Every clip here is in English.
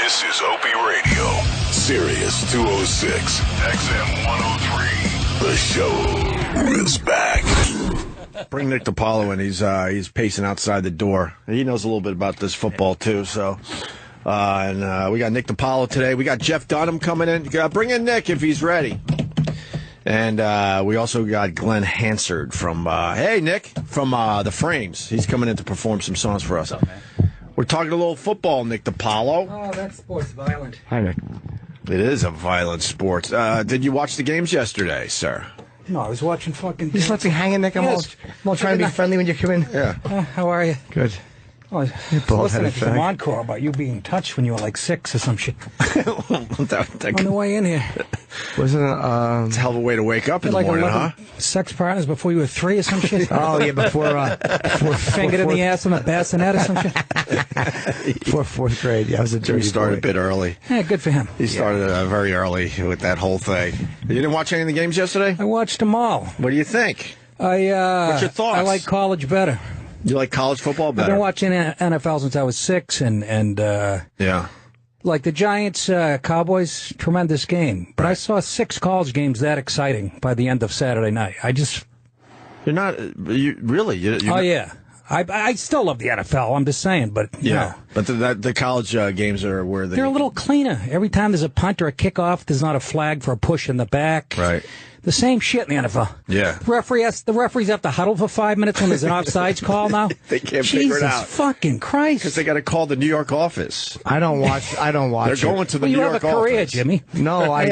This is Opie Radio, Sirius 206, XM 103. The show is back. Bring Nick DiPaolo in. He's pacing outside the door. He knows a little bit about this football too. So, and we got Nick DiPaolo today. We got Jeff Dunham coming in. Bring in Nick if he's ready. And we also got Glenn Hansard from Nick from the Frames. He's coming in to perform some songs for us. What's up, man? We're talking a little football, Nick DiPaolo. Oh, that sport's violent. Hi, Nick. It is a violent sport. Did you watch the games yesterday, sir? No, I was watching fucking... You just let me hang in, Nick. I'm all trying to be friendly when you come in. Yeah. How are you? Good. Oh, I was listening to some encore about you being touched when you were like 6 or some shit. On the way in here. Wasn't it? It's a hell of a way to wake up in the like morning, 11 huh? sex partners before you were 3 or some shit? Oh, yeah, before fingered in the ass on a bassinet or some shit? Before 4th grade. Yeah, I was a dirty He started boy. a bit early. Yeah, good for him. He started very early with that whole thing. You didn't watch any of the games yesterday? I watched them all. What do you think? What's your thoughts? I like college better. You like college football better? I've been watching NFL since I was 6, and yeah. like the Giants, Cowboys, tremendous game. But I saw 6 college games that exciting by the end of Saturday night. You're not really. Oh yeah, I still love the NFL. I'm just saying, but you know. But the college games are where They're a little cleaner. Every time there's a punt or a kickoff, there's not a flag for a push in the back. Right. The same shit in the NFL. Yeah. The referees have to huddle for 5 minutes when there's an offsides call now. They can't figure it out. Jesus fucking Christ. Because they got to call the New York office. I don't watch They're going to the Well, New you York have a career, office. Jimmy. No, I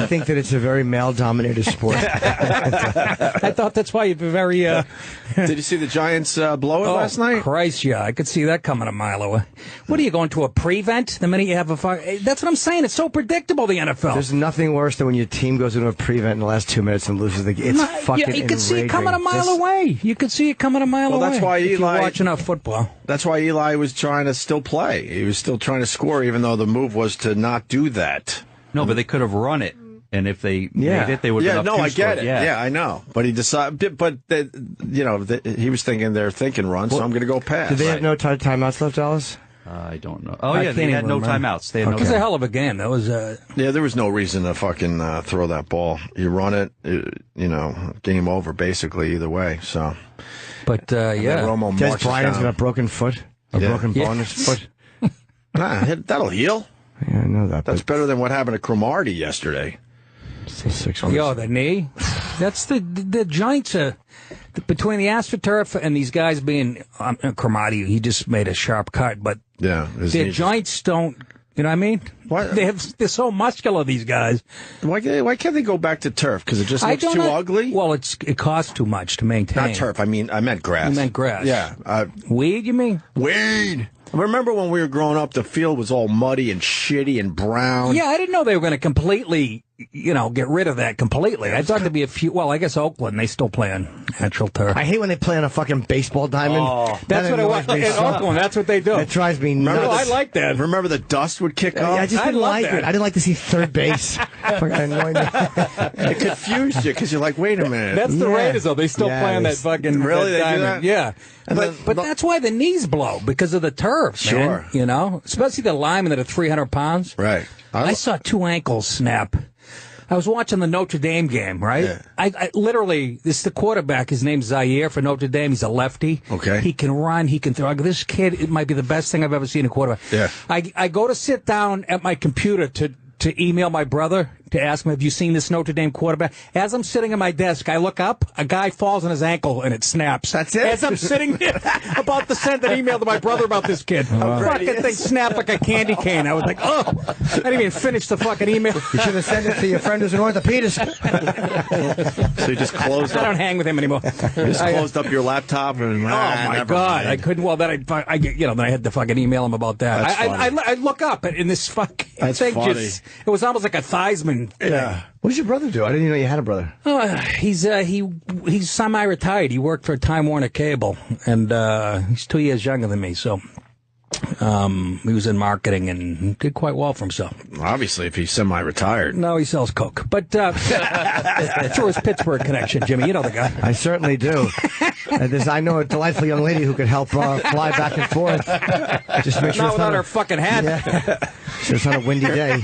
think that it's a very male-dominated sport. I thought that's why you'd be very... Did you see the Giants blow it last night? Christ, yeah. I could see that coming a mile away. What are you going to a prevent the minute you have a fire? That's what I'm saying. It's so predictable, the NFL. There's nothing worse than when your team goes into a prevent in the last 2 minutes and loses the game. It's fucking you could see it enraging. coming a mile away. You could see it coming a mile away. Well, that's why if Eli... you watch enough football. That's why Eli was trying to still play. He was still trying to score, even though the move was to not do that. No, but they could have run it, and if they made it, they would have Yeah, been no, up I 2 get scores. it. Yeah, I know. But he decided, he was thinking they're thinking run, so I'm going to go pass. Did they have no timeouts left, Alice? I don't know. Oh, I yeah, they can't had no even remember. timeouts. They had It no was a timeouts. hell of a game. That was... Yeah, there was no reason to fucking throw that ball. You run it, game over basically either way. So, But, yeah. Romo Des marches Bryant's down. got a broken foot. A broken bone in his foot. That'll heal. Yeah, I know that. That's better than what happened to Cromartie yesterday. Still 6 weeks. Yo, the knee. That's the Giants between the AstroTurf and these guys being Cromartie. He just made a sharp cut, but Yeah, the Giants don't. You know what I mean? What? They're so muscular. These guys. Why can't they go back to turf? Because it just looks too ugly. Well, it costs too much to maintain. Not turf. I meant grass. You meant grass. Yeah. Weed, you mean? Weed. Remember when we were growing up, the field was all muddy and shitty and brown? Yeah, I didn't know they were going to completely, get rid of that completely. I thought there'd be a few. Well, I guess Oakland, they still play on natural turf. I hate when they play on a fucking baseball diamond. Oh, that's what it was in Oakland. That's what they do. It drives me nuts. I like that. Remember the dust would kick up? I just didn't like it. I didn't like to see third base. Fucking annoyed me. It confused you because you're like, wait a minute. That's the Raiders, though. They still play on that fucking Really? They do diamond. that? Yeah. And But that's why the knees blow, because of the turf, man. Sure. Especially the linemen that are 300 pounds. Right. I saw 2 ankles snap. I was watching the Notre Dame game, right? Yeah. I literally, this is the quarterback. His name's Zaire for Notre Dame. He's a lefty. Okay. He can run. He can throw. This kid, it might be the best thing I've ever seen in a quarterback. Yeah. I go to sit down at my computer to email my brother to ask him, have you seen this Notre Dame quarterback? As I'm sitting at my desk, I look up, a guy falls on his ankle and it snaps. That's it? As I'm sitting there about to send an email to my brother about this kid. Fucking thing snapped like a candy cane. I was like, oh, I didn't even finish the fucking email. You should have sent it to your friend who's an orthopedist. So you just closed I up. don't hang with him anymore. Just closed up your laptop and Oh my God! I couldn't. Well, then then I had to fucking email him about that. That's funny. I look up and this fucking That's thing funny. it was almost like a Theismann thing. Yeah. What does your brother do? I didn't even know you had a brother. He's semi-retired. He worked for Time Warner Cable, and he's 2 years younger than me. So He was in marketing and did quite well for himself. Obviously, if he's semi-retired. No, he sells coke. But through his Pittsburgh connection, Jimmy, you know the guy. I certainly do. I know a delightful young lady who could help fly back and forth. Just make sure Not it's without not her fucking hat. Yeah. It's on a windy day.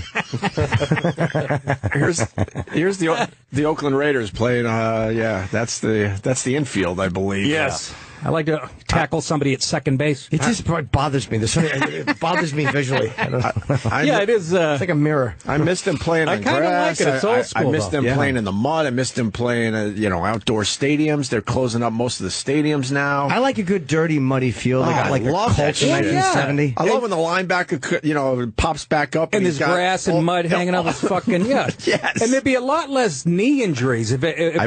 Here's the Oakland Raiders playing. That's the infield, I believe. Yes. I like to tackle somebody at second base. It just bothers me. It bothers me visually. It is. It's like a mirror. I missed them playing on I kind of grass. like it. It's old school. I missed them though. playing in the mud. I missed them playing, outdoor stadiums. They're closing up most of the stadiums now. I like a good, dirty, muddy field. I love the that Colts in shit. 1970. I love when the linebacker, pops back up And he's there's grass and mud hanging off his fucking Yes. And there'd be a lot less knee injuries if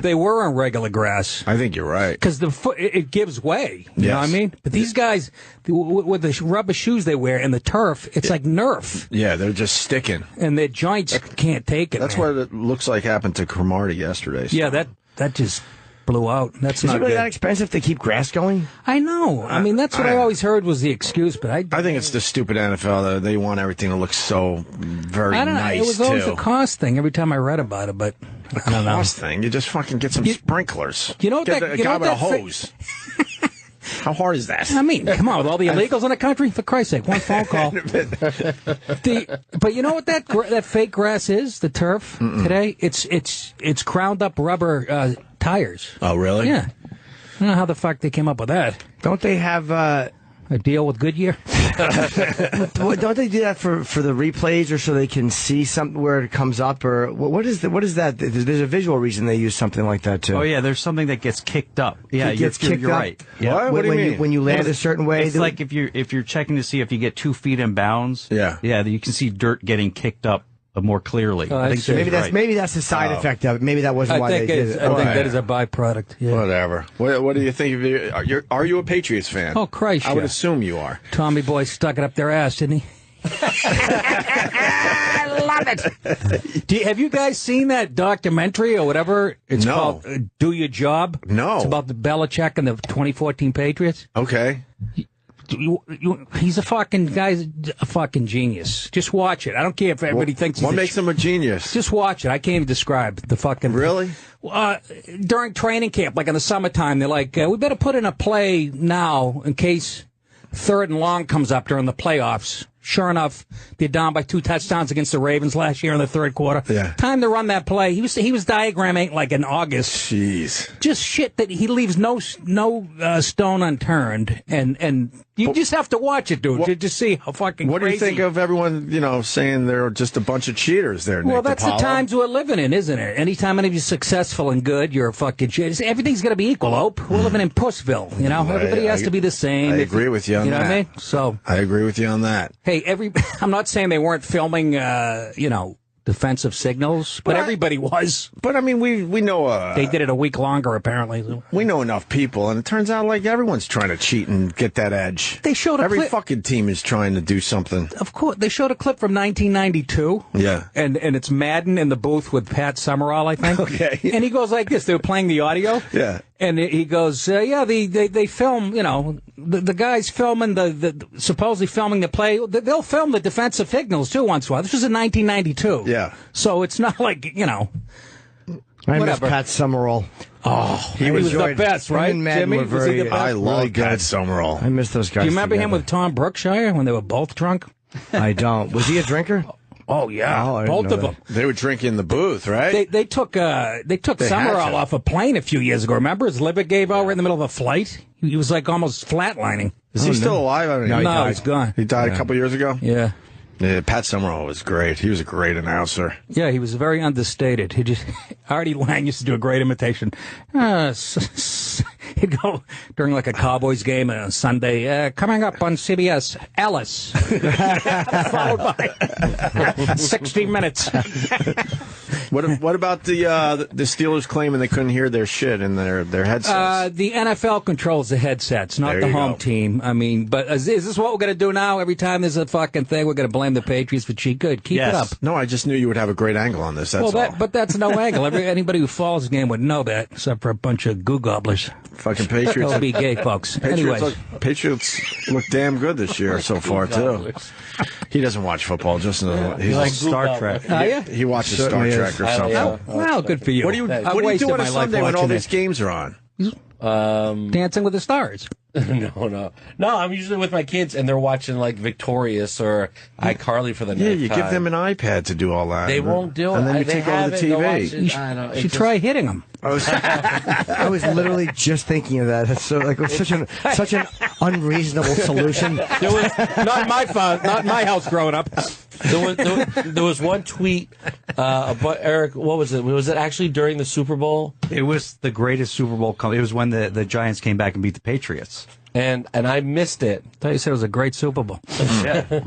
they were on regular grass. I think you're right. Because the foot, it gives way. You know what I Yes. mean? But these guys, with the rubber shoes they wear and the turf, it's like Nerf. Yeah, they're just sticking. And their joints can't take it. That's man. what it looks like happened to Cromartie yesterday. So. Yeah, that just blew out. That's Is not it really good. that expensive to keep grass going? I know. I mean, that's what I always heard was the excuse, but I think it's the stupid NFL that they want everything to look so very I don't know. nice, It was always too. a cost thing every time I read about it, but I don't know. Cost thing. You just fucking get some sprinklers. You know what Get that- a you know guy what with a that hose. How hard is that? I mean, come on, with all the illegals in the country, for Christ's sake, one phone call. But you know what that fake grass is? The turf today. It's ground up rubber tires. Oh, really? Yeah. I don't know how the fuck they came up with that. Don't they have A deal with Goodyear? don't they do that for the replays, or so they can see something where it comes up, or what is that? There's a visual reason they use something like that too. Oh yeah, there's something that gets kicked up. Yeah, It gets kicked you're up? right. Yeah. What? do you mean? When you land a certain way, It's like if you're checking to see if you get 2 feet in bounds. Yeah. You can see dirt getting kicked up more clearly. I see. maybe that's the side effect of it. Maybe that wasn't I why they think did it. that is a byproduct. Yeah. Whatever. What do you think of you? Are you a Patriots fan? Oh, Christ, I would yeah. assume you are. Tommy Boy stuck it up their ass, didn't he? I love it. Have you guys seen that documentary or whatever? It's No. called Do Your Job. No. It's about the Belichick and the 2014 Patriots. Okay. He's a fucking guy's a fucking genius. Just watch it. I don't care if everybody thinks he's What makes him a genius? Just watch it. I can't even describe the fucking. Really? During training camp, like in the summertime, they're like, we better put in a play now in case 3rd and long comes up during the playoffs. Sure enough, they're down by 2 touchdowns against the Ravens last year in the 3rd quarter. Yeah. Time to run that play. He was diagramming like in August. Jeez. Just shit that he leaves no stone unturned, and you just have to watch it, dude, to just see how fucking. What do you crazy. think of everyone, saying they're just a bunch of cheaters there, Well, Nick that's the DiPaolo? times we're living in, isn't it? Anytime anybody's successful and good, you're a fucking shit. Everything's going to be equal, Ope. We're living in Pussville, Everybody has to be the same. I agree with you on You know that. what I mean? So, I agree with you on that. hey, I'm not saying they weren't filming, defensive signals, but everybody was. But I mean, we know They did it a week longer, apparently. we know enough people, and it turns out like everyone's trying to cheat and get that edge. They showed a Every clip. fucking team is trying to do something. Of course, they showed a clip from 1992. Yeah. And it's Madden in the booth with Pat Summerall, I think. Okay. And he goes like this. They were playing the audio. Yeah. And he goes, they film, the guys filming the supposedly filming the play. They'll film the defensive signals too once in a while. This was in 1992. Yeah. So it's not like, I miss whatever. Pat Summerall. Oh, he was the best, him right, and Madden Jimmy? were Was he the very- best? I love really good. Pat Summerall. I miss those guys. Do you remember him together. with Tom Brookshire when they were both drunk? I don't. Was he a drinker? Oh yeah, Oh, I didn't both know of that. them. They would drink in the booth, right? They took Summerall to. off a plane a few years ago. Remember his liver gave out right in the middle of a flight? He was like almost flatlining. Is he still alive? I don't know. No, he's gone. He died a couple years ago? Yeah. Yeah, Pat Summerall was great. He was a great announcer. Yeah, he was very understated. Artie Lang used to do a great imitation. He'd go during like a Cowboys game on Sunday, coming up on CBS, Alice. Followed by 60 minutes. What about the Steelers claiming they couldn't hear their shit in their headsets? The NFL controls the headsets, not There the you home go. team. I mean, but is this what we're going to do now? Every time there's a fucking thing, we're going to blame the Patriots for cheat. Good, keep it up. No, I just knew you would have a great angle on this. That's all. But that's no angle. Anybody who follows the game would know that, except for a bunch of goo gobblers. Fucking Patriots. That'll be gay, folks. Anyways. Patriots look damn good this year so far, too. He doesn't watch football. Just He likes Star Trek. Yeah? He watches Star Trek or something. Well, good for you. What do you do on a Sunday when all these games are on? Dancing with the Stars. No. I'm usually with my kids, and they're watching like Victorious or iCarly for the night. Yeah, you give them an iPad to do all that. They won't do it. And then you take over the TV. You should try hitting them. I was literally just thinking of that. That's so like it was such an unreasonable solution. It was not my fault, not my house growing up. There was one tweet about Eric. What was it? Was it actually during the Super Bowl? It was the greatest Super Bowl. It was when the Giants came back and beat the Patriots. And I missed it. I thought you said it was a great Super Bowl. Yeah.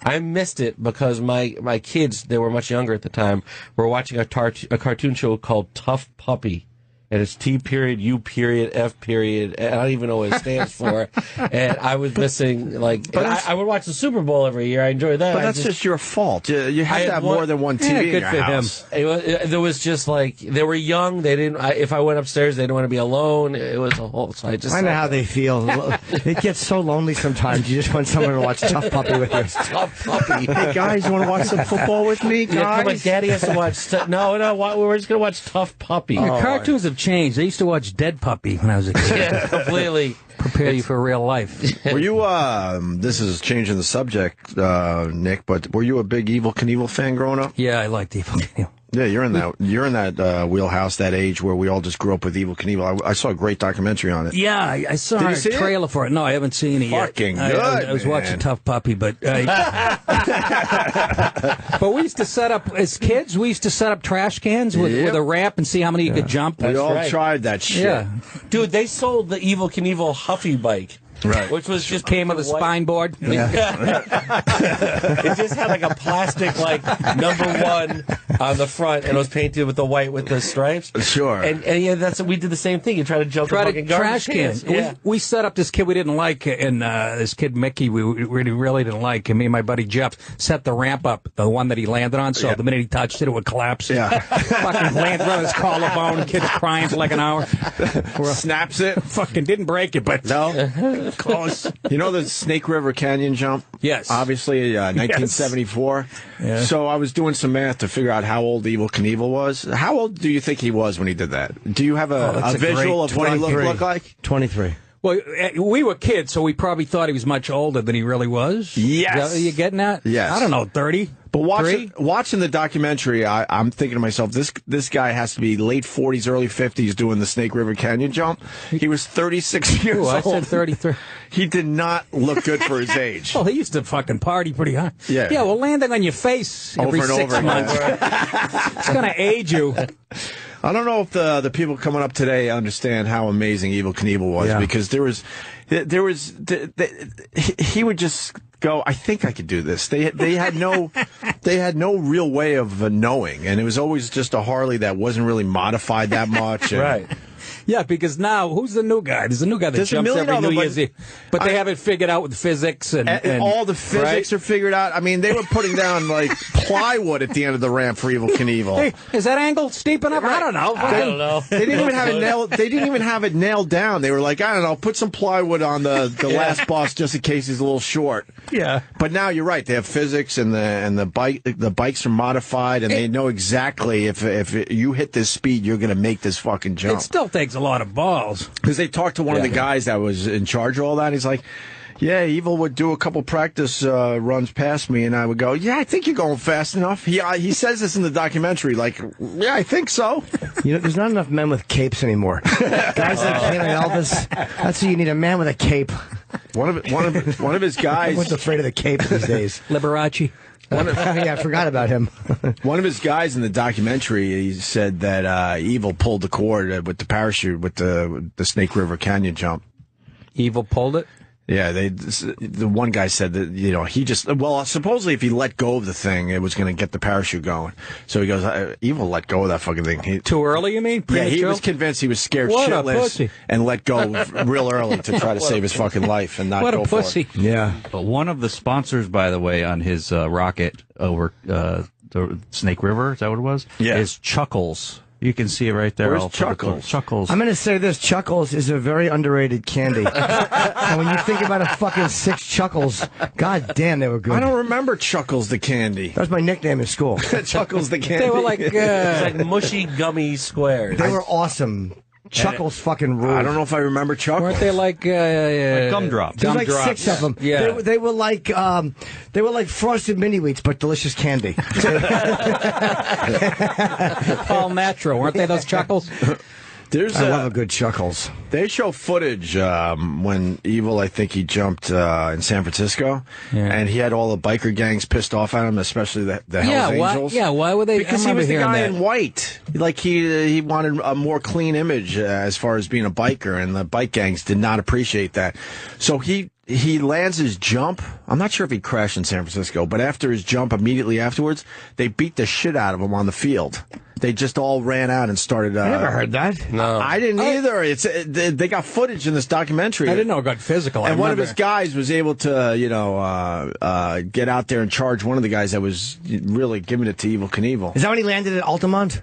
I missed it because my kids, they were much younger at the time, were watching a cartoon show called Tough Puppy. And it's T period, U period, F period. And I don't even know what it stands for. And I was missing, like, I would watch the Super Bowl every year. I enjoy that. But that's just your fault. You have to have more than one TV in your house. There was just like, they were young. They didn't, if I went upstairs, they didn't want to be alone. It was a whole, so I know how they feel. It gets so lonely sometimes. You just want someone to watch Tough Puppy with you. Tough Puppy. Hey, guys, you want to watch some football with me, guys? Yeah, come on, Daddy has to watch. No, we're just going to watch Tough Puppy. Cartoons have changed. I used to watch Dead Puppy when I was a kid. Yeah, completely. Prepare you for real life. Were you, this is changing the subject, Nick, but were you a big Evel Knievel fan growing up? Yeah, I liked Evel Knievel. Yeah, you're in that wheelhouse, that age where we all just grew up with Evel Knievel. I saw a great documentary on it. Yeah, I saw a trailer for it. No, I haven't seen it yet. Fucking good, I was watching Tough Puppy, but but we used to set up as kids. We used to set up trash cans with a ramp and see how many you could jump. We all tried that shit. Yeah, dude, they sold the Evel Knievel Huffy bike. Right. Which was just came with a spine board. Yeah. It just had like a plastic like #1 on the front, and it was painted with the white with the stripes. Sure. And yeah, that's what we did the same thing. You try to jump the fucking trash cans. Yeah. We set up this kid we didn't like, and this kid Mickey we really didn't like, and me and my buddy Jeff set the ramp up, the one that he landed on. So the minute he touched it, it would collapse. Yeah. Fucking landed on his collarbone. Kid crying for like an hour. Snaps it. Fucking didn't break it, but no. Close. You know the Snake River Canyon jump? Yes. Obviously, 1974. Yeah. So I was doing some math to figure out how old Evel Knievel was. How old do you think he was when he did that? Do you have a visual of what he looked like? 23. Well, we were kids, so we probably thought he was much older than he really was. Yes. Are you getting that? Yes. I don't know, 30. But watching the documentary, I'm thinking to myself, this guy has to be late 40s, early 50s doing the Snake River Canyon jump. He was 36 years old. I said 33. He did not look good for his age. Well, he used to fucking party pretty hard. Yeah. Yeah, well, landing on your face every 6 months. It's going to age you. I don't know if the people coming up today understand how amazing Evel Knievel was, because he would just go, I think I could do this. They had no real way of knowing, and it was always just a Harley that wasn't really modified that much. Right. Yeah, because now, who's the new guy? There's a new guy that jumps every New Year's Eve. But they have it figured out with physics. And all the physics are figured out. I mean, they were putting down, like, plywood at the end of the ramp for Evel Knievel. Hey, is that angle steep enough? I don't know. I don't know. They didn't even have it nailed. They didn't even have it nailed down. They were like, I don't know, put some plywood on the last bus just in case he's a little short. Yeah. But now you're right. They have physics, and the bikes are modified, and they know exactly if you hit this speed, you're going to make this fucking jump. It still takes a lot of balls. Because they talked to one of the guys that was in charge of all that. He's like, yeah, Evel would do a couple practice runs past me, and I would go, yeah, I think you're going fast enough. He says this in the documentary, like, yeah, I think so. You know, there's not enough men with capes anymore. Guys like him and Elvis, that's who you need, a man with a cape. One of his guys. Everyone's afraid of the cape these days. Liberace. I forgot about him. One of his guys in the documentary, he said that Evel pulled the cord with the parachute with the Snake River Canyon jump. Evel pulled it? Yeah, the one guy said that, you know, supposedly if he let go of the thing, it was going to get the parachute going. So he goes, Evel let go of that fucking thing. Too early, you mean? Yeah, he was convinced, he was scared shitless and let go real early to try to save his fucking life and not go for it. Yeah. But one of the sponsors, by the way, on his rocket over the Snake River, is that what it was? Yeah. Is Chuckles. You can see it right there. Where's I'll put it- Chuckles? Chuckles. I'm going to say this. Chuckles is a very underrated candy. And when you think about a fucking 6 Chuckles, god damn, they were good. I don't remember Chuckles the candy. That was my nickname in school. Chuckles the candy. They were like, It's like mushy gummy squares. They were awesome. Chuckles fucking ruled. I don't know if I remember Chuckles. weren't they like gumdrops. There was like gumdrops? 6 of them. Yeah. They were like frosted mini wheats, but delicious candy. all natural, weren't they? Those Chuckles. I love a good Chuckles. They show footage when Evil, I think he jumped in San Francisco, and he had all the biker gangs pissed off at him, especially the Hells Angels. Why would they? Because I he was the remember guy hearing in white. Like he wanted a more clean image as far as being a biker, and the bike gangs did not appreciate that. So he lands his jump. I'm not sure if he crashed in San Francisco, but after his jump, immediately afterwards, they beat the shit out of him on the field. They just all ran out and started. I never heard that. No. I didn't either. They got footage in this documentary. I didn't know it got physical. And one of his guys was able to, get out there and charge one of the guys that was really giving it to Evil Knievel. Is that when he landed at Altamont?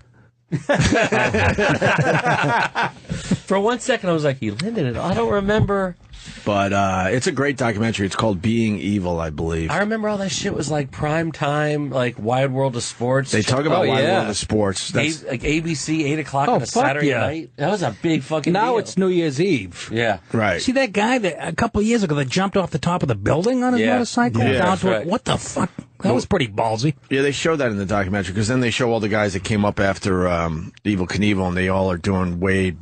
For 1 second, I was like, he landed it. I don't remember. But it's a great documentary. It's called Being Evil, I believe. I remember all that shit was like prime time, like Wide World of Sports. They talk about Wide World of Sports. That's, Like ABC, 8 o'clock Oh, on a fuck Saturday yeah. night. That was a big fucking Now deal. it's New Year's Eve. Yeah. right. See that guy that a couple of years ago that jumped off the top of the building on his Yeah. motorcycle Yeah, down that's to right. it? What the fuck? That was pretty ballsy. Yeah, they show that in the documentary because then they show all the guys that came up after Evil Knievel, and they all are doing way,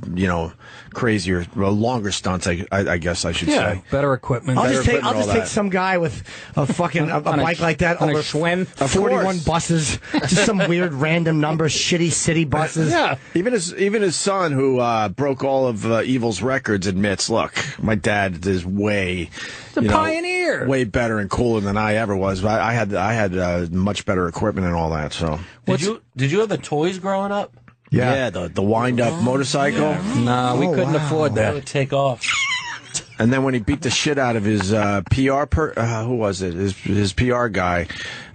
crazier, longer stunts. I guess I should say. Better equipment. I'll better just take equipment, all take that. some guy with a fucking a On a bike like that on a over Schwinn. 41 buses, just some weird random number, shitty city buses. Yeah. Even his son, who broke all of Evil's records, admits, "Look, my dad is way, a pioneer, way better and cooler than I ever was. But I had much better equipment and all that." So, Did you have the toys growing up? yeah, the wind up motorcycle, No, we couldn't afford That that. would take off. and then when he beat the shit out of his PR, who was it? His PR guy.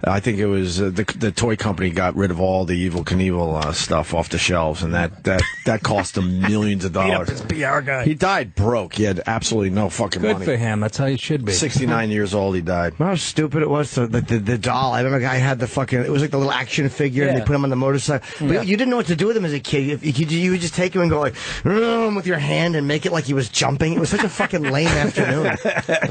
I think it was the toy company got rid of all the Evil Knievel stuff off the shelves, and that cost him millions of dollars. His PR guy. He died broke. He had absolutely no fucking Good money. for him. That's how you should be. 69 years old, he died. Remember how stupid it was? So, like the doll. I remember a guy had the fucking. It was like the little action figure, and they put him on the motorcycle. But you didn't know what to do with him as a kid. You would just take him and go like with your hand and make it like he was jumping. It was such a fucking lame afternoon.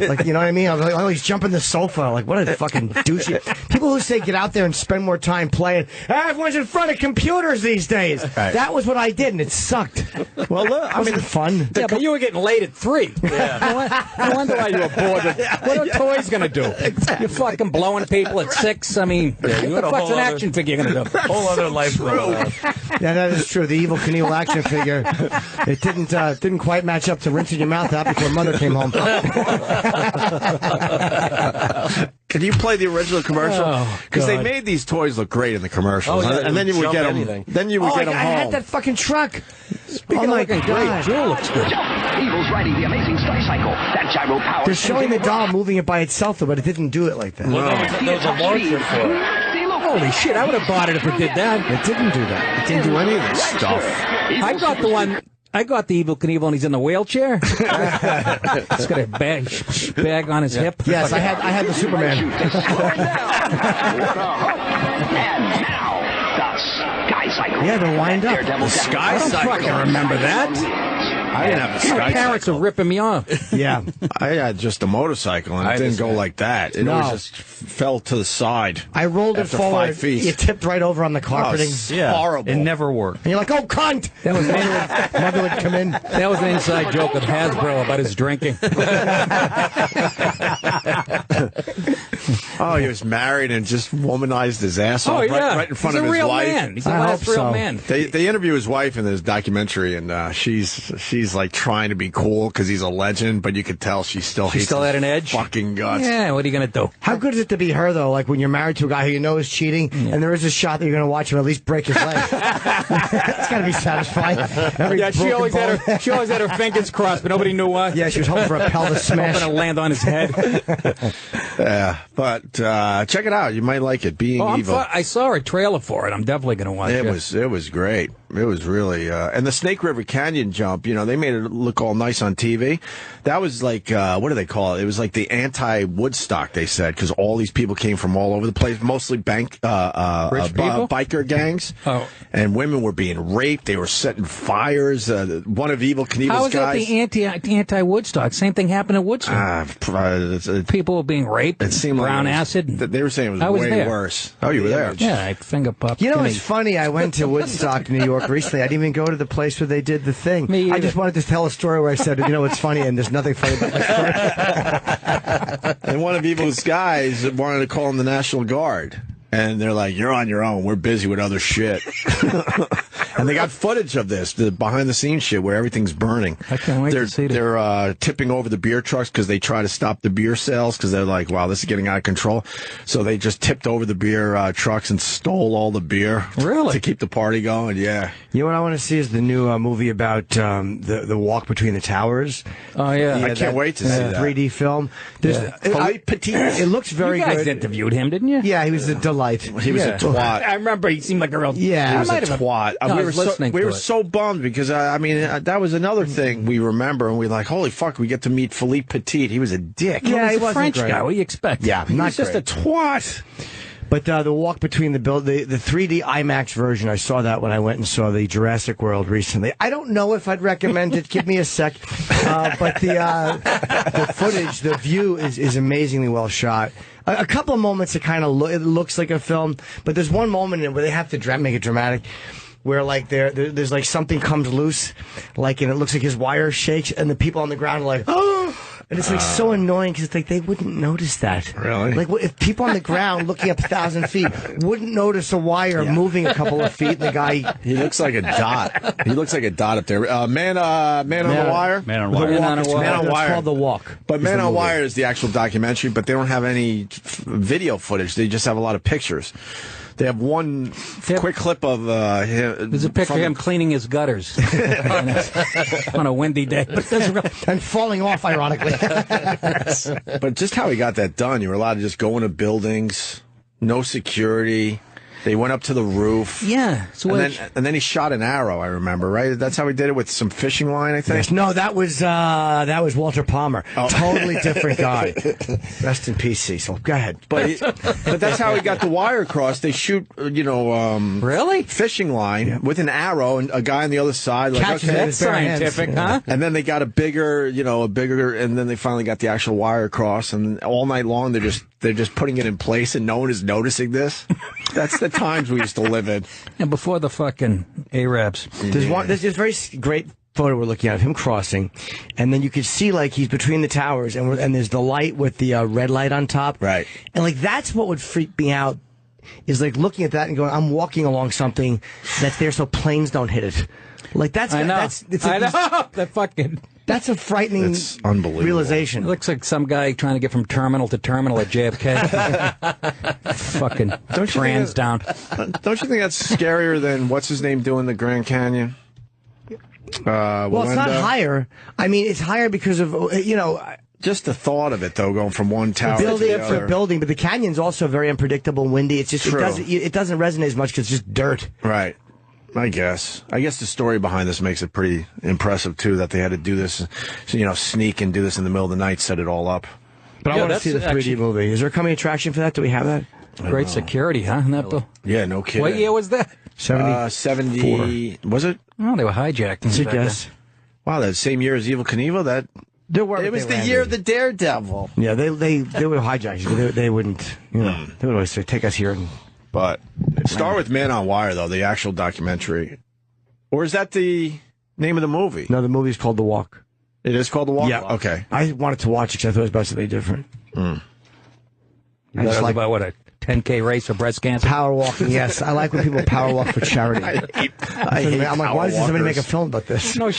Like, you know what I mean? I was like, oh, he's jumping the sofa. Like, what a fucking douchey. People who say get out there and spend more time playing. Everyone's in front of computers these days. Right. That was what I did, and it sucked. Well, look, I mean, fun. Yeah, but you were getting late at 3. No wonder why you were bored. What are toys going to do? You're fucking blowing people at 6. I mean, what the fuck's an action figure going to do? Whole other life going on. Yeah, that is true. The Evil Knievel action figure. It didn't quite match up to rinsing your mouth out before Mother came home. Can you play the original commercial? Because they God. made these toys look great in the commercials, Oh, yeah, and then you would jump get them. anything. Then you would get them I home. had that fucking truck. Speaking Oh, of my looking God. great, Jewel looks good. Evil's riding the amazing Sky Cycle. That gyro power. They're showing the doll moving it by itself, though, but it didn't do it like that. There was a launcher for it. Holy shit, I would have bought it if it did that. It didn't do that. It didn't do any of this stuff. I got the Evil Knievel and he's in the wheelchair. He's got a bag on his hip. Yes, I had the Superman. And now, the Sky Cycle. Yeah, they're wind up. Daredevil The Sky I don't Cycle. fucking remember that. I didn't have a My Sky parents Cycle. are ripping me off. Yeah. I had just a motorcycle, and I it didn't just go had- like that. It No. always just fell to the side. I rolled it After forward. 5 feet. You tipped right over on the carpeting. Yeah, Horrible. It never worked. And you're like, oh, cunt! That was Mother would come in. That was an inside joke of Hasbro about his drinking. Oh, he was married and just womanized his ass off right in front He's of a his real wife. man. He's the I last hope real so. man. They interview his wife in this documentary, and she's like trying to be cool because he's a legend, but you could tell she still hates still his had an edge? fucking guts. Yeah, what are you going to do? How good is it to be her, though? Like when you're married to a guy who you know is cheating, and there is a shot that you're going to watch him at least break his leg. It's got to be satisfying. Every Yeah, she broken always bone. had her fingers crossed, but nobody knew why. Yeah, she was hoping for a pelvis Hoping smash. to land on his head. Yeah, but check it out. You might like it. Being Evil. I saw a trailer for it. I'm definitely going to watch it. It was great. It was really, and the Snake River Canyon jump, they made it look all nice on TV. That was like, what do they call it? It was like the anti-Woodstock, they said, because all these people came from all over the place, mostly biker gangs. Oh. And women were being raped. They were setting fires. One of Evel Knievel's How is that guys. the anti-Woodstock? Same thing happened at Woodstock. People were being raped. It seemed brown like acid. They were saying it was way worse. Oh, you were there? Yeah, I finger popped. It's funny. I went to Woodstock, New York recently. I didn't even go to the place where they did the thing. Me either. I just wanted to tell a story where I said, it's funny, and there's nothing funny about my story. And one of Evil's guys wanted to call him the National Guard. And they're like, you're on your own. We're busy with other shit. And they got footage of this, the behind-the-scenes shit where everything's burning. I can't wait to see it. They're tipping over the beer trucks because they try to stop the beer sales because they're like, wow, this is getting out of control. So they just tipped over the beer trucks and stole all the beer. Really? To keep the party going, yeah. You know what I want to see is the new movie about the walk between the towers. Oh, yeah. I can't wait to see that. 3D film. It looks very you guys good. interviewed him, didn't you? Yeah, he was a delight. He was a twat. I remember he seemed like a real... Yeah. He was might a have- twat. No, I was we listening were to it. so bummed because, that was another thing we remember, and we like, holy fuck, we get to meet Philippe Petit. He was a dick. Yeah, he he's a wasn't French great. guy. What do you expect? Yeah, He not was just great. a twat. But the walk between the 3D IMAX version, I saw that when I went and saw the Jurassic World recently. I don't know if I'd recommend it. Give me a sec. But the footage, the view is amazingly well shot. A couple of moments it kind of it looks like a film, but there's one moment where they have to make it dramatic. Where like there's like something comes loose, like, and it looks like his wire shakes, and the people on the ground are like, oh, and it's like so annoying because it's like they wouldn't notice that. Really? Like if people on the ground looking up 1,000 feet wouldn't notice a wire moving a couple of feet, and the guy He looks like a dot. He looks like a dot up there. Man on the Wire. Man on The Wire. Walk, Man on it's Wire. Man on it's Wire. called The Walk. But is Man the on movie. Wire is the actual documentary, but they don't have any video footage. They just have a lot of pictures. They have one quick clip of him. There's a picture of him cleaning his gutters on a windy day. But it doesn't really... And falling off, ironically. But just how he got that done, you were allowed to just go into buildings, no security. They went up to the roof. Yeah. So And then he shot an arrow, I remember, right? That's how he did it with some fishing line, I think. Yes, no, that was Walter Palmer. Totally different guy. Rest in peace, Cecil. Go ahead. But that's how he got the wire across. They shoot, Really? fishing line with an arrow and a guy on the other side. Like, Catches okay. it. That's bare hands. scientific, huh? And then they got a bigger, and then they finally got the actual wire across. And all night long, they're just putting it in place, and no one is noticing this. That's the times we used to live in. And before the fucking Arabs. There's this very great photo we're looking at of him crossing, and then you could see like he's between the towers, and there's the light with the red light on top. Right. And like that's what would freak me out, is like looking at that and going, I'm walking along something that's there so planes don't hit it. Like that's I know. I know. That fucking... That's a frightening It's unbelievable. realization. It looks like some guy trying to get from terminal to terminal at JFK. Fucking trans down. Don't you think that's scarier than what's his name doing the Grand Canyon? Well, it's not higher. I mean, it's higher because of Just the thought of it, though, going from one tower building to the for other. building. But the canyon's also very unpredictable and windy. It's just True. it doesn't resonate as much because it's just dirt. Right. I guess the story behind this makes it pretty impressive too. That they had to do this, sneak and do this in the middle of the night, set it all up. But I Yeah, want to that's see the 3D actually- movie. Is there a coming attraction for that? Do we have that? Great security, huh? In that bill. Yeah, no kidding. What year was that? 70. Was it? Oh, they were hijacking. That's a back then. guess. Wow, that same year as Evel Knievel. That There were. it was the year of the Daredevil. Yeah, they were hijackers. They wouldn't. They would always say, "Take us here." And But start with Man on Wire, though, the actual documentary. Or is that the name of the movie? no, the movie's called The Walk. It is called The Walk? Yeah. Okay. I wanted to watch it because I thought it was about something different. I That just was like about what, a 10K race for breast cancer? power walking. Yes, I like when people power walk for charity. I hate I'm like, why doesn't somebody power make a film about this? No,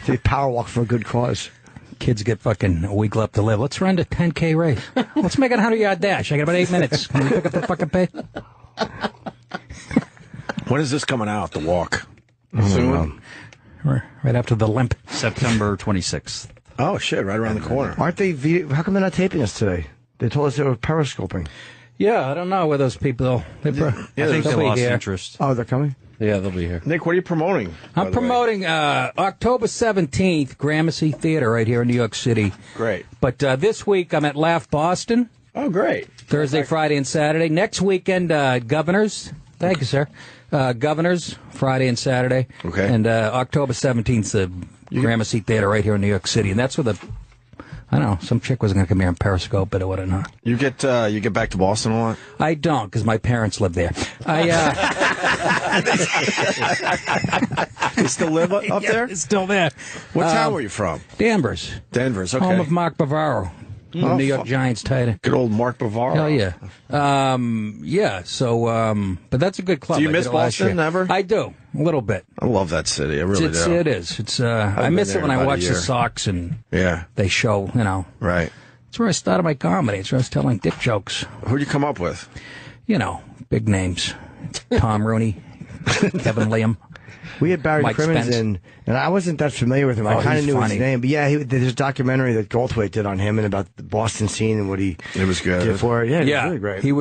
They power walk for a good cause. kids get fucking a week left to live. Let's run the 10K race. Let's make it a 100-yard dash. I got about 8 minutes. Can we pick up the fucking pace? When is this coming out, The Walk? Soon. Right after the limp. September 26th. Oh, shit, right around the corner. Aren't they? How come they're not taping us today? They told us they were periscoping. Yeah, I don't know where those people. I think they they'll be lost here. interest. Oh, they're coming? Yeah, they'll be here. Nick, what are you promoting? by I'm the way? promoting October 17th, Gramercy Theater right here in New York City. Great. But this week I'm at Laugh Boston, Oh, great. Thursday, Friday, and Saturday. Next weekend, Governors. Thank you, sir. Governors, Friday and Saturday. Okay. And October 17th, the Gramercy Theater right here in New York City. And that's where I don't know, some chick was going to come here and Periscope it or whatever. You get back to Boston a lot? I don't, because my parents live there. You still live up there? It's still there. What town were you from? Danvers. Denver's, okay. Home of Mark Bavaro. Oh, New York fuck. Giants tight end. Good old Mark Bavaro. Hell yeah. But that's a good club. Do you I miss did it last Boston year. ever? I do, a little bit. I love that city. I really do. It is. It's. I been miss it there when I about a watch the year. Sox and Yeah, they show, right. It's where I started my comedy. It's where I was telling dick jokes. Who'd you come up with? Big names. Tom Rooney, Kevin Liam. We had Barry Mike Crimmins Spence. in, and I wasn't that familiar with him. I Oh, kind of he's knew funny. his name. But yeah, there's a documentary that Goldthwait did on him and about the Boston scene and what he It was good. did for it. Yeah, it Yeah, was really great. he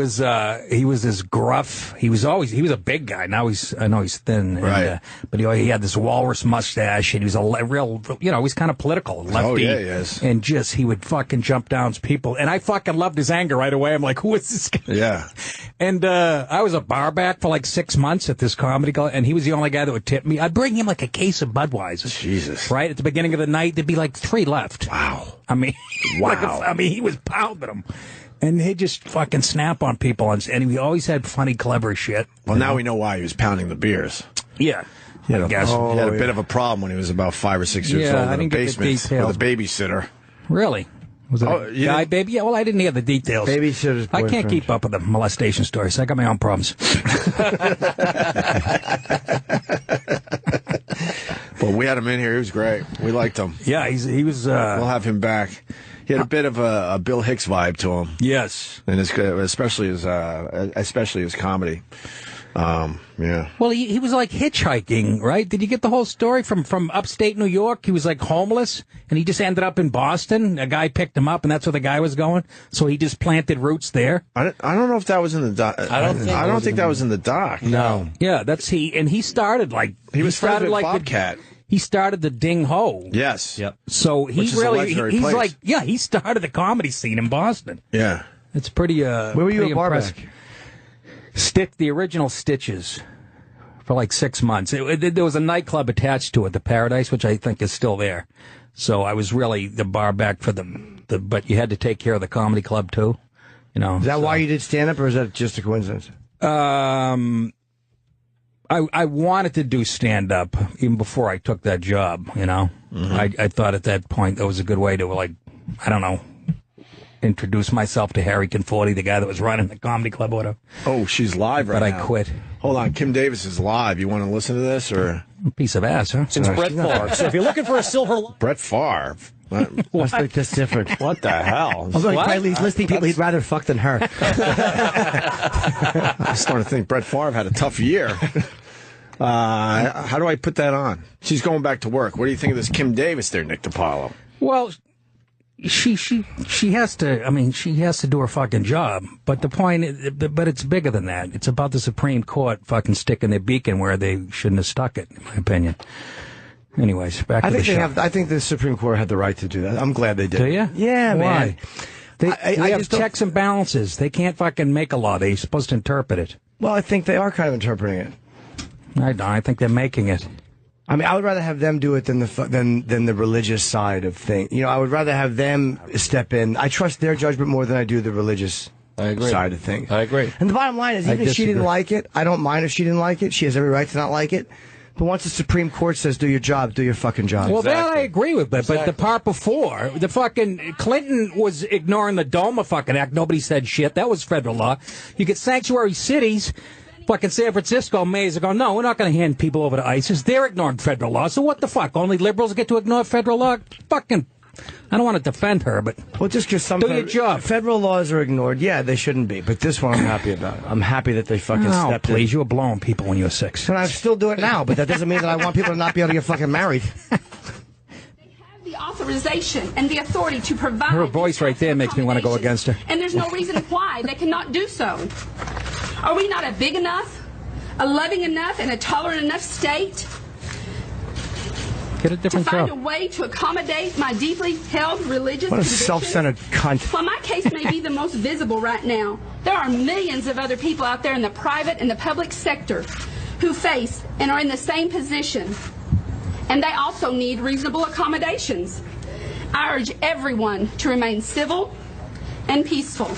was this gruff. He was a big guy. Now I know he's thin, and, Right. but he had this walrus mustache, and he was a real, he's kind of political, lefty. Oh, yeah, he is. And he would fucking jump down people, and I fucking loved his anger right away. I'm like, who is this guy? Yeah. And I was a bar back for like 6 months at this comedy club, and he was the only guy that would tip me. I'd bring him like a case of Budweiser. Jesus. Right at the beginning of the night, there'd be like 3 left. Wow. I mean, Wow. he was pounding them. And he'd just fucking snap on people. And he always had funny, clever shit. Well, now we know why he was pounding the beers. Yeah. He had I guess. he had a bit of a problem when he was about 5 or 6 years Yeah, old I in a didn't get the basement details. with a babysitter. Really? Was it Oh, a you guy, didn't- baby? Yeah, well, I didn't hear the details. Babysitter's I can't boyfriend. keep up with the molestation stories. I got my own problems. But we had him in here. He was great. We liked him. Yeah, he was. We'll have him back. He had a bit of a Bill Hicks vibe to him, Yes. and especially his comedy. Yeah. Well, he was like hitchhiking, right? Did you get the whole story from upstate New York? He was like homeless, and he just ended up in Boston. A guy picked him up, and that's where the guy was going. So he just planted roots there. I don't know if that was in the doc. I don't think that was in the doc. No. Yeah, and he started like He was friends started with like Bobcat. he started the Ding Ho. Yes. Yep. So he Which is a really legendary he's place. like he started the comedy scene in Boston. Yeah. It's pretty. Where were you pretty at Barback? impressive. The original Stitches. For like 6 months. There was a nightclub attached to it, the Paradise, which I think is still there. So I was really the bar back for but you had to take care of the comedy club too. Is that why you did stand up, or is that just a coincidence? I wanted to do stand up even before I took that job. Mm-hmm. I thought at that point that was a good way to introduce myself to Harry Conforti, the guy that was running the comedy club or whatever. Oh, she's live right But now. I quit. Hold on, Kim Davis is live. You want to listen to this or Piece of ass, huh? Since Brett Favre. So if you're looking for a silver lining, Brett Favre? That's different. What the hell? Although he's listening to people he'd rather fuck than her. I'm starting to think Brett Favre had a tough year. How do I put that on? She's going back to work. What do you think of this Kim Davis there, Nick DiPaolo? Well, she has to. I mean, she has to do her fucking job. But the point, but it's bigger than that. It's about the Supreme Court fucking sticking their beacon where they shouldn't have stuck it, in my opinion. Anyways, back to the show. I think the Supreme Court had the right to do that. I'm glad they did. Do you? Yeah, Why? man. They have just don't- checks and balances. They can't fucking make a law. They're supposed to interpret it. Well, I think they are kind of interpreting it. I don't. I think they're making it. I mean, I would rather have them do it than the religious side of things. I would rather have them step in. I trust their judgment more than I do the religious side of things. I agree. And the bottom line is, even if she didn't like it, I don't mind if she didn't like it. She has every right to not like it. But once the Supreme Court says, do your job, do your fucking job. Well, that I agree with, but the part before, the fucking Clinton was ignoring the DOMA fucking act. Nobody said shit. That was federal law. You get sanctuary cities. Fucking San Francisco mayors are going, no, we're not going to hand people over to ISIS. They're ignoring federal law. So what the fuck? Only liberals get to ignore federal law? Fucking, I don't want to defend her, but well, just because do your job. Federal laws are ignored. Yeah, they shouldn't be. But this one I'm happy about. I'm happy that they fucking Oh, stepped in. please, you were blowing people when you were 6. And I still do it now, but that doesn't mean that I want people to not be able to get fucking married. authorization and the authority to provide. Her voice right there makes me want to go against her. And there's no reason why they cannot do so. Are we not a big enough, a loving enough, and a tolerant enough state Get a to different find girl. a way to accommodate my deeply held religious What a convictions? self-centered cunt. While my case may be the most visible right now, there are millions of other people out there in the private and the public sector who face and are in the same position. And they also need reasonable accommodations. I urge everyone to remain civil and peaceful.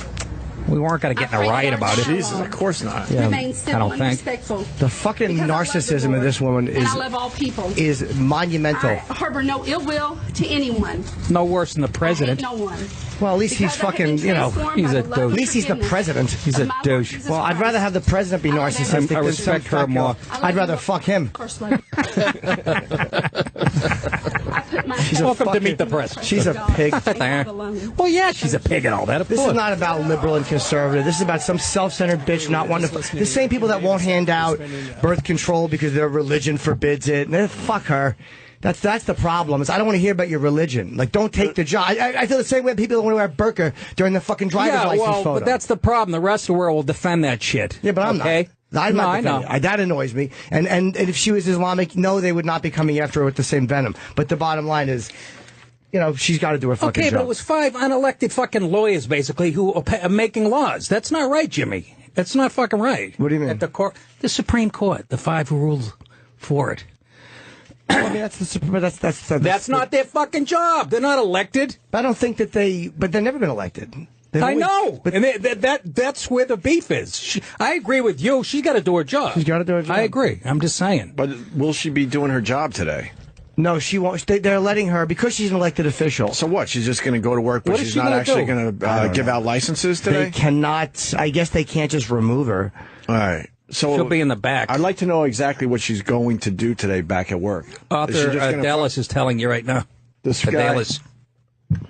We weren't going to get in a riot about it. Jesus, of course not. Remain civil I don't and think. respectful. The fucking Because I love the narcissism Lord, of this woman and I love all people. is monumental. I harbor no ill will to anyone. No worse than the I hate president. no one. Well, at least he's Because I have fucking, been you know, transformed he's by a the love douche. and at least he's the forgiveness president. He's of a my Lord douche. Jesus Well, I'd Christ. rather have the president be I love narcissistic everyone. I than respect some her fucko. more. I love I'd rather you. fuck him. First lady. I put my Welcome to fucking- Meet the Press. She's a pig. And God alone. Well, yeah, she's a pig and all that. Of This course. is not about liberal and conservative. This is about some self-centered bitch not wanting to. The same people that won't hand out birth control because their religion forbids it. Fuck her. That's the problem. Is I don't want to hear about your religion. Like, don't take the job. I feel the same way people don't want to wear burqa during the fucking driver's Yeah, license well, photo. but that's the problem. The rest of the world will defend that shit. Yeah, but I'm okay? not. I'm No, not I know. defending it. That annoys me. And if she was Islamic, no, they would not be coming after her with the same venom. But the bottom line is, you know, she's got to do her fucking Okay, job. but it was 5 unelected fucking lawyers, basically, who are making laws. That's not right, Jimmy. That's not fucking right. What do you mean? At the court, the Supreme Court, the 5 who ruled for it. Well, I mean, that's Not their fucking job. They're not elected. I don't think that but they've never been elected. They've I always- know, But and that's where the beef is. I agree with you. She's got to do her job. She's gotta do her job. I agree. I'm just saying. But will she be doing her job today? no, she won't. They're letting her because she's an elected official. So what? She's just going to go to work, but What is she's she not gonna actually do? going to give out licenses They today? cannot. I guess they can't just remove her. All right. So She'll be in the back. I'd like to know exactly what she's going to do today back at work. Is she Arthur just gonna Dallas is telling you right now. This guy- Dallas.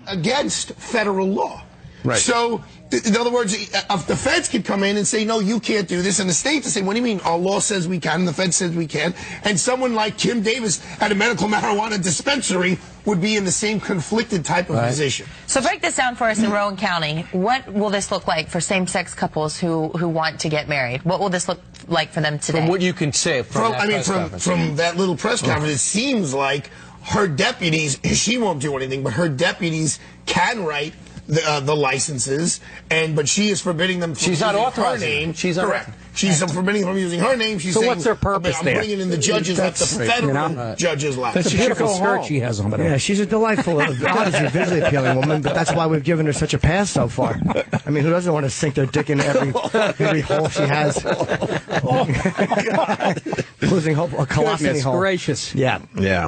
Against federal law. Right. So, in other words, if the feds could come in and say, no, you can't do this, and the state to say, what do you mean? Our law says we can, and the fed says we can, and someone like Kim Davis at a medical marijuana dispensary would be in the same conflicted type of position. So break this down for us in Rowan County. What will this look like for same-sex couples who want to get married? What will this look like for them today? From what you can say from that press conference. From that little press conference, it seems like her deputies, she won't do anything, but her deputies can write the licenses, but she is forbidding them from She's not using authorizing her them. name. She's not- correct. She's forbibbing them from using her name. She's So saying, what's her purpose I'm there? bringing in the judges at the federal judges' lab. That's a should beautiful go skirt home. she has on. But Yeah, she's a delightful, obviously visually appealing woman, but that's why we've given her such a pass so far. I mean, who doesn't want to sink their dick in every hole she has? Losing hope, a colostomy Goodness hole. gracious. Yeah. Yeah.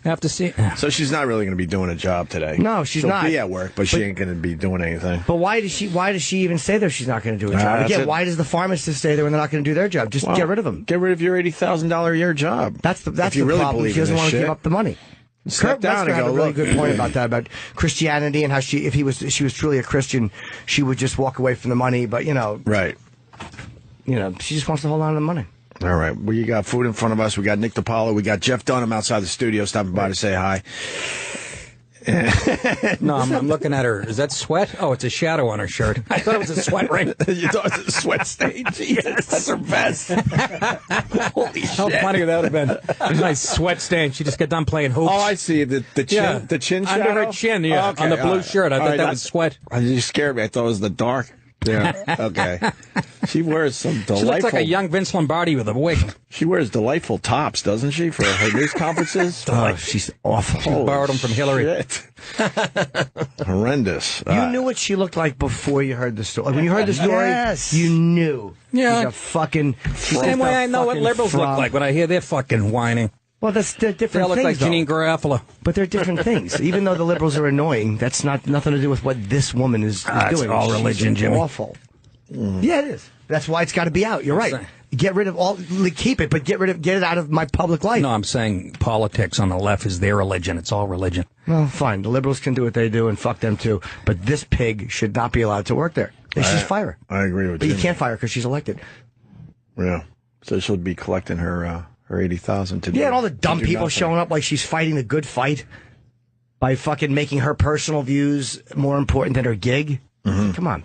I have to see. So she's not really going to be doing a job today. No, she's She'll not. be at work, but she ain't going to be doing anything. But why does she even say that she's not going to do a job? that's Again, it. why does the pharmacist stay there when they're not going to do their job? Just Well, get rid of them. Get rid of your $80,000 a year job. That's if the you really problem. believe She doesn't in this want to shit. give up the money. Step Kurt down Metzger and had go, a really look. good point about that, about Christianity and how she was truly a Christian, she would just walk away from the money. But Right. she just wants to hold on to the money. All right. We got food in front of us. We got Nick DiPaolo. We got Jeff Dunham outside the studio stopping by to say hi. No, I'm looking at her. Is that sweat? Oh, it's a shadow on her shirt. I thought it was a sweat ring. You thought it was a sweat stain? Jesus, that's her best. Holy shit. How funny would that have been? A nice sweat stain. She just got done playing hoops. Oh, I see. The chin, the chin shadow? Under her chin, yeah. Okay, on the blue all right. shirt. I All thought right, that was sweat. You scared me. I thought it was the dark. Yeah. Okay. She wears some delightful. She looks like a young Vince Lombardi with a wig. She wears delightful tops, doesn't she, for her news conferences? Oh, she's awful. She borrowed them from Hillary. Shit. Horrendous. You knew what she looked like before you heard the story. Like, when you heard the story, Yes. you knew. Yeah. She's a fucking. Same way I know what liberals look like when I hear their fucking whining. Well, they're They different all look things, like Janine though. Garofalo. But they're different things. Even though the liberals are annoying, that's nothing to do with what this woman is It's doing. all She's religion, Jimmy. Awful. Yeah, it is. That's why it's got to be out. You're right. saying. Get rid of keep it, but get it out of my public life. No, I'm saying politics on the left is their religion. It's all religion. Well, fine. The liberals can do what they do, and fuck them too. But this pig should not be allowed to work there. They should just fire her. I agree with But you. you can't fire her because she's elected. Yeah. So she'll be collecting her $80,000 today. Yeah, and all the dumb people showing up like she's fighting the good fight. by fucking making her personal views more important than her gig. Mm-hmm. Come on.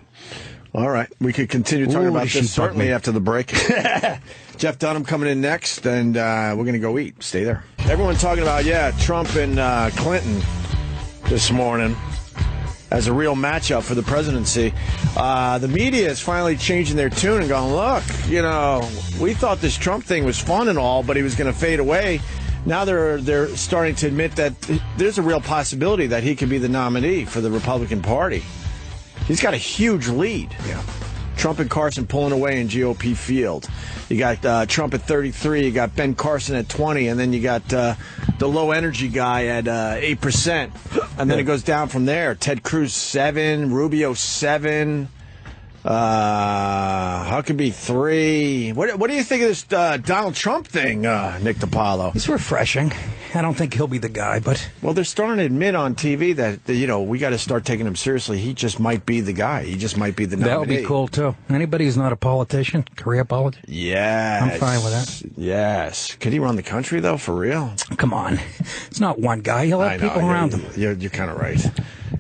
All right. We could continue talking about this certainly after the break. Jeff Dunham coming in next, and we're going to go eat. Stay there. Everyone talking about, Trump and Clinton this morning as a real matchup for the presidency. The media is finally changing their tune and going, look, we thought this Trump thing was fun and all, but he was going to fade away. Now they're starting to admit that there's a real possibility that he could be the nominee for the Republican Party. He's got a huge lead. Yeah. Trump and Carson pulling away in GOP field. You got Trump at 33, you got Ben Carson at 20, and then you got the low-energy guy at 8%. And then it goes down from there. Ted Cruz, 7. Rubio, 7. Huckabee, 3. What do you think of this Donald Trump thing, Nick DiPaolo? It's refreshing. I don't think he'll be the guy, but... Well, they're starting to admit on TV that, we got to start taking him seriously. He just might be the guy. He just might be the nominee. That would be cool, too. Anybody who's not a politician, career politician? Yes. I'm fine with that. Yes. Could he run the country, though, for real? Come on. It's not one guy. He'll have people around him. You're kind of right.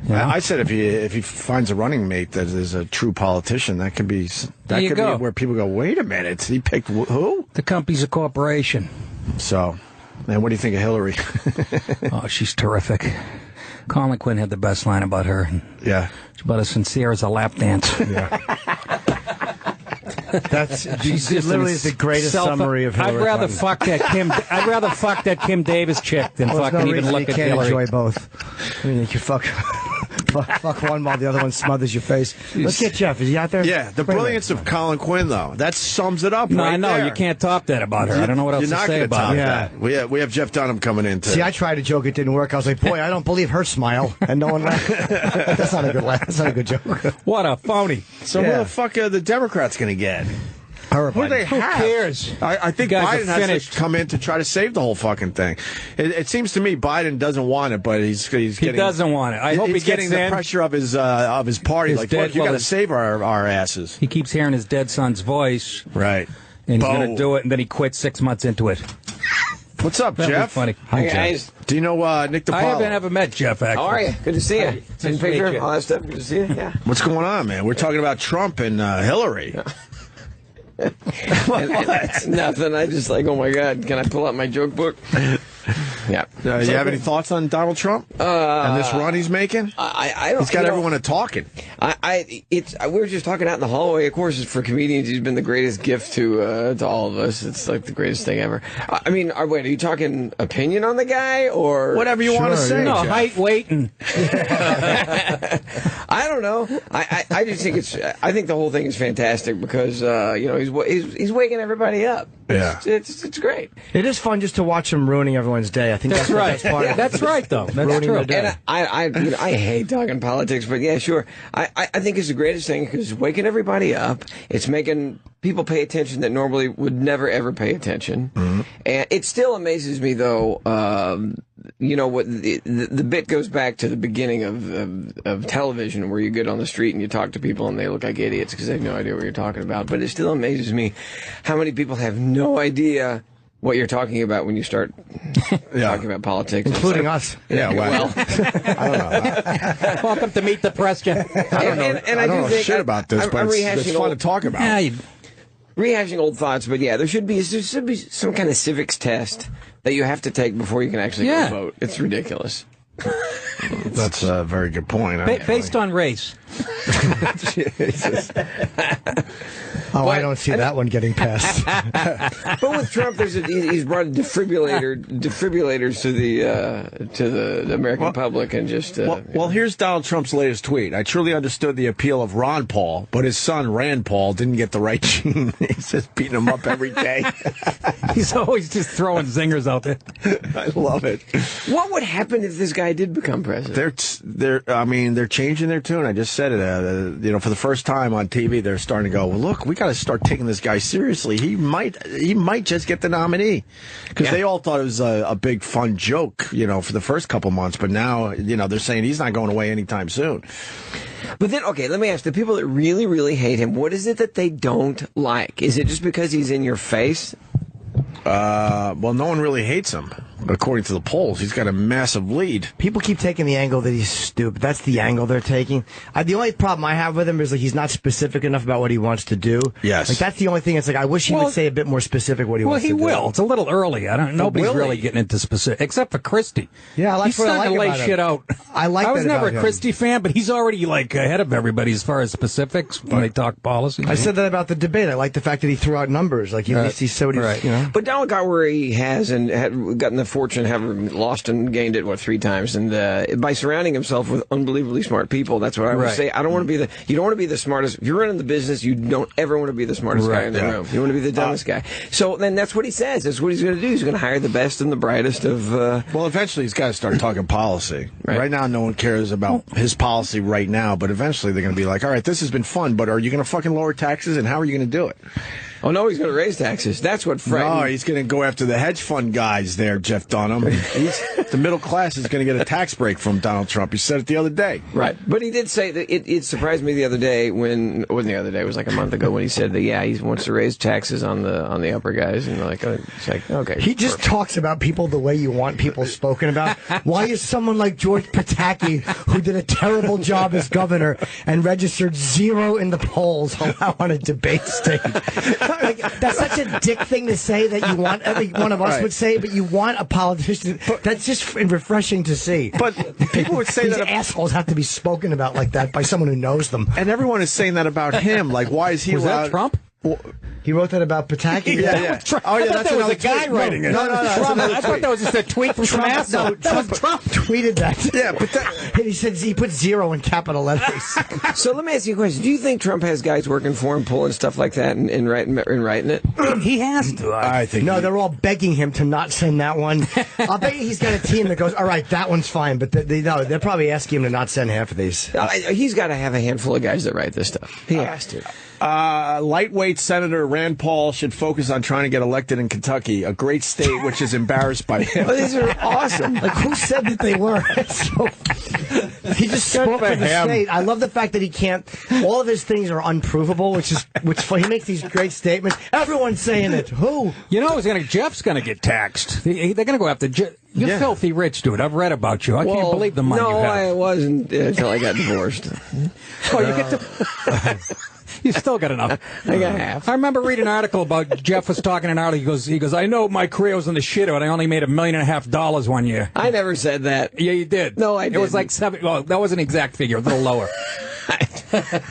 Yeah. I said if he finds a running mate that is a true politician, that could be be where people go, wait a minute, he picked who? The company's a corporation. So, man, what do you think of Hillary? Oh, she's terrific. Colin Quinn had the best line about her. Yeah. She's about as sincere as a lap dance. Yeah. She's literally the greatest summary of Hillary I'd rather fuck that Kim Davis chick than fucking even look at Hillary. You can't enjoy both. I mean, you can fuck one while the other one smothers your face. Let's get Jeff. Is he out there? Yeah, the brilliance of Colin Quinn, though. That sums it up right No, there. you can't top that about her. I don't know what else to say about her. Yeah. We have Jeff Dunham coming in, too. See, I tried a joke. It didn't work. I was like, boy, I don't believe her smile. And no one laughed. That's not a good laugh. That's not a good joke. What a phony. So who the fuck are the Democrats going to get? Who do they have? Who cares? I think Biden has to come in to try to save the whole fucking thing. It seems to me Biden doesn't want it, but he doesn't want it. I hope he's getting the pressure of his party. Like, look, you got to save our asses. He keeps hearing his dead son's voice. Right. And he's going to do it, and then he quits 6 months into it. What's up, Jeff? Funny. Hi, guys. Do you know Nick DiPaolo? I haven't met Jeff, actually. How are you? Good to see you. Seen picture, all that stuff. Good to see you. Yeah. What's going on, man? We're talking about Trump and Hillary. Nothing. I just like, oh my God, can I pull out my joke book? Yeah. You have any thoughts on Donald Trump and this run he's making? I don't. He's got everyone talking. We were just talking out in the hallway. Of course, for comedians, he's been the greatest gift to all of us. It's like the greatest thing ever. I mean, are you talking opinion on the guy or whatever you want to say? No, Jeff. height, weight, and I don't know. I just think I think the whole thing is fantastic because he's waking everybody up. Yeah, it's great. It is fun just to watch him ruining everyone's day. I think that's right. The best part. That's right, though. That's true. And I hate talking politics, but yeah, sure. I think it's the greatest thing because it's waking everybody up. It's making people pay attention that normally would never ever pay attention. Mm-hmm. And it still amazes me, though. What the bit goes back to the beginning of television, where you get on the street and you talk to people and they look like idiots because they have no idea what you're talking about. But it still amazes me how many people have no idea what you're talking about when you start talking about politics, including us. Yeah, well, I don't know. Welcome to Meet the Press, Jeff. I don't know shit about this, but it's fun to talk about. Yeah, rehashing old thoughts, but yeah, there should be some kind of civics test that you have to take before you can actually go vote. It's ridiculous. That's a very good point. Based on race. Jesus. I don't see that one getting passed. But with Trump, he's brought defibrillators to the American public, and just well, here's Donald Trump's latest tweet. I truly understood the appeal of Ron Paul, but his son Rand Paul didn't get the right gene. He's just beating him up every day. He's always just throwing zingers out there. I love it. What would happen if this guy did become president? They're changing their tune. I just said it. For the first time on TV, they're starting to go, well, look, we got to start taking this guy seriously. He might just get the nominee, because they all thought it was a big fun joke, for the first couple months. But now, they're saying he's not going away anytime soon. But then, okay, let me ask the people that really, really hate him. What is it that they don't like? Is it just because he's in your face? Well, no one really hates him. according to the polls, he's got a massive lead. People keep taking the angle that he's stupid. That's the angle they're taking. The only problem I have with him is like he's not specific enough about what he wants to do. Yes. Like that's the only thing. It's like I wish he would say a bit more specific what he wants to do. Well, he will. It's a little early. Nobody's will really he? getting into specific, except for Christie. Yeah, he's what I starting like to lay about shit him. out. I was that never about a him. Christie fan, but he's already like ahead of everybody as far as specifics when they talk policy. I said that about the debate. I like the fact that he threw out numbers. Like at least he said what he's, you know. But Donald got where he has and had gotten the fortune of having lost and gained it, 3 times. And by surrounding himself with unbelievably smart people, that's what I would say. I don't want to be you don't want to be the smartest. If you're running the business, you don't ever want to be the smartest guy in the room. You want to be the dumbest guy. So then that's what he says. That's what he's going to do. He's going to hire the best and the brightest of... Well, eventually he's got to start talking policy. Right now, no one cares about his policy right now, but eventually they're going to be like, all right, this has been fun, but are you going to fucking lower taxes, and how are you going to do it? Oh, no, he's going to raise taxes. That's what frightens. No, he's going to go after the hedge fund guys there, Jeff Dunham. The middle class is going to get a tax break from Donald Trump. He said it the other day. Right. But he did say that it surprised me the other day when, it wasn't the other day, it was like a month ago when he said that, he wants to raise taxes on the upper guys. And it's like, okay. He just talks about people the way you want people spoken about. Why is someone like George Pataki, who did a terrible job as governor and registered 0 in the polls, allowed on a debate stage? Like, that's such a dick thing to say that you want every one of us would say, but you want a politician. That's just refreshing to see. But people would say these that assholes have to be spoken about like that by someone who knows them. And everyone is saying that about him. Like, why is he Was allowed? that Trump? Well, he wrote that about Pataki. Yeah. Oh, yeah, that's another a guy tweet. writing it. No, Trump. I thought that was just a tweet from Trump, asshole. no, That was Trump. Tweeted that. Yeah, but and he said he put 0 in capital letters. So let me ask you a question. Do you think Trump has guys working for him, pulling stuff like that and writing it? He has to. I think no, they're all begging him to not send that one. I'll bet you he's got a team that goes, all right, that one's fine, but they're probably asking him to not send half of these. He's got to have a handful of guys that write this stuff. He has to. Lightweight Senator Rand Paul should focus on trying to get elected in Kentucky, a great state which is embarrassed by him. Oh, these are awesome. Like, who said that they were? He just spoke for the state. I love the fact that he can't. All of his things are unprovable, which he makes these great statements. Everyone's saying it. Who? You know, Jeff's going to get taxed. They're going to go after Jeff. You're filthy rich, dude. I've read about you. I can't believe the money you have. No, I wasn't until I got divorced. Oh, you get to... You still got enough. I got half. I remember reading an article about Jeff was talking in an article. He goes, I know my career was in the shit, but I only made $1.5 million 1 year. I never said that. Yeah, you did. No, I didn't. It was like 7. Well, that was an exact figure, a little lower.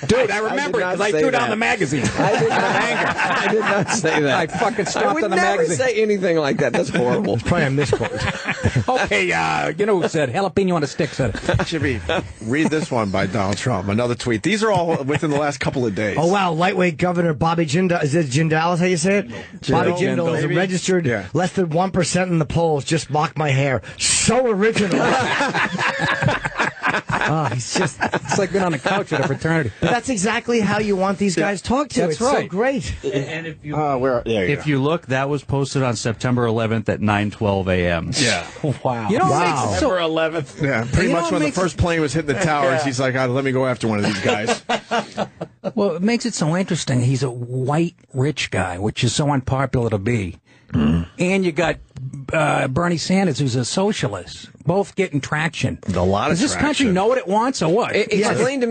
Dude, I remember it because I threw down the magazine. I did not say that. I fucking stopped on the magazine. I would never say anything like that. That's horrible. Probably a misquote. Okay, you know who said jalapeno on a stick said it. Should be. Read this one by Donald Trump. Another tweet. These are all within the last couple of days. Oh, wow. Lightweight Governor Bobby Jindal. Is it Jindal? Is how you say it? Bobby Jindal is registered less than 1% in the polls. Just mocked my hair. So original. It's like being on the couch at a fraternity. But that's exactly how you want these guys talked to. That's it's right. So great. And if you look, that was posted on September 11th at 9:12 a.m. Yeah. Wow. You know, September 11th. Yeah, pretty much when the first plane was hitting the towers, he's like, let me go after one of these guys. Well, it makes it so interesting. He's a white, rich guy, which is so unpopular to be. Mm. And you got Bernie Sanders, who's a socialist, both getting traction. A lot of Does this country know what it wants, or what? Explain to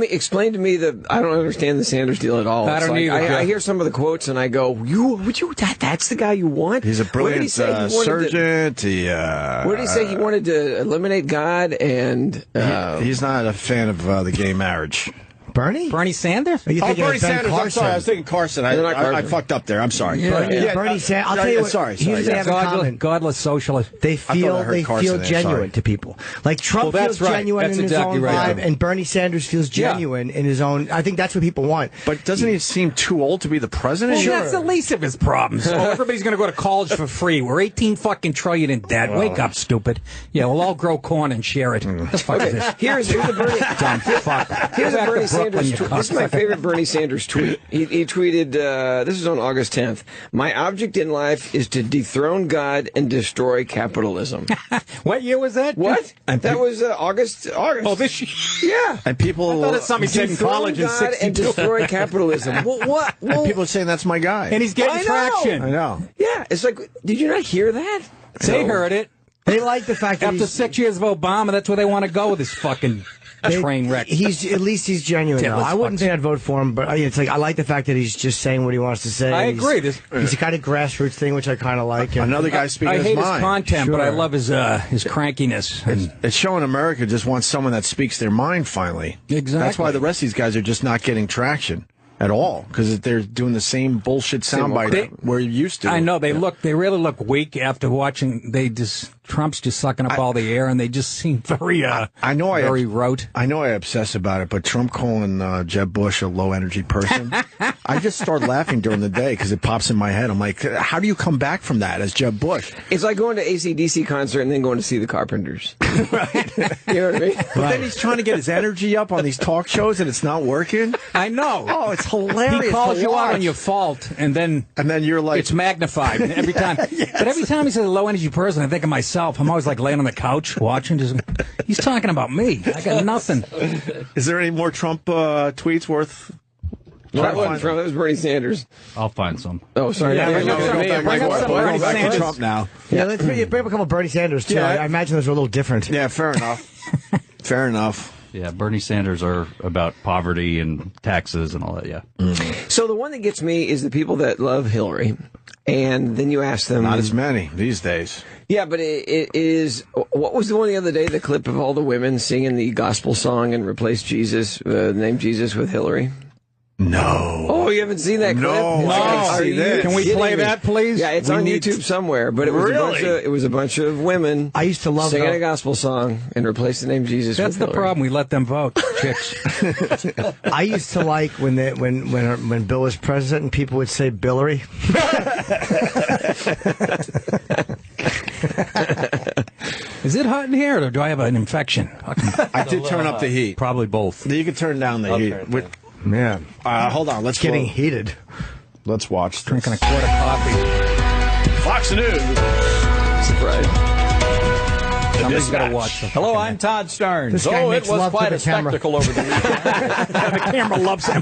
me the. I don't understand the Sanders deal at all. I don't either. I hear some of the quotes and I go, that's the guy you want? He's a brilliant surgeon. What did he say? He wanted to eliminate God, and he's not a fan of the gay marriage. Bernie Sanders? Bernie Sanders. I'm sorry. I was thinking Carson. I fucked up there. I'm sorry. Yeah, Bernie Sanders. I'll tell you what. Sorry. Here's what they have in common. Godless socialist. They feel genuine to people. Like Trump feels genuine in his own vibe, and Bernie Sanders feels genuine in his own. I think that's what people want. But doesn't he seem too old to be the president? Well, that's the least of his problems. Everybody's going to go to college for free. We're 18 fucking trillion in debt. Wake up, stupid. Yeah, we'll all grow corn and share it. The fuck is this? Here's a Bernie. Dumb fuck. Here's a Bernie Sanders. This is my favorite Bernie Sanders tweet. He tweeted, this is on August 10th, my object in life is to dethrone God and destroy capitalism. What year was that? What? That was August. Oh, this year? Yeah. And people... I thought it's something he said in college in 62. And destroy capitalism. What? And people are saying that's my guy. And he's getting traction. I know. Yeah. It's like, did you not hear that? They heard it. They like the fact that after 6 years of Obama, that's where they want to go with this fucking train wreck. At least he's genuine. Though. I wouldn't think I'd vote for him, but it's like I like the fact that he's just saying what he wants to say. I agree. He's a kind of grassroots thing, which I kind of like. Another guy speaking his mind. I hate his content, but I love his crankiness. It's showing America just wants someone that speaks their mind finally. Exactly. That's why the rest of these guys are just not getting traction at all, because they're doing the same bullshit soundbite we're used to. I know they really look weak after watching. Trump's just sucking up all the air, and they just seem very very rote. I know I obsess about it, but Trump calling Jeb Bush a low energy person, I just start laughing during the day because it pops in my head. I'm like, how do you come back from that as Jeb Bush? It's like going to AC/DC concert and then going to see the Carpenters. Right? You know what I mean? But then he's trying to get his energy up on these talk shows, and it's not working. I know. Oh, it's hilarious. He calls you out on your fault, and then you're like, it's magnified every time. Yes. But every time he says a low energy person, I think of myself. I'm always like laying on the couch watching. He's talking about me. I got nothing. Is there any more Trump tweets worth? That wasn't Trump. That was Bernie Sanders. I'll find some. Oh, sorry. Bring up some Bernie Sanders. Trump now. Yeah, let's bring up a couple of Bernie Sanders too. Yeah. I imagine those are a little different. Yeah, fair enough. Fair enough. Yeah, Bernie Sanders are about poverty and taxes and all that, yeah. Mm-hmm. So the one that gets me is the people that love Hillary, and then you ask them... Not as many these days. Yeah, but it is... What was the one the other day, the clip of all the women singing the gospel song and replaced Jesus, the name Jesus with Hillary? No. Oh, you haven't seen that clip? No. Can we play that, please? Yeah, it's on YouTube somewhere. But it was a bunch of women. I used to love singing a gospel song and replace the name Jesus. That's with the problem. We let them vote, chicks. I used to like when Bill was president and people would say Billary. Is it hot in here, or do I have an infection? I did turn up the heat. Probably both. You can turn down the heat. Yeah. Hold on. Let's getting heated. Let's watch. Drinking a quart of coffee. Fox News. Surprise. Somebody's got to watch. Hello, I'm Todd Starnes. It was quite a spectacle over the weekend. The camera loves him.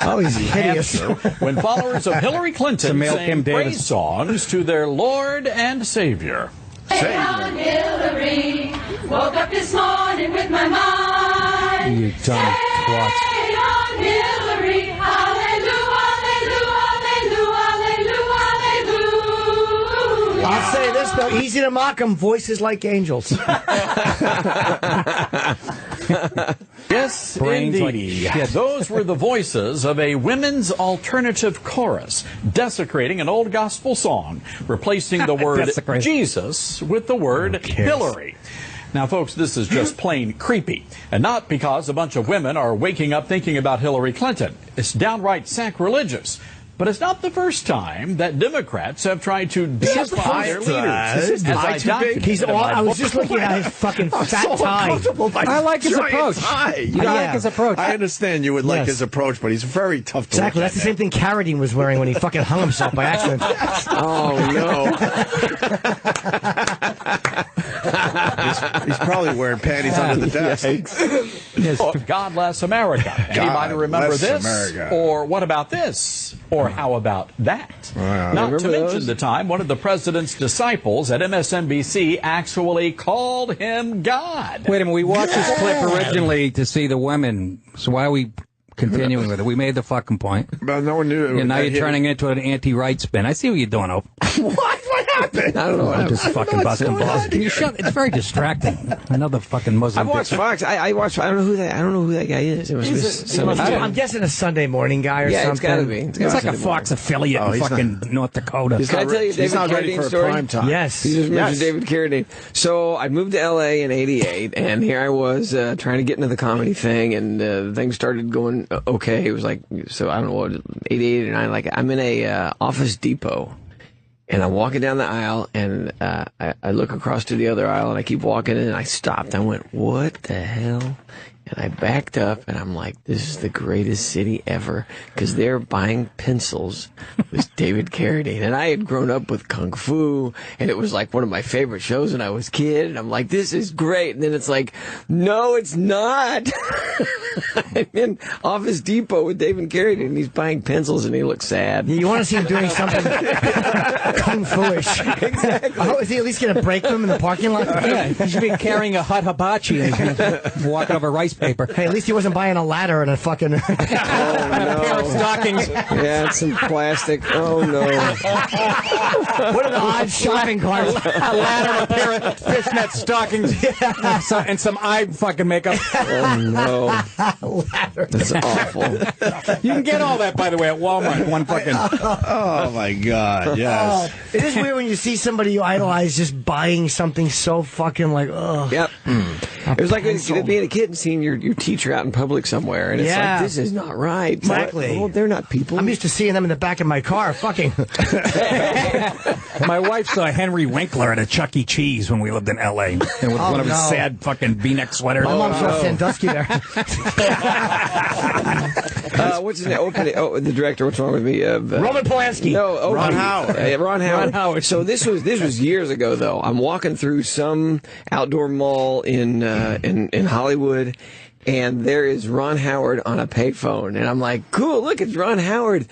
Oh, he's hideous. When followers of Hillary Clinton sang praise songs to their Lord and Savior. Hey on Hillary, woke up this morning with my mind. You dumb twat. Hey on Hillary, hallelujah, hallelujah, hallelujah, hallelujah. I'll say this though, easy to mock them, voices like angels. Yes, indeed. Those were the voices of a women's alternative chorus desecrating an old gospel song, replacing the word Jesus with the word Hillary. Now, folks, this is just plain creepy, and not because a bunch of women are waking up thinking about Hillary Clinton. It's downright sacrilegious. But it's not the first time that Democrats have tried to deify their leaders. I was just looking at his fucking fat tie. I like his approach. I like his approach. I understand you would like his approach, but he's very tough to Exactly. That's the same thing Carradine was wearing when he fucking hung himself by accident. Oh, no. he's probably wearing panties under the desk. Oh, God bless America. Anybody remember this? America. Or what about this? Or how about that? Not to mention the time one of the president's disciples at MSNBC actually called him God. Wait a minute, we watched this clip originally to see the women, so why are we continuing with it? We made the fucking point. But no one knew it. And now you're turning it into an anti-right spin. I see what you're doing, Ope. What happened? I don't know. I'm just fucking busting balls. Can you shut? It's very distracting. Another fucking Muslim. I've watched Fox. I watched. I don't know who that guy is. It must be I'm guessing a Sunday morning guy or something. It's got to be. It's like a Fox affiliate in fucking North Dakota. Can I tell you David Carradine's story? Prime time. Yes. You just mentioned David Carradine. So I moved to L.A. in '88, and here I was trying to get into the comedy thing, and things started going okay. It was like, so I don't know what, 88 or 9. Like I'm in a Office Depot. And I'm walking down the aisle, and I look across to the other aisle, and I keep walking, and I stopped. I went, what the hell? And I backed up, and I'm like, this is the greatest city ever, because they're buying pencils with David Carradine. And I had grown up with Kung Fu, and it was like one of my favorite shows when I was a kid. And I'm like, this is great. And then it's like, no, it's not. I'm in Office Depot with David Carradine, and he's buying pencils, and he looks sad. You want to see him doing something Kung Fu-ish. Exactly. Oh, is he at least going to break them in the parking lot? Yeah, he should be carrying a hot hibachi and walking over rice paper. Hey, at least he wasn't buying a ladder and a fucking... Oh, a pair of stockings. Yeah, it's some plastic. Oh, no. What an odd shopping cart. A ladder, a pair of fishnet stockings, and some eye fucking makeup. Oh, no. That's awful. You can get all that, by the way, at Walmart. One fucking... Oh, my God, yes. It is weird when you see somebody you idolize just buying something so fucking like, ugh. Yep. It was like being a kid and seeing your teacher out in public somewhere, and it's like, this is not right. Exactly. Well, they're not people. I'm used to seeing them in the back of my car, fucking. My wife saw Henry Winkler at a Chuck E. Cheese when we lived in L.A. and with one of his sad fucking V-neck sweaters. My mom saw Sandusky there. What's his name? The director. What's wrong with me? Roman Polanski. No, Ron Howard. Ron Howard. So this was years ago, though. I'm walking through some outdoor mall in Hollywood, and there is Ron Howard on a payphone, and I'm like, cool, look, it's Ron Howard.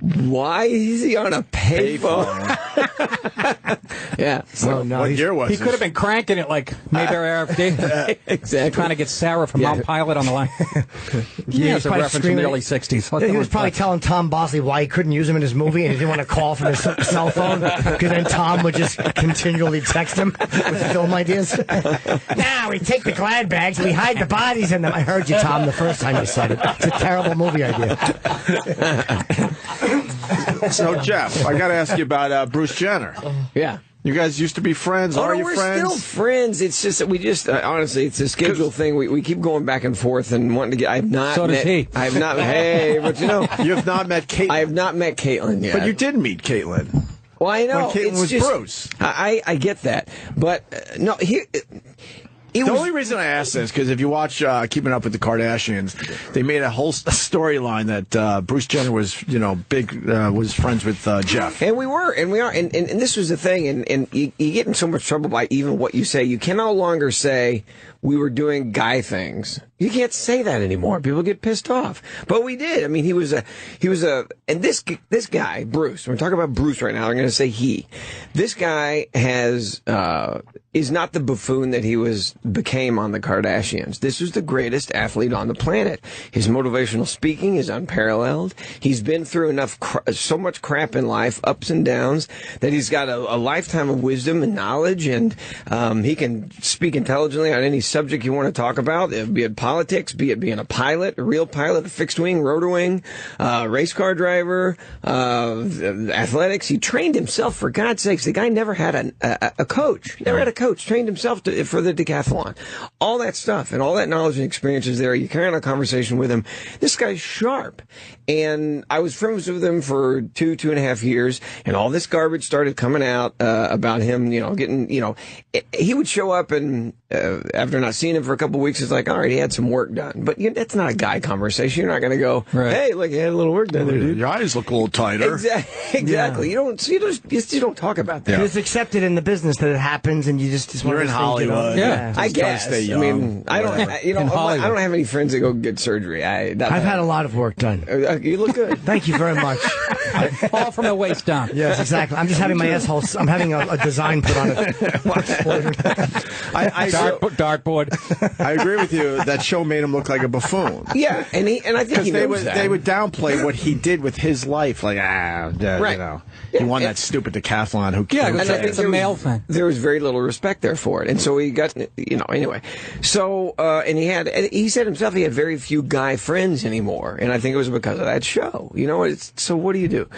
Why is he on a payphone? Yeah. So, what year was he this? could have been cranking it like Mayberry RFD. Exactly. Trying to get Sarah from Mount Pilot on the line. Yeah, it's a reference from the early 60s. He was probably telling Tom Bosley why he couldn't use him in his movie, and he didn't want to call from his cell phone, because then Tom would just continually text him with film ideas. Now we take the Glad bags and we hide the bodies in them. I heard you, Tom, the first time you said it. It's a terrible movie idea. So, Jeff, I got to ask you about Bruce Jenner. Yeah. You guys used to be friends. Are you we're friends? Still friends. It's just that we just honestly, it's a schedule thing. We keep going back and forth and wanting to get. I've not. So does he. I have not. Hey, but you know, you have not met Caitlyn. I have not met Caitlyn yet. But you did meet Caitlyn. Well, I know. When Caitlyn was just, Bruce. I get that, but no. Here. The only reason I asked this because if you watch Keeping Up with the Kardashians, they made a whole storyline that Bruce Jenner was, was friends with Jeff, and we are, and this was the thing, and you get in so much trouble by even what you say. You can no longer say we were doing guy things. You can't say that anymore. People get pissed off. But we did. I mean, he was a, and this guy, Bruce, we're talking about Bruce right now. I'm going to say he. This guy is not the buffoon that he became on the Kardashians. This was the greatest athlete on the planet. His motivational speaking is unparalleled. He's been through so much crap in life, ups and downs, that he's got a lifetime of wisdom and knowledge, and he can speak intelligently on any subject you want to talk about, be it politics, be it being a pilot, a real pilot, a fixed wing, rotor wing, race car driver, athletics. He trained himself, for God's sakes. The guy never had a coach. Never had a coach. Trained himself for the decathlon. All that stuff and all that knowledge and experience is there. You carry on a conversation with him. This guy's sharp. And I was friends with him for 2.5 years, and all this garbage started coming out about him, getting, he would show up and after not seeing him for a couple of weeks, it's like, all right, he had some work done. But that's not a guy conversation. You're not going to go, hey, look, you had a little work done there, dude. Your eyes look a little tighter. Exactly. Yeah. You don't talk about that. It's accepted in the business that it happens, and you just want You're to in Hollywood. Yeah. I guess. Stay young. I mean, I don't have any friends that go get surgery. I've had a lot of work done. You look good. Thank you very much. All from the waist down. Yes, exactly. I'm just having my asshole. I'm having a design put on it. Dartboard. I agree with you. That show made him look like a buffoon. Yeah, and I think he knows that. They would downplay what he did with his life. Like, he won that stupid decathlon. Who cares? Yeah, I think it's a male thing. There was very little respect there for it, and so he got, anyway. So, and he said himself he had very few guy friends anymore, and I think it was because of that show. So what do? do.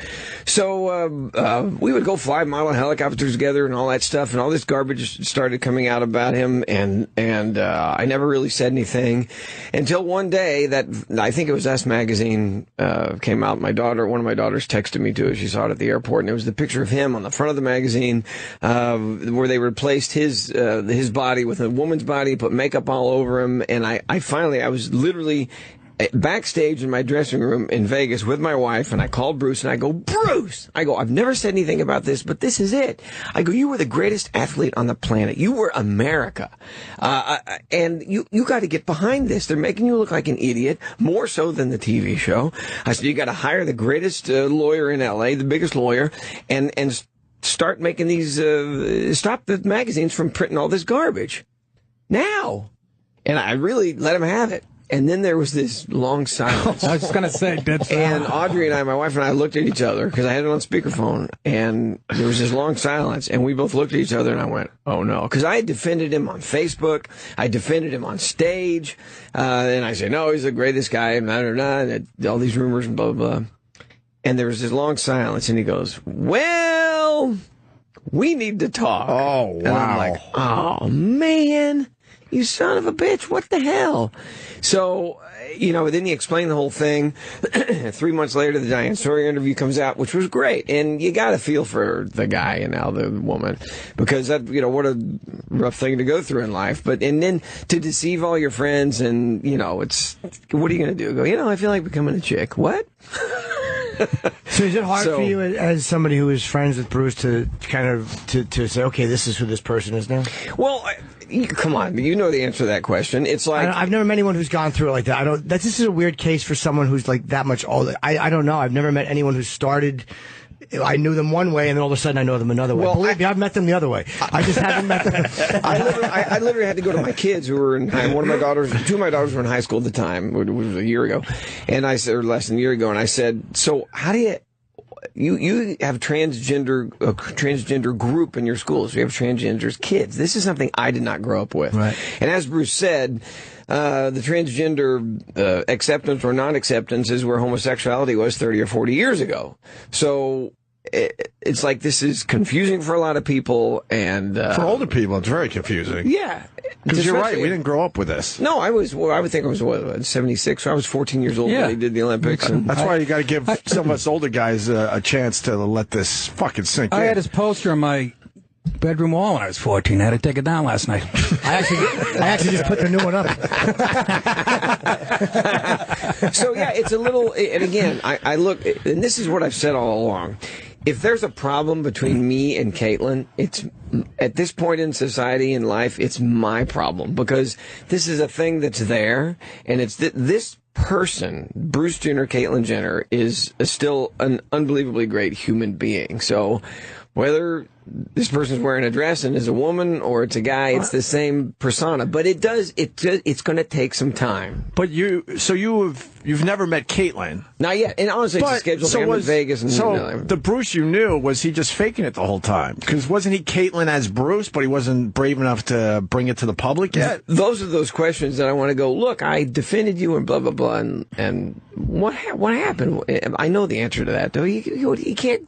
So we would go fly model helicopters together and all that stuff, and all this garbage started coming out about him, and I never really said anything until one day that I think it was Us magazine came out. One of my daughters texted me to it. She saw it at the airport, and it was the picture of him on the front of the magazine where they replaced his body with a woman's body, put makeup all over him, and I was literally backstage in my dressing room in Vegas with my wife, and I called Bruce, and I go, Bruce! I go, I've never said anything about this, but this is it. I go, you were the greatest athlete on the planet. You were America. And you got to get behind this. They're making you look like an idiot, more so than the TV show. I said, you got to hire the greatest lawyer in L.A., the biggest lawyer, and start making these, stop the magazines from printing all this garbage. Now. And I really let him have it. And then there was this long silence. I was just going to say, and Audrey and I, my wife and I, looked at each other because I had it on speakerphone, and there was this long silence, and we both looked at each other, and I went, oh no, because I had defended him on Facebook, I defended him on stage, and I said, no, he's the greatest guy, and all these rumors and blah, blah, blah. And there was this long silence, and he goes, well, we need to talk. Oh, wow. And I'm like, oh, man. You son of a bitch, what the hell? So, then he explained the whole thing. 3 months later, the Diane Sawyer interview comes out, which was great. And you got to feel for the guy and now the woman, because that, what a rough thing to go through in life. And then to deceive all your friends and, what are you going to do? Go, I feel like becoming a chick. What? So is it hard for you as somebody who is friends with Bruce to kind of to say, okay, this is who this person is now? Well, come on, you know the answer to that question. It's like I've never met anyone who's gone through it like that. This is a weird case for someone who's like that much older. I don't know. I've never met anyone who started. I knew them one way, and then all of a sudden I know them another way. Well, believe me, I've met them the other way. I just haven't met them. I literally had to go to my kids who were in high. Two of my daughters were in high school at the time, which was a year ago, and I said, or less than a year ago, and I said, so how do you have a transgender group in your schools? You have transgenders kids. This is something I did not grow up with. Right. And as Bruce said, the transgender acceptance or non-acceptance is where homosexuality was 30 or 40 years ago. So it's like this is confusing for a lot of people, and for older people, it's very confusing. Yeah, because you're right. We didn't grow up with this. No, I would think I was 76. So I was 14 years old when they did the Olympics. And that's why you got to give some of us older guys a chance to let this fucking sink in. I had his poster on my bedroom wall when I was 14. I had to take it down last night. I actually just put the new one up. So yeah, it's a little. And again, I look, and this is what I've said all along. If there's a problem between me and Caitlin, it's at this point in society and life, it's my problem, because this is a thing that's there, and it's this person, Bruce Jenner, Caitlyn Jenner, is still an unbelievably great human being. So whether this person's wearing a dress and is a woman or it's a guy, it's the same persona. But it's going to take some time. But you've never met Caitlyn. Not yet. And honestly, it's scheduled to in Vegas. And the Bruce you knew, was he just faking it the whole time? Because wasn't he Caitlyn as Bruce, but he wasn't brave enough to bring it to the public yet? Those are those questions that I want to go, look, I defended you and blah, blah, blah. And what happened? I know the answer to that, though. You can't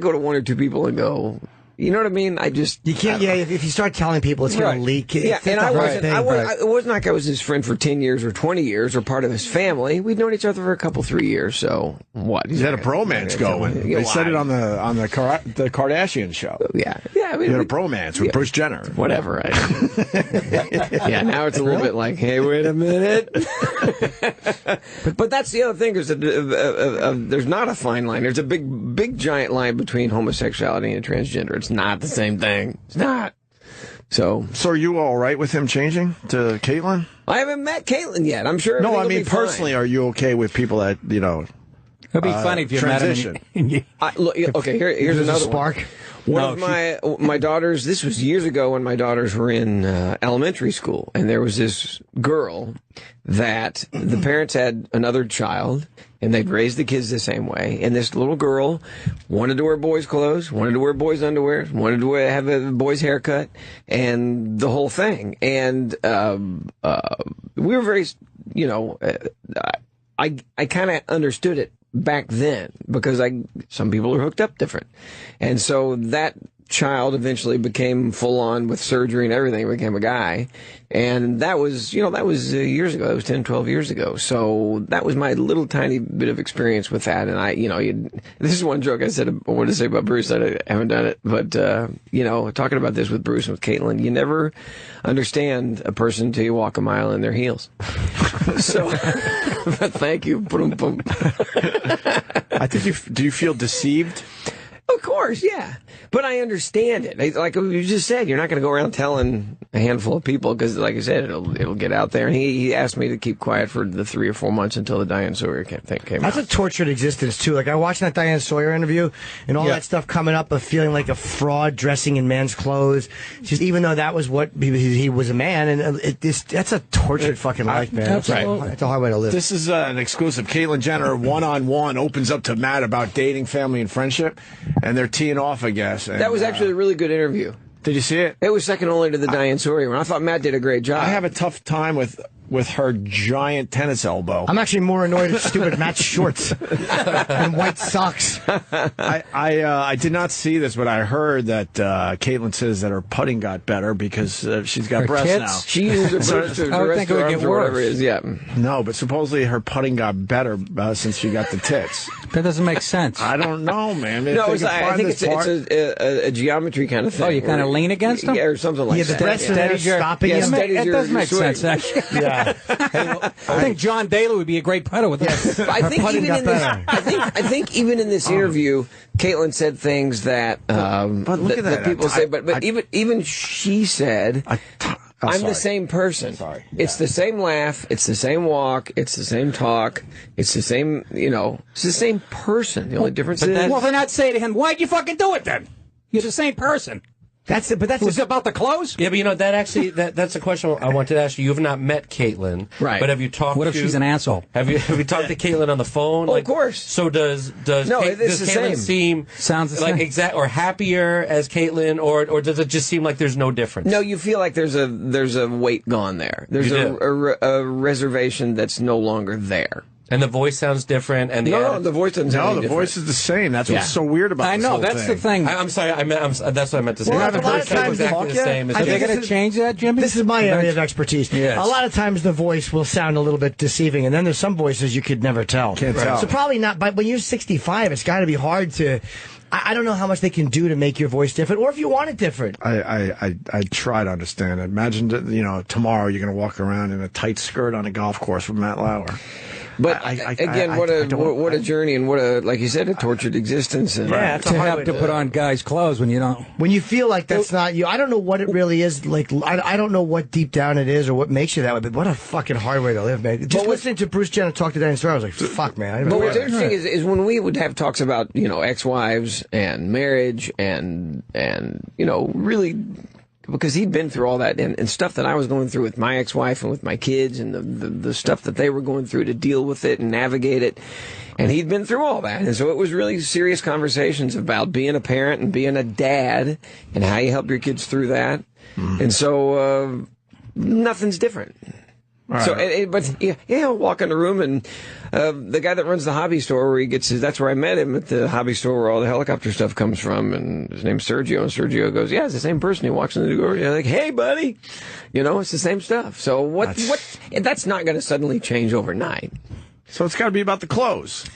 go to one or two people and go, you know what I mean? You can't. Yeah, if you start telling people, it's going to leak. Yeah, and it wasn't like I was his friend for 10 years or 20 years or part of his family. We'd known each other for a couple, 3 years. So what? He's had a bromance going. They said it on the Kardashian show. Yeah. I mean, he had a bromance with Bruce Jenner. Whatever. Yeah. Now it's a little bit like, hey, wait a minute. But that's the other thing, is that there's not a fine line. There's a big giant line between homosexuality and transgender. It's not the same thing. It's not. So are you all right with him changing to Caitlyn? I haven't met Caitlyn yet. I'm sure. No, I mean personally, are you okay with people that It'd be funny if you transition? Met him. Look, okay, here's another spark. One of my daughters, this was years ago when my daughters were in elementary school, and there was this girl that the parents had another child, and they'd raised the kids the same way. And this little girl wanted to wear boys' clothes, wanted to wear boys' underwear, wanted to have a boy's haircut, and the whole thing. And we were very, I kind of understood it back then because some people are hooked up different. And so that child eventually became full on with surgery and everything, became a guy. And that was years ago. That was 10, 12 years ago. So that was my little tiny bit of experience with that. And this is one joke I wanted to say about Bruce. I haven't done it, but, talking about this with Bruce and with Caitlin, you never understand a person until you walk a mile in their heels. So, but thank you. I think do you feel deceived? Of course, yeah. But I understand it. Like you just said, you're not going to go around telling a handful of people because, like I said, it'll get out there. And he asked me to keep quiet for the 3 or 4 months until the Diane Sawyer thing came out. That's a tortured existence, too. Like, I watched that Diane Sawyer interview and all that stuff coming up of feeling like a fraud dressing in man's clothes. Just even though that was what he was a man. And that's a tortured fucking life, man. That's a hard way to live. This is an exclusive. Caitlyn Jenner, one-on-one, opens up to Matt about dating, family, and friendship. And they're teeing off, I guess. And, that was actually a really good interview. Did you see it? It was second only to the Diane Sawyer one. I thought Matt did a great job. I have a tough time with her giant tennis elbow. I'm actually more annoyed at stupid Matt's shorts and white socks. I did not see this, but I heard that Caitlyn says that her putting got better because she's got breasts tits? now. She uses her breasts to I would think it would get whatever it worse. is. Yeah. No, but supposedly her putting got better since she got the tits. That doesn't make sense. I don't know, man. No, I think it's a geometry kind of thing. Oh, you kind of lean against them? Yeah, or something like that. The breasts are stopping yeah, him. It does make sense, actually. Yeah. I think John Daly would be a great putter with that. I think even in this interview, Caitlyn said things that but look at that people say. But even she said, "I'm the same person. Sorry. It's the same laugh. It's the same walk. It's the same talk. It's the same. It's the same person. The only difference is Well, then I'd say to him, why'd you fucking do it then? You're the same person. That's it. But that's Was it about the clothes? Yeah, but that's a question I wanted to ask you. You have not met Caitlyn, right? But have you talked? What if she's an asshole? Have you talked to Caitlyn on the phone? Oh, of course. So does Caitlyn seem sounds the like same. or happier as Caitlyn, or does it just seem like there's no difference? No, you feel like there's a weight gone there. There's a reservation that's no longer there. And the voice sounds different. And the voice doesn't sound the voice is the same. That's what's so weird about this whole thing. That's the thing. I'm sorry. That's what I meant to say. Well, a lot of times exactly the same. Are they going to change that, Jimmy? This is my area of expertise. Yes. A lot of times the voice will sound a little bit deceiving, and then there's some voices you could never tell. Can't tell. So probably not. But when you're 65, it's got to be hard to. I don't know how much they can do to make your voice different, or if you want it different. I try to understand it. Imagine tomorrow you're going to walk around in a tight skirt on a golf course with Matt Lauer. But what a journey, and what a, like you said, a tortured existence. And yeah, to have to put on guys' clothes when you don't. When you feel like that's not you. I don't know what it really is. Like I don't know what deep down it is or what makes you that way. But what a fucking hard way to live, man. Just listening to Bruce Jenner talk to Diane Sawyer, I was like, fuck, man. But what's interesting is when we would have talks about ex-wives and marriage and really. Because he'd been through all that and stuff that I was going through with my ex-wife and with my kids and the stuff that they were going through to deal with it and navigate it. And he'd been through all that. And so it was really serious conversations about being a parent and being a dad and how you help your kids through that. Mm-hmm. And so nothing's different. Right. So, but he'll walk in the room and the guy that runs the hobby store where he gets that's where I met him at the hobby store where all the helicopter stuff comes from, and his name's Sergio, and Sergio goes, yeah, it's the same person. He walks in the door, you're like, hey, buddy, it's the same stuff. So that's not going to suddenly change overnight. So it's got to be about the clothes.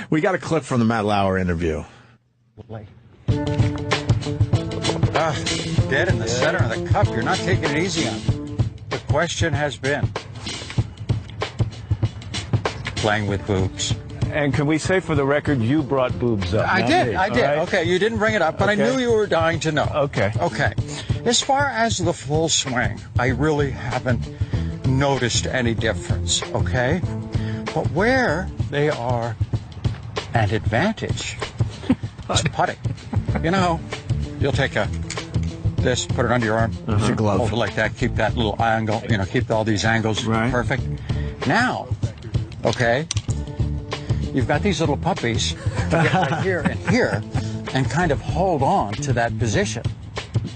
We got a clip from the Matt Lauer interview. Dead in the center of the cup. You're not taking it easy on me. The question has been playing with boobs. And can we say for the record, you brought boobs up? I did. Right? Okay, you didn't bring it up, but I knew you were dying to know. Okay. As far as the full swing, I really haven't noticed any difference, okay? But where they are an advantage is putting. You'll take this, put it under your arm, hold it like that, keep that little angle, keep all these angles perfect. Now, okay, you've got these little puppies to get right here and here and kind of hold on to that position.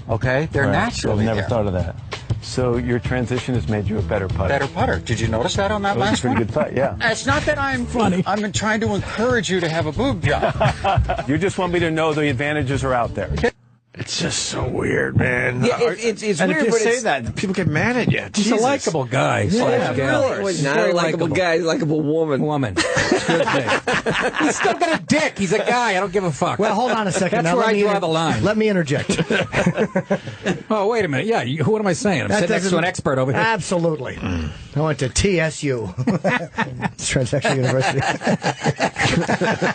Okay? They're naturally I've never there. thought of that. So your transition has made you a better putter. Better putter. Did you notice that on that That was last a pretty one? good putt, yeah. It's not that I'm funny. I'm trying to encourage you to have a boob job. You just want me to know the advantages are out there. It's just so weird, man. Yeah, it's and weird, if you but say it's, that, people get mad at you. He's a likable guy. Yeah, really. Well, not a likable guy, likable woman. He's still got a dick. He's a guy. I don't give a fuck. Well, hold on a second. That's Now, where let I me draw the line. Let me interject. Oh, wait a minute. Yeah, what am I saying? I'm sitting next to an expert over here. Absolutely. I went to TSU, Transaction University.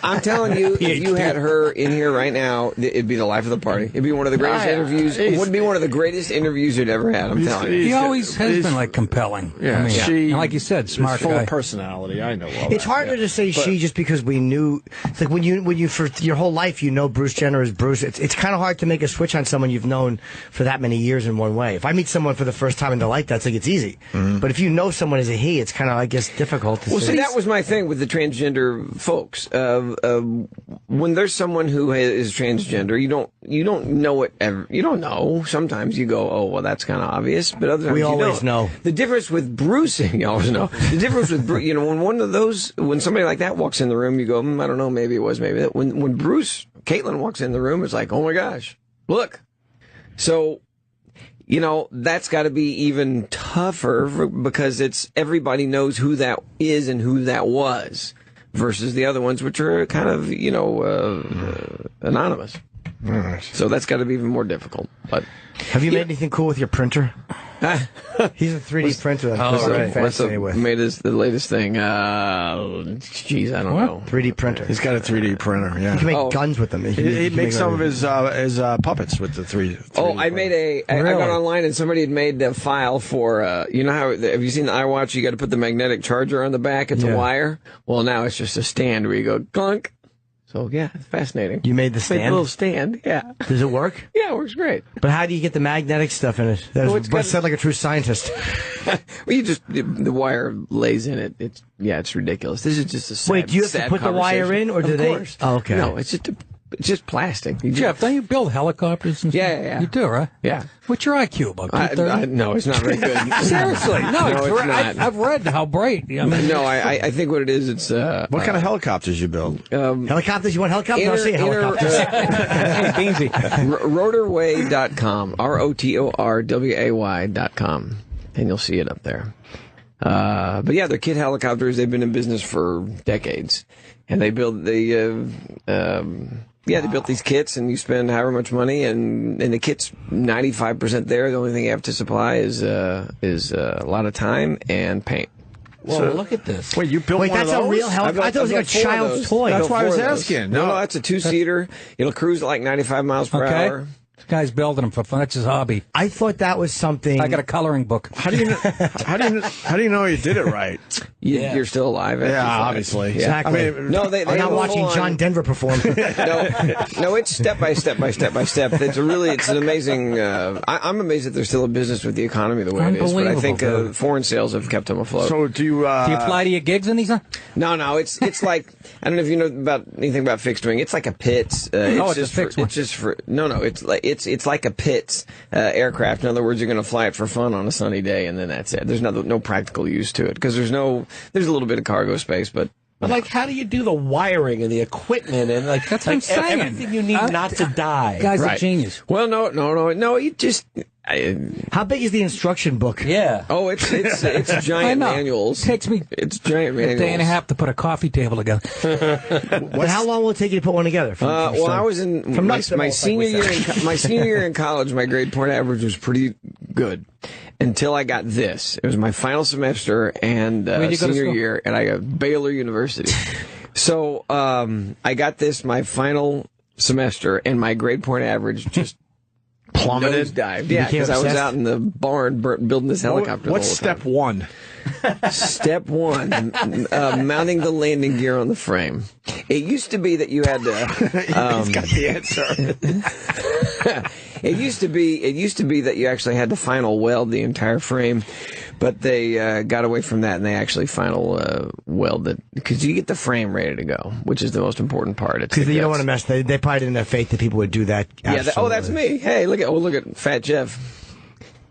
I'm telling you, if you had her in here right now, it'd be the life of the party. It'd be one of the greatest interviews. It would be one of the greatest interviews you'd ever had. I'm telling you. He always has been like compelling. Yeah, I mean, she, and like you said, smart full guy. of personality. I know. All It's that, harder to say she just because we knew. It's like when you for your whole life you know Bruce Jenner is Bruce. It's kind of hard to make a switch on someone you've known for that many years in one way. If I meet someone for the first time and they like that, it's like it's easy. But if you know someone as a he, it's kind of I guess difficult to. Well, say. see, that was my thing with the transgender folks. When there's someone who is transgender, you don't know it ever. You don't know. Sometimes you go, oh well, that's kind of obvious. But other times We you always don't. know. The difference with Bruce, you always know. The difference with Bruce, when one of those, when somebody like that walks in the room, you go, I don't know, maybe it was, maybe that. When Bruce, Caitlin walks in the room, it's like, oh my gosh, look. So, that's got to be even tougher because it's everybody knows who that is and who that was versus the other ones, which are kind of, anonymous. So that's got to be even more difficult. But have you made anything cool with your printer? He's a 3D printer. What's the latest thing? Jeez, I don't know. 3D printer. He's got a 3D printer. Yeah, you can make guns with them. He makes some of his puppets with the 3D. Oh, I made I got online and somebody had made a file for. How have you seen the iWatch? You got to put the magnetic charger on the back. It's a wire. Well, now it's just a stand where you go clunk. So, yeah, it's fascinating. You made the stand? Made a little stand, yeah. Does it work? Yeah, it works great. But how do you get the magnetic stuff in it? That sounds like a true scientist. Well, the wire lays in it. It's ridiculous. This is just a sad, Wait, do you have to put the wire in, or do they? Of course. Oh, okay. No, it's just plastic. Jeff, don't you build helicopters and stuff? Yeah. You do, right? Yeah. What's your IQ, about 230? No, it's not very good. Seriously, no, it's not. I've read how bright. I think what it is, it's... what kind of helicopters you build? Helicopters? You want helicopters? I'll see helicopters. Easy. Rotorway.com. ROTORWAY.com. And you'll see it up there. But yeah, they're kit helicopters. They've been in business for decades. And they build they built these kits, and you spend however much money, and the kit's 95% there. The only thing you have to supply is a lot of time and paint. Well, look at this. Wait, you built one of those? That's a real helicopter? I thought it was like a child's toy. That's why I was asking. No, that's a two-seater. It'll cruise at like 95 miles per hour. This guy's building them for fun. That's his hobby. I thought that was something. I got a coloring book. How do you know you did it right? You're still alive. Yeah, obviously. Exactly. I'm not watching John Denver perform. No, it's step by step. It's an amazing. I'm amazed that they're still in business with the economy the way it is. But I think foreign sales have kept them afloat. So do you fly to your gigs in these? No. It's like, I don't know if you know about anything about fixed wing. It's like a Pitts. It's a fixed one. It's just for It's like a Pitts aircraft. In other words, you're going to fly it for fun on a sunny day, and then that's it. There's no practical use to it because there's a little bit of cargo space, but how do you do the wiring and the equipment and that's what I'm saying. Everything you need not to die? Guy's a genius. Well, no. You just. How big is the instruction book? Yeah. Oh, it's giant manuals. It takes me it's giant manuals. a day and a half to put a coffee table together. But how long will it take you to put one together? I was in my senior year. My senior year in college, my grade point average was pretty good until I got this. It was my final semester and senior year, and I got Baylor University. So I got this my final semester, and my grade point average just plummeted. Dive. Yeah, because I was out in the barn building this helicopter. What's step one? Step one, mounting the landing gear on the frame. It used to be that you had to. He's got the answer. It used to be that you actually had to final weld the entire frame, but they got away from that and they actually final weld it because you get the frame ready to go, which is the most important part. Because you don't want to mess. They probably didn't have faith that people would do that. Yeah. That's me. Hey, look at Fat Jeff.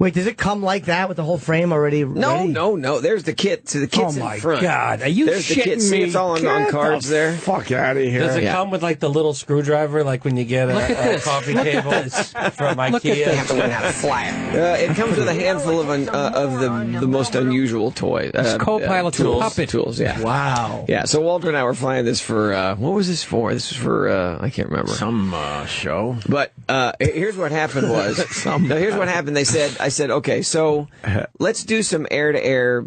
Wait, does it come like that with the whole frame already? No. There's the kit. So the kit's in front. Oh, my God. Are you There's the kit. shitting See, me? it's all on cards there. Fuck out of here. Does it come with like the little screwdriver, like when you get a coffee table from IKEA? Look at this. You have to learn how to fly it. It comes with a handful of the most unusual toys. Co-pilot puppet tools. Yeah. Wow. Yeah. So Walter and I were flying this for what was this for? This was for I can't remember some show. But here's what happened was here's what happened. I said, okay, so let's do some air-to-air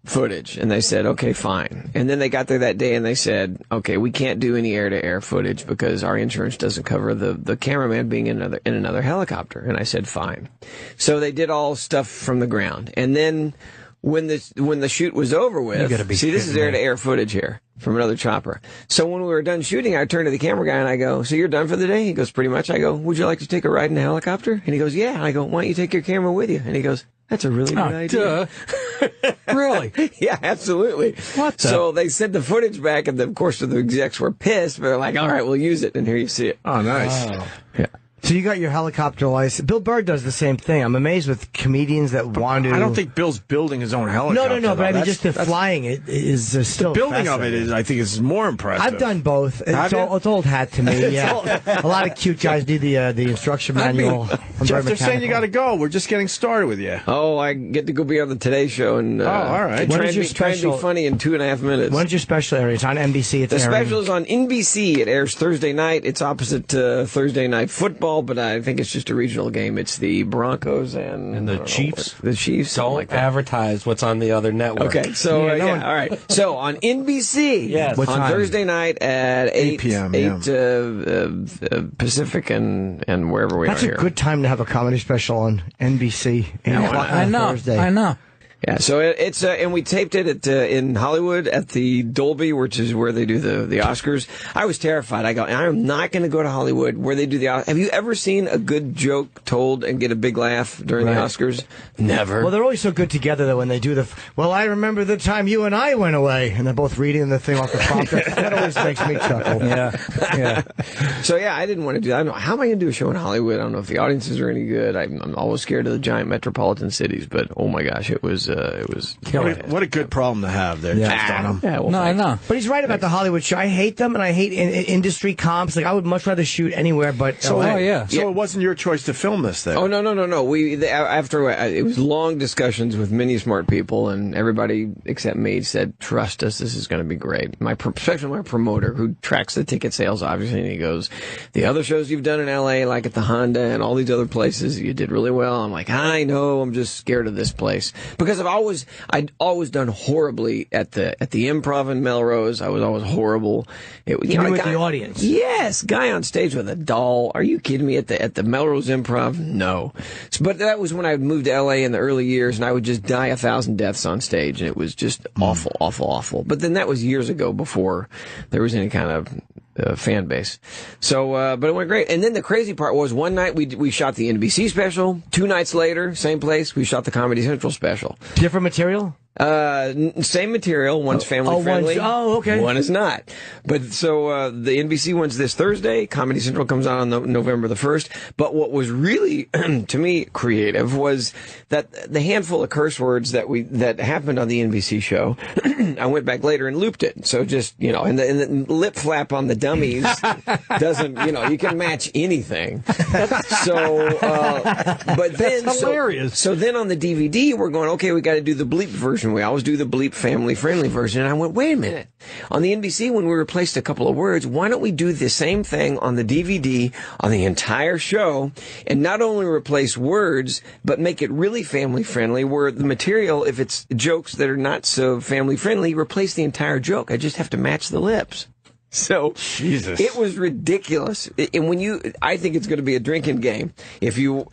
footage. And they said, okay, fine. And then they got there that day and they said, okay, we can't do any air-to-air footage because our insurance doesn't cover the cameraman being in another helicopter. And I said, fine. So they did all stuff from the ground. And then when the shoot was over with, this is air-to-air footage here from another chopper. So when we were done shooting, I turned to the camera guy and I go, so you're done for the day? He goes, pretty much. I go, would you like to take a ride in a helicopter? And he goes, yeah. And I go, why don't you take your camera with you? And he goes, that's a really good idea. Really? Yeah, absolutely. So they sent the footage back, and of course the execs were pissed, but they're like, all right, we'll use it. And here you see it. Oh, nice. Oh. Yeah. So you got your helicopter license. Bill Burr does the same thing. I'm amazed with comedians that want to. I don't think Bill's building his own helicopter. No. But I mean, just the flying it is still. The building of it is, I think, is more impressive. I've done both. It's old hat to me. Yeah, a lot of cute guys do the instruction manual. Jeff, they're saying you got to go. We're just getting started with you. Oh, I get to go be on the Today Show and all right. Try and be funny in 2.5 minutes. When's your special area? It's on NBC. The special is on NBC. It airs Thursday night. It's opposite Thursday Night Football, but I think it's just a regional game. It's the Broncos and the Chiefs. The Chiefs. Don't advertise what's on the other network. Okay, so all right. So on NBC, on Thursday night at 8 p.m. 8 Pacific and wherever we That's are here. That's a good time to have a comedy special on NBC. I know. Yeah, so it's and we taped it in Hollywood at the Dolby, which is where they do the Oscars. I was terrified. I go, I'm not going to go to Hollywood where they do the Oscars. Have you ever seen a good joke told and get a big laugh during the Oscars? Never. Well, they're always so good together that when they do well, I remember the time you and I went away, and they're both reading the thing off the prompter. That always makes me chuckle. Yeah. So I didn't want to do that. I don't know, how am I going to do a show in Hollywood? I don't know if the audiences are any good. I'm always scared of the giant metropolitan cities, but oh my gosh, it was what a good problem to have there. I know. But he's right about the Hollywood show. I hate them, and I hate industry comps. Like I would much rather shoot anywhere, but So it wasn't your choice to film this thing. Oh no. After it was long discussions with many smart people, and everybody except me said, "Trust us, this is going to be great." Especially my promoter, who tracks the ticket sales, obviously, and he goes, "The other shows you've done in L.A., like at the Honda and all these other places, you did really well." I'm like, I know, I'm just scared of this place because I'd always done horribly at the Improv in Melrose. I was always horrible. With the audience. Yes, guy on stage with a doll. Are you kidding me? At the Melrose Improv? No. But that was when I moved to L.A. in the early years, and I would just die 1,000 deaths on stage, and it was just awful. But then that was years ago before there was any kind of fan base. So, but it went great. And then the crazy part was one night we shot the NBC special. 2 nights later, same place, we shot the Comedy Central special. Different material? Same material. One's family friendly. Okay. One is not. But so the NBC one's this Thursday. Comedy Central comes out on November the 1st. But what was really, to me, creative was that the handful of curse words that happened on the NBC show. I went back later and looped it. So just and the lip flap on the dummies doesn't you can match anything. So, but then that's hilarious. So then on the DVD we're going, okay, we got to do the bleep version. We always do the bleep family-friendly version. And I went, wait a minute. On the NBC, when we replaced a couple of words, why don't we do the same thing on the DVD on the entire show and not only replace words, but make it really family-friendly where the material, if it's jokes that are not so family-friendly, replace the entire joke. I just have to match the lips. So Jesus, it was ridiculous. And I think it's going to be a drinking game. If you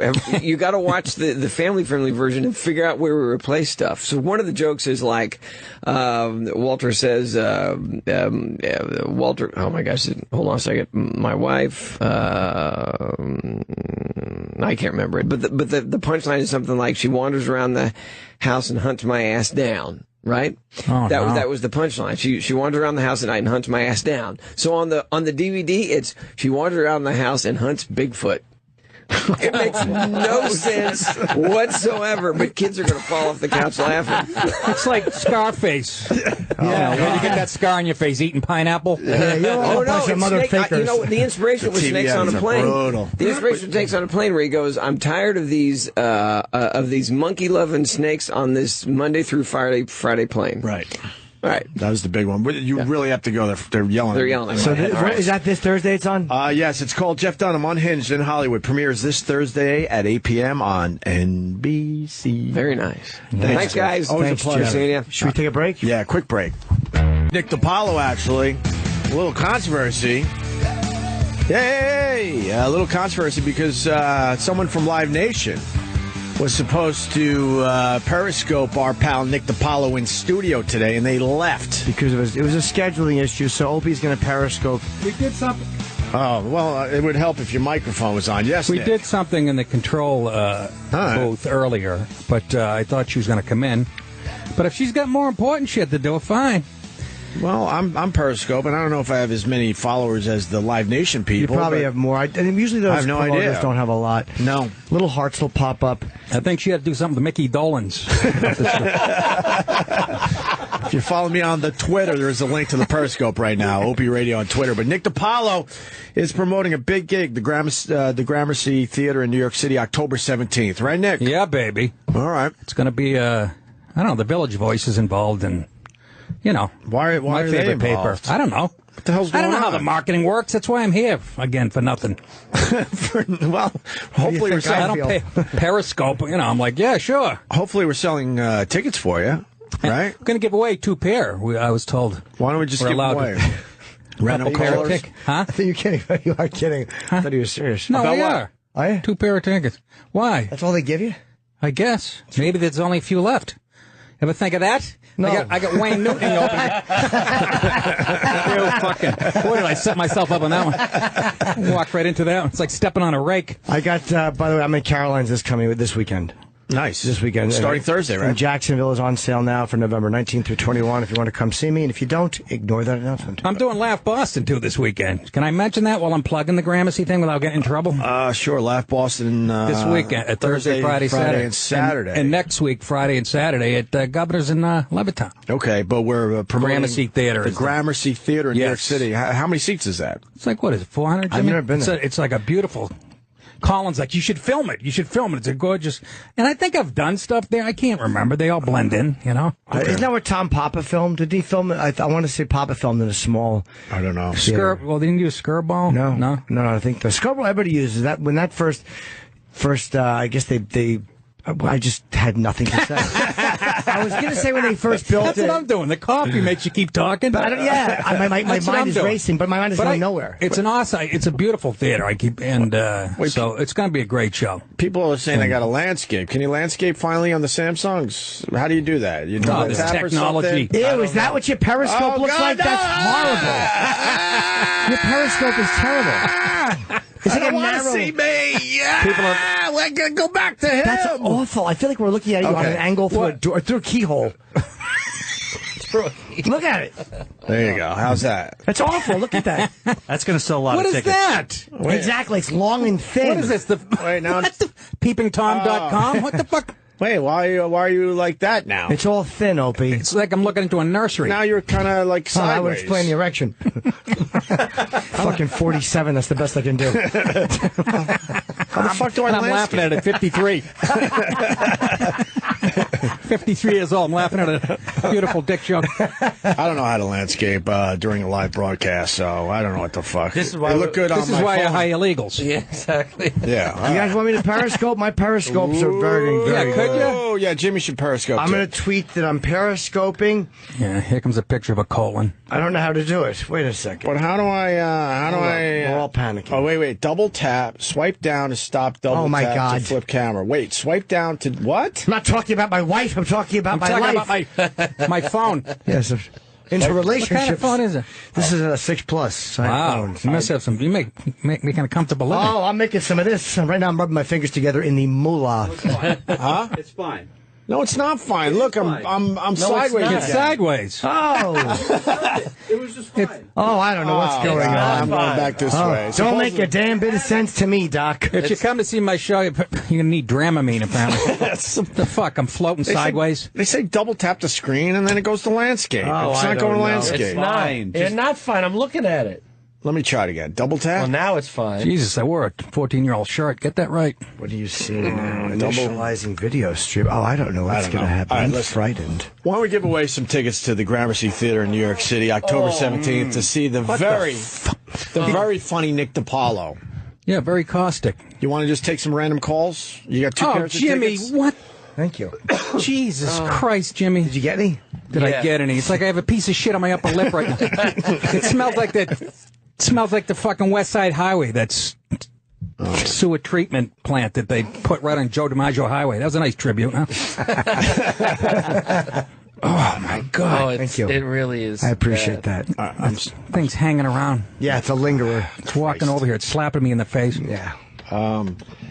got to watch the family friendly version and figure out where we replace stuff. So one of the jokes is like, Walter says, Walter, oh my gosh, hold on a second. My wife, I can't remember it, but the punchline is something like she wanders around the house and hunts my ass down. Right? That was the punchline. She wanders around the house at night and hunts my ass down. So on the DVD, it's she wanders around the house and hunts Bigfoot. It makes no sense whatsoever, but kids are going to fall off the couch laughing. It's like Scarface. Yeah, when you get that scar on your face eating pineapple. Yeah, Oh no! The inspiration was Snakes on a Plane. Brutal. The inspiration was Snakes on a Plane, where he goes, "I'm tired of these monkey-loving snakes on this Monday through Friday plane." Right. Right. That was the big one. But you really have to go there. They're yelling. They're yelling. So is that this Thursday it's on? Yes, it's called Jeff Dunham Unhinged in Hollywood. Premieres this Thursday at 8 p.m. on NBC. Very nice. Thanks guys. Always Thanks, a pleasure. Jeff. Seeing you. Should we take a break? Yeah, quick break. Nick DiPaolo, actually. A little controversy. Yay! A little controversy because someone from Live Nation was supposed to Periscope our pal Nick DiPaolo in studio today, and they left. Because it was a scheduling issue, so Opie's going to Periscope. We did something. Oh, well, it would help if your microphone was on. Yes, We Nick. did something in the control booth earlier, but I thought she was going to come in. But if she's got more important shit to do, fine. Well, I'm Periscope, and I don't know if I have as many followers as the Live Nation people. You probably have more. Usually those I have no promoters idea. don't have a lot. No. Little hearts will pop up. I think she had to do something to Mickey Dolenz. If you follow me on the Twitter, there is a link to the Periscope right now, Opie Radio on Twitter. But Nick DiPaolo is promoting a big gig, the Gramercy Theater in New York City, October 17th. Right, Nick? Yeah, baby. All right. It's going to be, I don't know, the Village Voice is involved in, why my are they favorite paper. involved? I don't know. What the hell's I don't going know how on? the marketing works. That's why I'm here, again, for nothing. Well, hopefully we're I selling. don't pay Periscope. I'm like, yeah, sure. Hopefully we're selling tickets for you, right? We're going to give away 2 pair, I was told. Why don't we just We're give allowed away? to. Random Pair of callers? tickets. Huh? I think you're kidding. You are kidding. I thought he was serious. No, About we what? are. Are you? 2 pair of tickets. Why? That's all they give you? I guess. Maybe there's only a few left. Ever think of that? No. I got Wayne Newton open. Boy, did I set myself up on that one. Walked right into that one. It's like stepping on a rake. I got, by the way, I'm in Caroline's this weekend. Nice. This weekend. Starting Thursday, right? And Jacksonville is on sale now for November 19th through 21 if you want to come see me. And if you don't, ignore that announcement. I'm doing Laugh Boston, too, this weekend. Can I mention that while I'm plugging the Gramercy thing without getting in trouble? Sure. Laugh Boston. This weekend, Thursday, Friday, Saturday. and Saturday. And next week, Friday and Saturday at Governor's in Levittown. Okay, but we're promoting Gramercy Theater. the Gramercy Theater in New York City. How many seats is that? It's like, what is it, 400? I've never been there. It's like a beautiful... Colin's like, you should film it. You should film it. It's a gorgeous... And I think I've done stuff there. I can't remember. They all blend in, Isn't that what Tom Papa filmed? Did he film it? I want to say Papa filmed in a small... I don't know. Well, didn't you use Skirball? No. I think the Skirball everybody uses that. When that first I guess they I just had nothing to say. I was going to say when they first built That's it. what I'm doing. The coffee makes you keep talking. But my mind is racing, but my mind is going nowhere. It's a beautiful theater. So it's going to be a great show. People are saying I got a landscape. Can you landscape finally on the Samsungs? How do you do that? You do this tap or technology. something? Ew, is that what your Periscope looks like? no! That's horrible. Your Periscope is terrible. It's like I a want to narrow... see me. Yeah, we're going to go back to him. That's awful. I feel like we're looking at you on an angle through a door, through a keyhole. Look at it. There you go. How's that? That's awful. Look at that. That's going to sell a lot What of is tickets. that? Exactly. It's long and thin. What is this? Wait, now That's the peepingtom.com? What the fuck? Wait, why are you like that now? It's all thin, Opie. It's like I'm looking into a nursery. Now you're kind of like Oh, I would sideways. explain the erection. Fucking 47. That's the best I can do. How the fuck do I And I'm laughing at it at 53. 53 years old. I'm laughing at a beautiful dick joke. I don't know how to landscape during a live broadcast, so I don't know what the fuck. This is why they look good on This my is why phone. you hire illegals. Yeah, exactly. Yeah. You guys want me to Periscope? My Periscopes are very, very Yeah, could good. you? Oh, yeah, Jimmy should Periscope. I'm too. going to tweet that I'm Periscoping. Yeah, here comes a picture of a colon. I don't know how to do it. Wait a second. But how do I? We're all panicking. Oh, wait. Double tap. Swipe down to stop. Double Oh, my tap God. to flip camera. Wait. Swipe down to what? I'm not talking about my wife. I'm talking about my talking life. about my phone. Yes. Into relationships. What kind of phone is it? This is a 6 Plus. Wow. You must have some. You make me kind of comfortable living. Oh, I'm making some of this. Right now I'm rubbing my fingers together in the moolah. Huh? It's fine. No, it's not fine. Look, I'm sideways. It's sideways. Oh. It was just fine. Oh, I don't know what's going on. I'm going back this way. Don't make a damn bit of sense to me, Doc. If you come to see my show, you're going to need Dramamine, apparently. What the fuck? I'm floating sideways. They say double tap the screen and then it goes to landscape. Oh, it's not going to landscape. It's fine. It's not fine. I'm looking at it. Let me try it again. Double tap? Well, now it's fine. Jesus, I wore a 14-year-old shirt. Get that right. What do you see now? Initializing video stream. Oh, I don't know what's going to happen. Right, I'm frightened. Why don't we give away some tickets to the Gramercy Theater in New York City, October 17th, to see the very funny Nick DiPaolo. Yeah, very caustic. You want to just take some random calls? You got two pairs of Jimmy, tickets? what? Thank you. Jesus Christ, Jimmy. Did you get any? Did I get any? It's like I have a piece of shit on my upper lip right now. It smells like that. Smells like the fucking West Side Highway. That's sewer treatment plant that they put right on Joe DiMaggio Highway. That was a nice tribute, huh? Oh my God! Thank you. It really is. I appreciate that. Thing's hanging around. Yeah, it's a lingerer. It's walking over here. It's slapping me in the face. Yeah.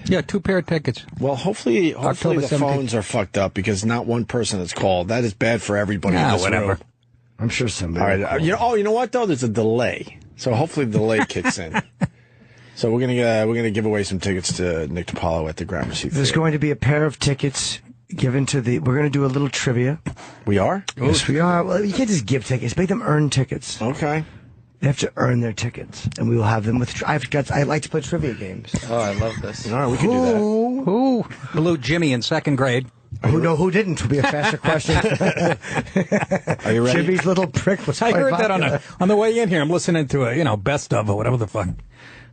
Yeah, 2 pair of tickets. Well, hopefully October the 17th. phones are fucked up because not one person has called. That is bad for everybody in this room. I'm sure somebody. All right. You know what though? There's a delay, so hopefully the delay kicks in. So we're gonna give away some tickets to Nick DiPaolo at the Gramercy Theater. There's going to be a pair of tickets given to the. We're going to do a little trivia. We are. Yes, we are. Well, you can't just give tickets. Make them earn tickets. Okay. They have to earn their tickets, and we will have them with. I like to play trivia games. Oh, I love this. All right, we can do that. Who blew Jimmy in 2nd grade? Who didn't? Will be a faster question. Are you ready? Jimmy's little prick was. I heard quite that on the way in here. I'm listening to a best of or whatever the fuck.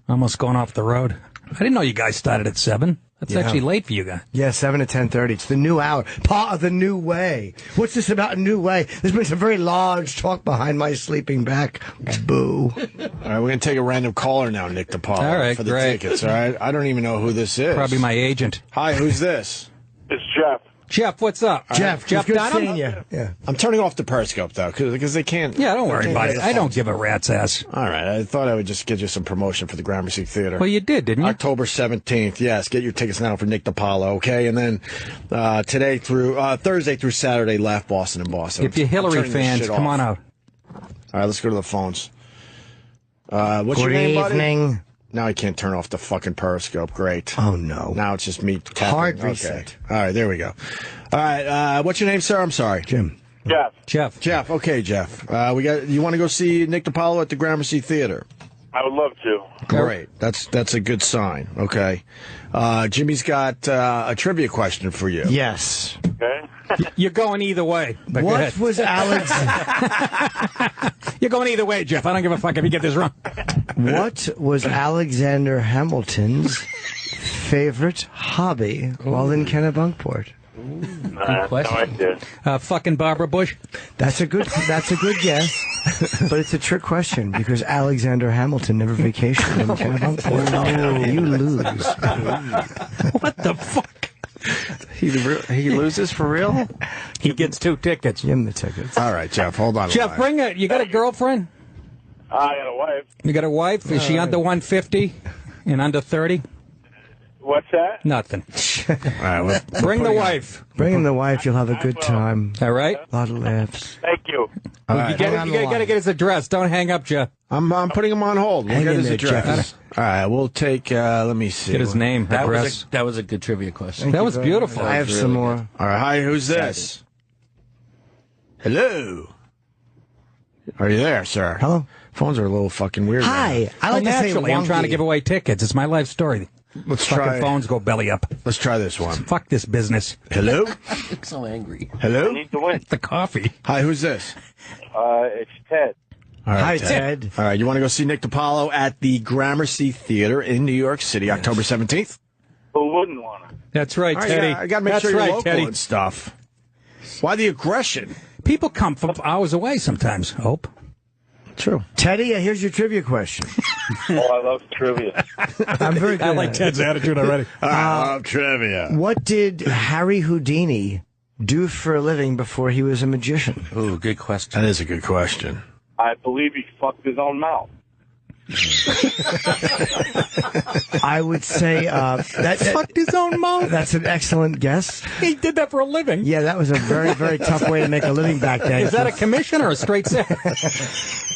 Almost going off the road. I didn't know you guys started at 7. That's actually late for you guys. Yeah, 7 to 10:30. It's the new hour. Part of the new way. What's this about a new way? There's been some very large talk behind my sleeping back. Boo. All right, we're gonna take a random caller now, Nick DiPaolo, All right, for the great. tickets. All right, I don't even know who this is. Probably my agent. Hi, who's this? It's Jeff. Jeff, what's up? Jeff Jeff good Dunham? seeing you. Yeah. I'm turning off the Periscope though, because they can't. Yeah, don't worry they about can't it. get I the don't phones. give a rat's ass. All right, I thought I would just get you some promotion for the Gramercy Theater. Well, you did, didn't you? October 17th, yes. Get your tickets now for Nick DiPaolo, okay? And then Thursday through Saturday, Laugh Boston and Boston. If you're I'm Hillary turning this fans, shit come off. on out. All right, let's go to the phones. What's your Good name, buddy? evening. Now I can't turn off the fucking Periscope. Great. Oh no. Now it's just me tapping. Hard Okay. reset. All right, there we go. All right, what's your name, sir? I'm sorry. Jim. Jeff. Jeff. Okay, Jeff. You want to go see Nick DiPaolo at the Gramercy Theater? I would love to. Great. That's a good sign. Okay. Jimmy's got a trivia question for you. Yes. Okay. You're going either way. But go ahead. What was Alex? You're going either way, Jeff. I don't give a fuck if you get this wrong. What was Alexander Hamilton's favorite hobby while in Kennebunkport? No idea. Fucking Barbara Bush. That's a good guess, but it's a trick question because Alexander Hamilton never vacationed in Kennebunkport. You lose. What the fuck? He loses for real? He gets 2 tickets. Give him the tickets. All right, Jeff, hold on. Jeff, bring it. You got a girlfriend? I got a wife. You got a wife? Is she under 150 and under 30? What's that? Nothing. All right, well, Bring the wife. Bring him the wife. You'll have a good time. All right? A lot of laughs. Thank you. all You right. got to get his address. Don't hang up, Jeff. I'm putting him on hold. We'll Hang get in his there, address. All right, we'll take. Let me see. Get his name, address. That was a good trivia question. That was beautiful. I have some more. All right, hi. Who's this? Hello. Are you there, sir? Hello. Phones are a little fucking weird. Hi. I like to say Naturally, I'm trying to wonky. give away tickets. It's my life story. Let's Fucking try. phones go belly up. Let's try this one. Fuck this business. Hello. I'm so angry. Hello. I need to win. The coffee. Hi. Who's this? It's Ted. All right, Hi, Ted. All right, you want to go see Nick DiPaolo at the Gramercy Theater in New York City, October 17th? Who wouldn't want to? That's right, All right, Teddy. yeah, I got to make That's sure you're right, local Teddy. and stuff. Why the aggression? People come from hours away sometimes, Hope. True. Teddy, here's your trivia question. Oh, I love trivia. I'm very good. I like Ted's attitude already. All right, I love trivia. What did Harry Houdini do for a living before he was a magician? Ooh, good question. That is a good question. I believe he fucked his own mouth. I would say that fucked his own mouth. That's an excellent guess. He did that for a living. Yeah, that was a very, very tough way to make a living back then. Is that a commission or a straight sale?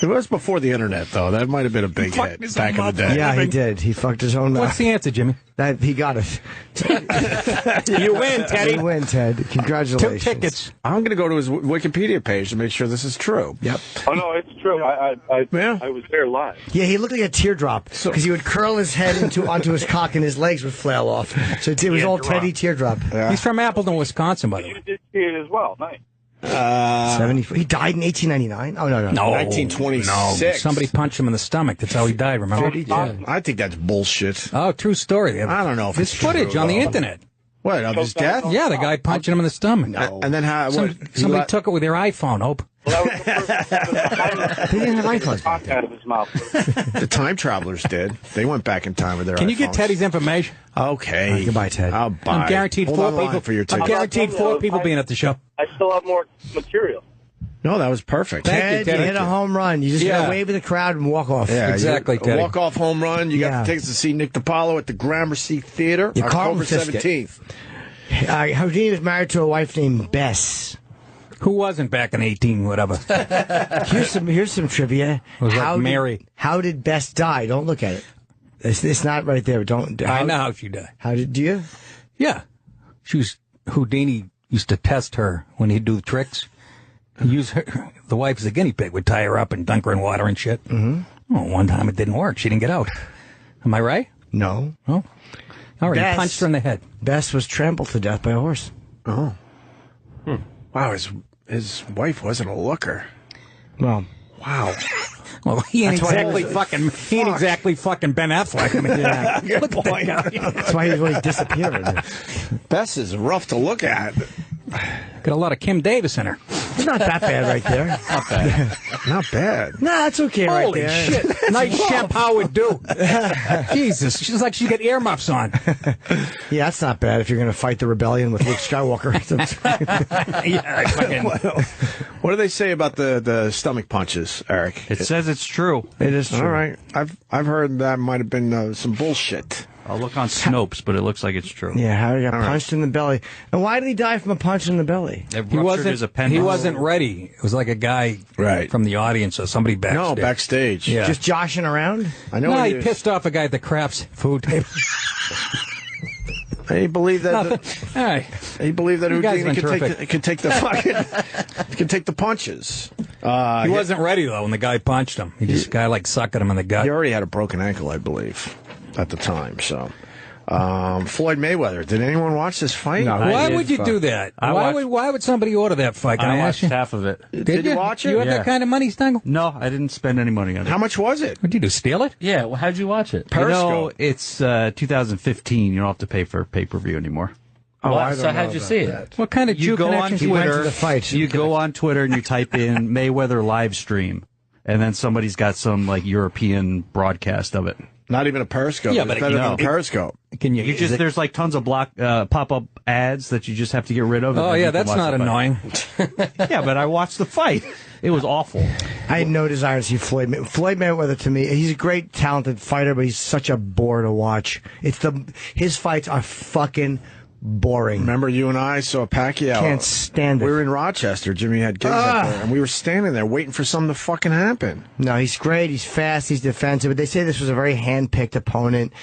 It was before the internet, though. That might have been a big hit back in the day. Yeah, he did. He fucked his own mouth. What's the answer, Jimmy? He got it. You win, Teddy. You win, Ted. Congratulations. 2 tickets. I'm going to go to his Wikipedia page to make sure this is true. Yep. Oh no, it's true. I was there live. Yeah, he looked like a teardrop because he would curl his head onto his cock and his legs would flail off. So it was all Teddy teardrop. Yeah. He's from Appleton, Wisconsin, by the way. You did see it as well. Nice. 74. He died in 1899. Oh no, 1926. No, somebody punched him in the stomach. That's how he died. Remember? I think that's bullshit. Oh, true story. I don't know if There's it's footage true, on the though. internet. What, of his death? Yeah, the guy punching him in the stomach. No. And then how? Somebody took it with their iPhone, Hope. Well, that was the first He didn't have iPhones. talk out of his mouth. The time travelers did. They went back in time with their Can you get iPhones. Teddy's information? Okay. Goodbye, Ted. I'll buy. I'm guaranteed Hold 4 on the line people. for your I'm ticket. guaranteed 4 people being at the show. I still have more material. No, that was perfect. Ted, you hit a home run. You just Yeah. gotta wave at the crowd and walk off. Yeah, Exactly, a Teddy. walk-off home run. You Yeah. got the tickets to see Nick DiPaolo at the Gramercy Theater, Yeah, October Carlton Fiskett. 17th. Houdini was married to a wife named Bess. Who wasn't back in 18, whatever? Here's some trivia. It was like Mary. How did Bess die? Don't look at it. It's not right there. Don't. I know how she died. How did you? Yeah. Houdini used to test her when he'd do the tricks. He'd use her, the wife as a guinea pig, would tie her up and dunk her in water and shit. Mm-hmm. Well, one time it didn't work. She didn't get out. Am I right? No. Oh. All right, Bess- he punched her in the head. Bess was trampled to death by a horse. Oh. Wow, his wife wasn't a looker. Well, wow. Well, he ain't That's why exactly fucking Ben Affleck. I mean, Yeah. look at that guy. That's why he really disappeared. Bess is rough to look at. Got a lot of Kim Davis in her. It's not that bad right there. Not bad. Not bad. Nah, that's okay right Holy there. shit. Nice shampoo would do. Jesus. She's like she got earmuffs on. Yeah, that's not bad if you're going to fight the rebellion with Luke Skywalker. Yeah, fucking. What do they say about the stomach punches, Eric? It says it's true. It is true. All right. I've heard that might have been some bullshit. I'll look on Snopes, but it looks like it's true. Yeah, how he got punched in the belly. And why did he die from a punch in the belly? It He ruptured his appendix. he wasn't ready. It was like a guy from the audience or somebody backstage. No, backstage. Yeah. Just joshing around? I know. No, he he pissed off a guy at the Crafts food table. He believed that. All right. He believed that You guys Houdini have been terrific. could take the fucking could take the punches. He wasn't ready though when the guy punched him. He just guy like sucked him in the gut. He already had a broken ankle, I believe, at the time. So, Floyd Mayweather. Did anyone watch this fight? No. Why did, would you do that? Why would somebody order that fight? Can I ask watched you? half of it. Did you watch it? You have that kind of money, Stengel? No, I didn't spend any money on it. How much was it? What'd you do? Steal it? Yeah, well, how'd you watch it? Periscope. It's 2015. You don't have to pay for pay-per-view anymore. Oh, I So don't how'd know you about see that. it? What kind of You Jew go on connections He went to Twitter. the fight. You go on Twitter and you type in Mayweather live stream, and then somebody's got some like European broadcast of it. Not even a Periscope. Yeah, It's but better no. than Periscope. Can you? You just there's like tons of pop-up ads that you just have to get rid of. and Oh then yeah, you can that's watch not the fight. annoying. Yeah, but I watched the fight. It was awful. I had no desire to see Floyd. Floyd Mayweather, to me, he's a great, talented fighter, but he's such a bore to watch. His fights are fucking boring. Remember, you and I saw Pacquiao. Can't stand it. We were in Rochester. Jimmy had gigs up there, and we were standing there waiting for something to fucking happen. No, he's great. He's fast. He's defensive. But they say this was a very hand-picked opponent.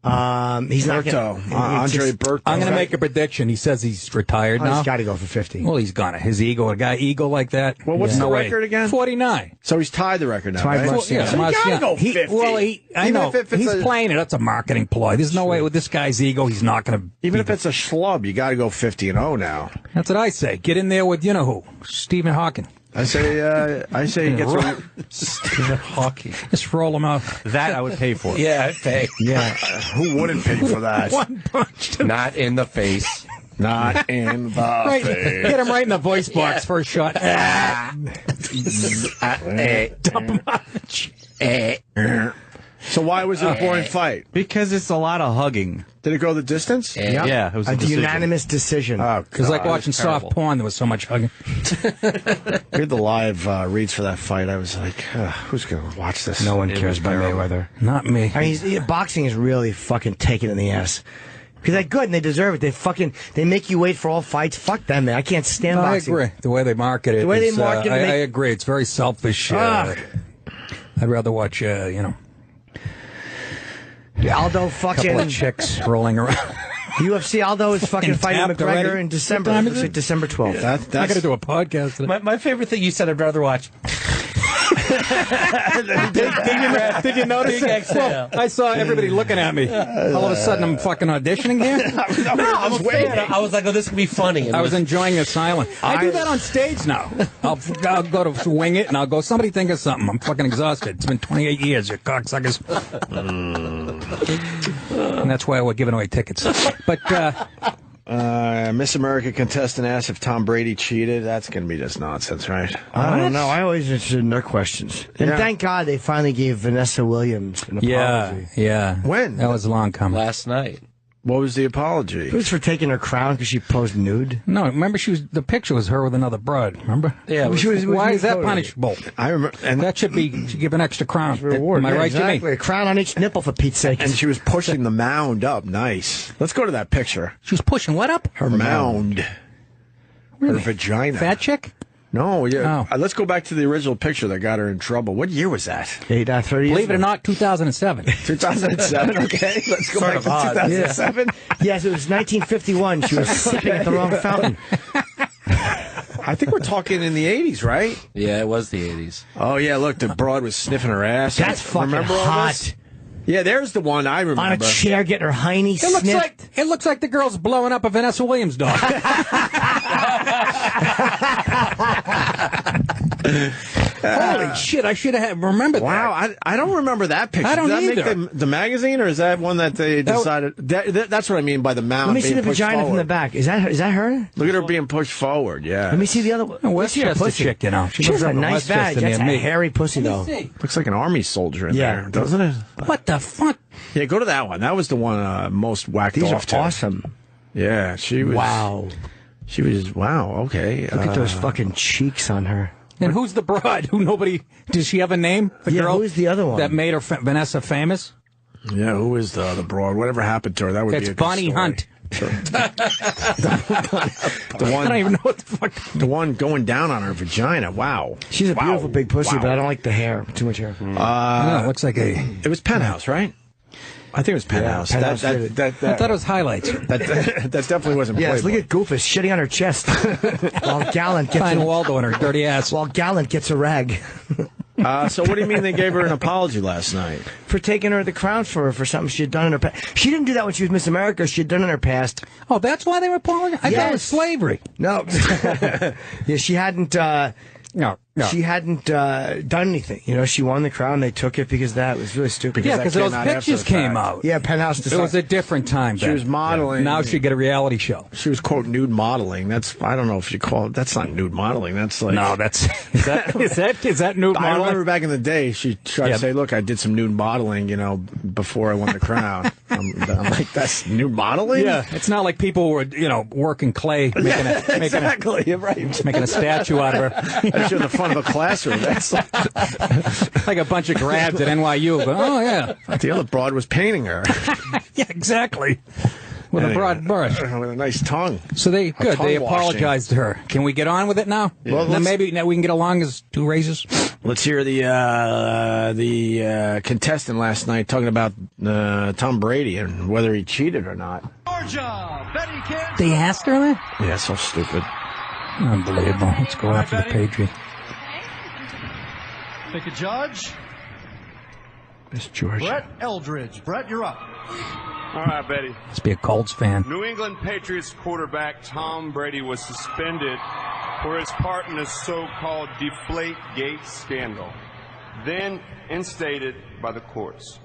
He's not Berto, gonna, Andre Berto. I'm going to make a prediction. He says he's retired now. He's got to go for 50. Well, he's gonna. His ego, a guy ego like that. Well, what's the record again? 49. So he's tied the record now, Tied right? Marciano. So he gotta go 50. I Even know. if it's He's a- playing it. That's a marketing ploy. There's no way with this guy's ego, he's not going to. Even if it's a schlub, you got to go 50-0 now. That's what I say. Get in there with you know who, Stephen Hawking. I say he gets a Stephen Hawking. Just roll him out. That I would pay for. Yeah, I'd pay. Yeah. Who wouldn't pay for that? One punch. Not in the face. Not in the Right, face. get him right in the voice box first shot. Eh. Dump him out. So why was it a boring fight? Because it's a lot of hugging. Did it go the distance? Yeah, it was a decision. unanimous decision. Oh, It was like God, watching soft porn. There was so much hugging. We had the live reads for that fight. I was like, who's going to watch this? No one It cares was about terrible. Mayweather. Not me. I mean, boxing is really fucking taken in the ass. Because they're good and they deserve it. They make you wait for all fights. Fuck them, man. I can't stand I boxing. agree. The way they market it. The way they is, market it, I they- agree. It's very selfish. I'd rather watch, Aldo a fucking couple of chicks rolling around. UFC. Aldo is fucking fighting tapped McGregor already? in December. What time is it? It's December 12th. I got to do a podcast today. My favorite thing you said I'd rather watch. Did you notice it? Well, I saw everybody looking at me. All of a sudden, I'm fucking auditioning here. I was waiting. I was like, oh, this could be funny. And I was it enjoying the silence. I do that on stage now. I'll go to wing it, and I'll go, somebody think of something. I'm fucking exhausted. It's been 28 years, you cocksuckers. And that's why we're giving away tickets. But Miss America contestant asked if Tom Brady cheated. That's going to be just nonsense, right? I don't know. I always interested in their questions. And thank God they finally gave Vanessa Williams an apology. yeah. When? That was long coming. last night. What was the apology? It was for taking her crown because she posed nude. No, remember the picture was her with another broad. Remember? Yeah. Why is that punishable? I remember, and That should give an extra crown. Reward. Am I Yeah, right, exactly. Jimmy? A crown on each nipple, for Pete's sake. and she was pushing the mound up. Nice. Let's go to that picture. She was pushing what up? Her mound. Really? Her vagina. Fat chick? No, yeah. Oh. Let's go back to the original picture that got her in trouble. What year was that? 30 years Believe it or ago. not, 2007. 2007, okay. Let's go back to 2007. Yes, it was 1951. She was sipping at the wrong fountain. I think we're talking in the 80s, right? Yeah, it was the 80s. Oh, yeah, look, the broad was sniffing her ass. That's fucking Remember all hot. this? Yeah, there's the one I remember. On a chair, getting her hiney sniffed. It looks like the girl's blowing up a Vanessa Williams dog. Holy shit! I should have remembered that. Wow, I don't remember that picture. I don't Did that either. make the magazine, or is that one that they decided? That's what I mean by the mound. Let me see being the pushed vagina from forward. the back. Is that her? Look at her being pushed forward. Yeah. Let me see the other one. Let's see her Westchester pussy. chick, you know. She lives has a up in nice bag. Westchester That's a near me. hairy pussy, though. Looks like an army soldier in there, doesn't it? What the fuck? Yeah, go to that one. That was the one most whacked These off are to. awesome. Yeah, she was. Wow. She was. Wow. Okay. Look at those fucking cheeks on her. And who's the broad? Who nobody? Does she have a name? The Yeah, girl who's the other one? that made her Vanessa famous? Yeah. Who is the other broad? Whatever happened to her? That would That's be a good Bonnie story. Hunt. The one. I don't even know what the fuck. The one going down on her vagina. Wow. She's a beautiful big pussy, Wow. but I don't like the hair. Too much hair. No, it looks like a. It was Penthouse, right? I think it was Penthouse. Penthouse did it. I thought it was highlights. That definitely wasn't. Yes, Playboy. look at Goofus shitting on her chest while Gallant gets Find Waldo and her dirty ass. while Gallant gets a rag So what do you mean they gave her an apology last night? for taking her the crown for something she had done in her past. She didn't do that when she was Miss America. She had done it in her past. Oh, that's why they were apologizing? I thought it was slavery. No, yeah, she hadn't. No. She hadn't done anything. You know, she won the crown. They took it because that was really stupid. Yeah, because those pictures came out. Yeah, Penthouse. It was a different time. She then. was modeling. Now she get a reality show. She was quote nude modeling. That's I don't know if you call it. That's not nude modeling. That's like No, that's is that nude I modeling? remember back in the day, she tried to say, "Look, I did some nude modeling, you know, before I won the crown." I'm like, "That's nude modeling." Yeah, it's not like people were working clay, Exactly. You're right. making a statue out of her. That's in the front of a classroom. That's Like a bunch of grads at NYU. But, oh yeah, the other broad was painting her yeah, exactly. With a broad brush. with a nice tongue. So they tongue apologized to her. Can we get on with it now? Yeah. Well, then maybe now we can get along as two races. Let's hear the contestant last night talking about Tom Brady and whether he cheated or not. Georgia, Betty Kansas. They asked her that? Yeah, so stupid. Unbelievable. Let's go after the Patriot. Pick a judge. Miss Georgia. Brett Eldridge. Brett, you're up. All right, Betty. Must be a Colts fan. New England Patriots quarterback Tom Brady was suspended for his part in the so-called Deflategate scandal, then instated by the courts.